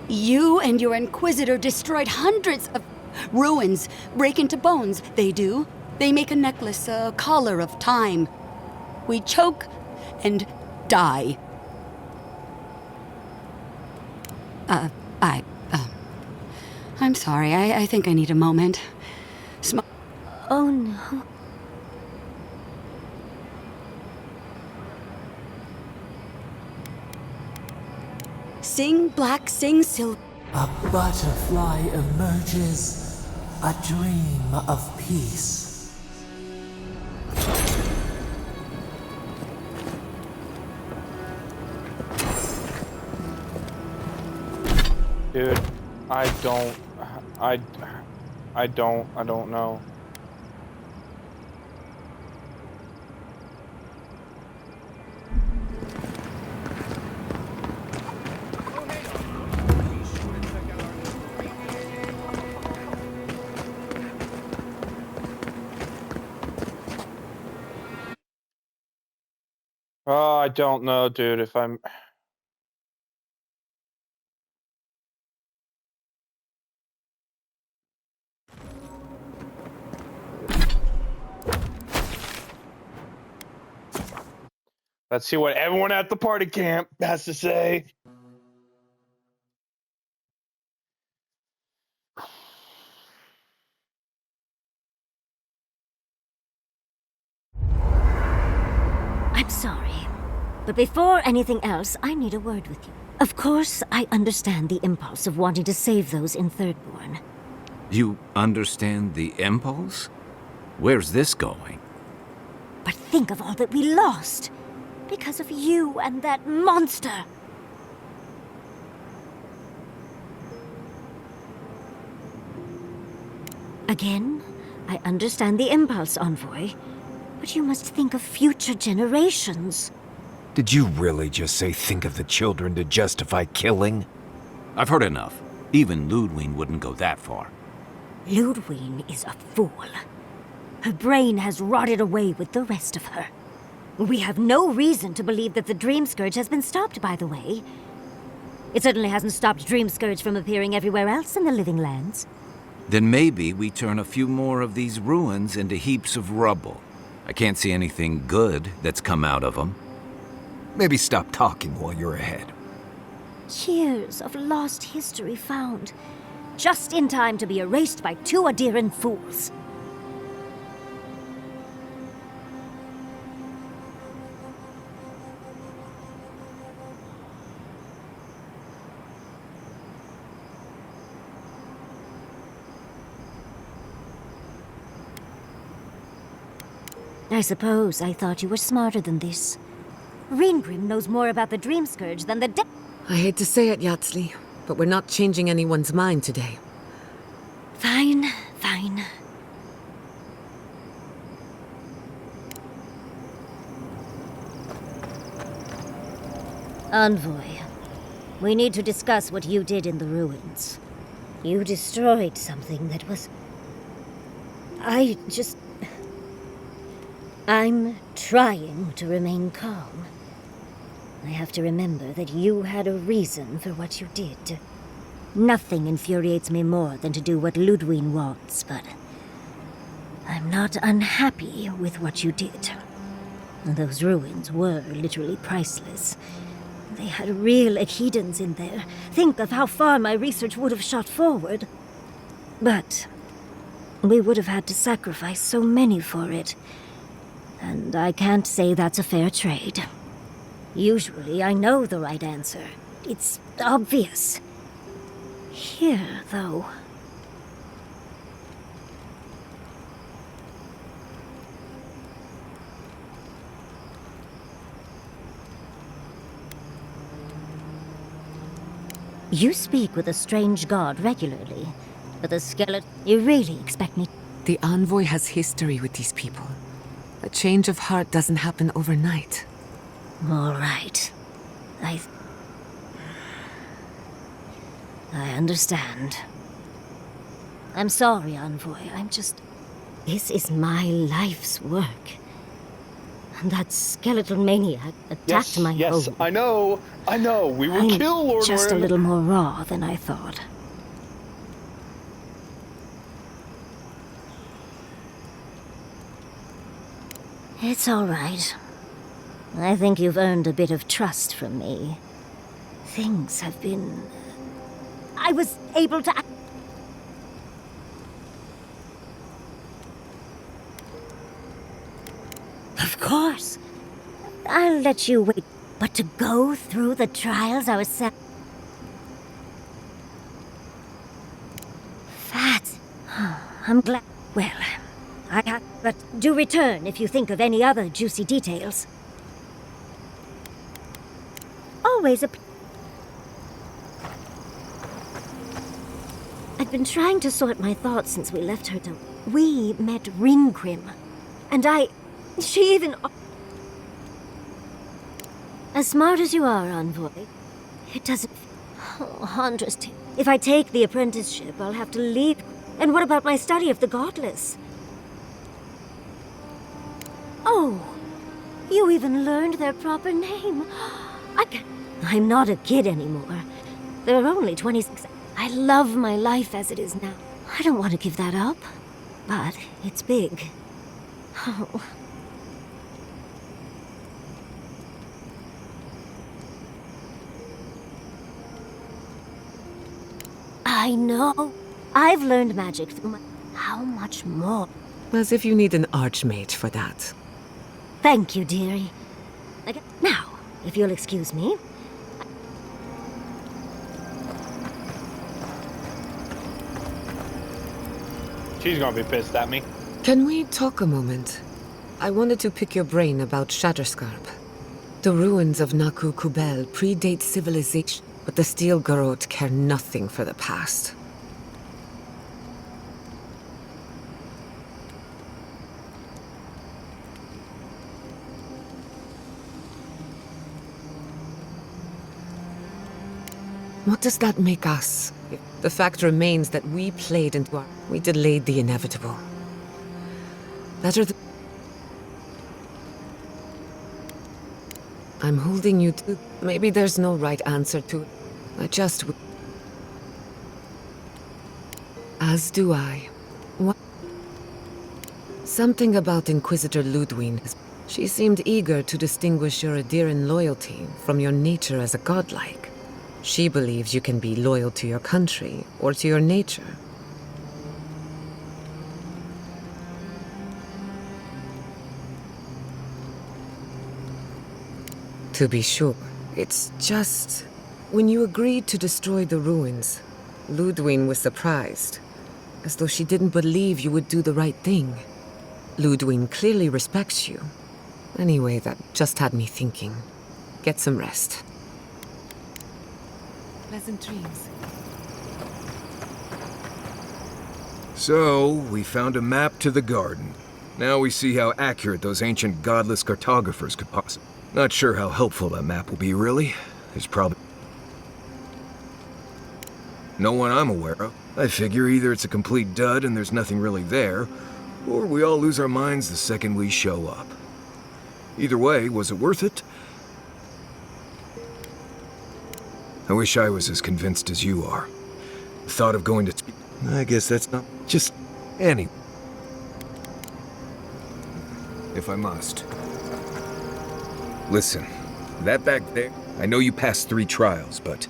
You and your Inquisitor destroyed hundreds of ruins, break into bones. They do. They make a necklace, a collar of time. We choke and die. I'm sorry. I think I need a moment.
Oh no.
Sing black, sing silver.
A butterfly emerges, a dream of peace.
Dude, I don't know. Oh, I don't know, dude, if I'm... Let's see what everyone at the party camp has to say.
I'm sorry, but before anything else, I need a word with you. Of course, I understand the impulse of wanting to save those in Thirdborn.
You understand the impulse? Where's this going?
But think of all that we lost because of you and that monster. Again, I understand the impulse, Envoy, but you must think of future generations.
Did you really just say think of the children to justify killing?
I've heard enough. Even Ludwig wouldn't go that far.
Ludwig is a fool. Her brain has rotted away with the rest of her. We have no reason to believe that the Dream Scourge has been stopped, by the way. It certainly hasn't stopped Dream Scourge from appearing everywhere else in the Living Lands.
Then maybe we turn a few more of these ruins into heaps of rubble. I can't see anything good that's come out of them.
Maybe stop talking while you're ahead.
Years of lost history found, just in time to be erased by two Adiran fools. I suppose I thought you were smarter than this. Reengrim knows more about the Dream Scourge than the
I hate to say it, Yatsli, but we're not changing anyone's mind today.
Fine, fine. Envoy, we need to discuss what you did in the ruins. You destroyed something that was... I'm trying to remain calm. I have to remember that you had a reason for what you did. Nothing infuriates me more than to do what Ludwig wants, but I'm not unhappy with what you did. Those ruins were literally priceless. They had real Echidans in there. Think of how far my research would have shot forward. But we would have had to sacrifice so many for it. And I can't say that's a fair trade. Usually I know the right answer. It's obvious. Here, though... You speak with a strange god regularly, but the skeleton... You really expect me...
The Envoy has history with these people. A change of heart doesn't happen overnight.
All right. I understand. I'm sorry, Envoy. This is my life's work. And that skeletal maniac attacked my home.
Yes, I know. We will kill Lord
just
Worm.
A little more raw than I thought. It's all right. I think you've earned a bit of trust from me. Things have been... I was able to... Of course. I'll let you wait. But to go through the trials I was set... That... I'm glad... Well, but do return if you think of any other juicy details. Always a... I've been trying to sort my thoughts since we left her to... We met Reengrim. And she even... As smart as you are, Envoy, it doesn't... Oh, Andres, if I take the apprenticeship, I'll have to leave. And what about my study of the Godless? Oh, You even learned their proper name. I'm not a kid anymore. There are only 26. I love my life as it is now. I don't want to give that up, but it's big. Oh. I know. I've learned magic through my... How much more?
As if you need an archmage for that.
Thank you, dearie. Now, if you'll excuse me.
She's gonna be pissed at me.
Can we talk a moment? I wanted to pick your brain about Shatterscarp. The ruins of Naku Kubel predate civilization, but the Steel Garrote care nothing for the past. What does that make us? The fact remains that we played into our... We delayed the inevitable. Better than... I'm holding you to... Maybe there's no right answer to it. I just... As do I. What? Something about Inquisitor Ludwig. She seemed eager to distinguish your Adiran loyalty from your nature as a godlike. She believes you can be loyal to your country or to your nature. To be sure, it's just... When you agreed to destroy the ruins, Ludwig was surprised, as though she didn't believe you would do the right thing. Ludwig clearly respects you. Anyway, that just had me thinking. Get some rest. Pleasant dreams.
So, we found a map to the garden. Now we see how accurate those ancient godless cartographers could possibly... Not sure how helpful that map will be, really. There's probably... no one I'm aware of. I figure either it's a complete dud and there's nothing really there, or we all lose our minds the second we show up. Either way, was it worth it? I wish I was as convinced as you are. The thought of going to... I guess that's not... just... any... If I must. Listen, that back there... I know you passed 3 trials, but...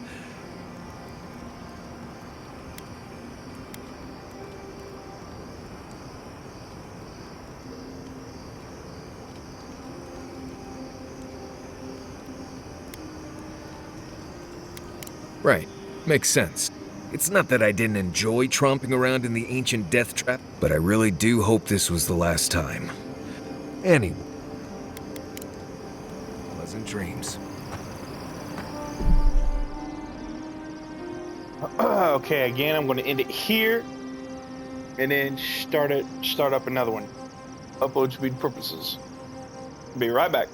Right. Makes sense. It's not that I didn't enjoy tromping around in the ancient death trap, but I really do hope this was the last time. Anyway. Pleasant dreams.
Okay, again, I'm going to end it here, and then start up another one. Upload speed purposes. Be right back.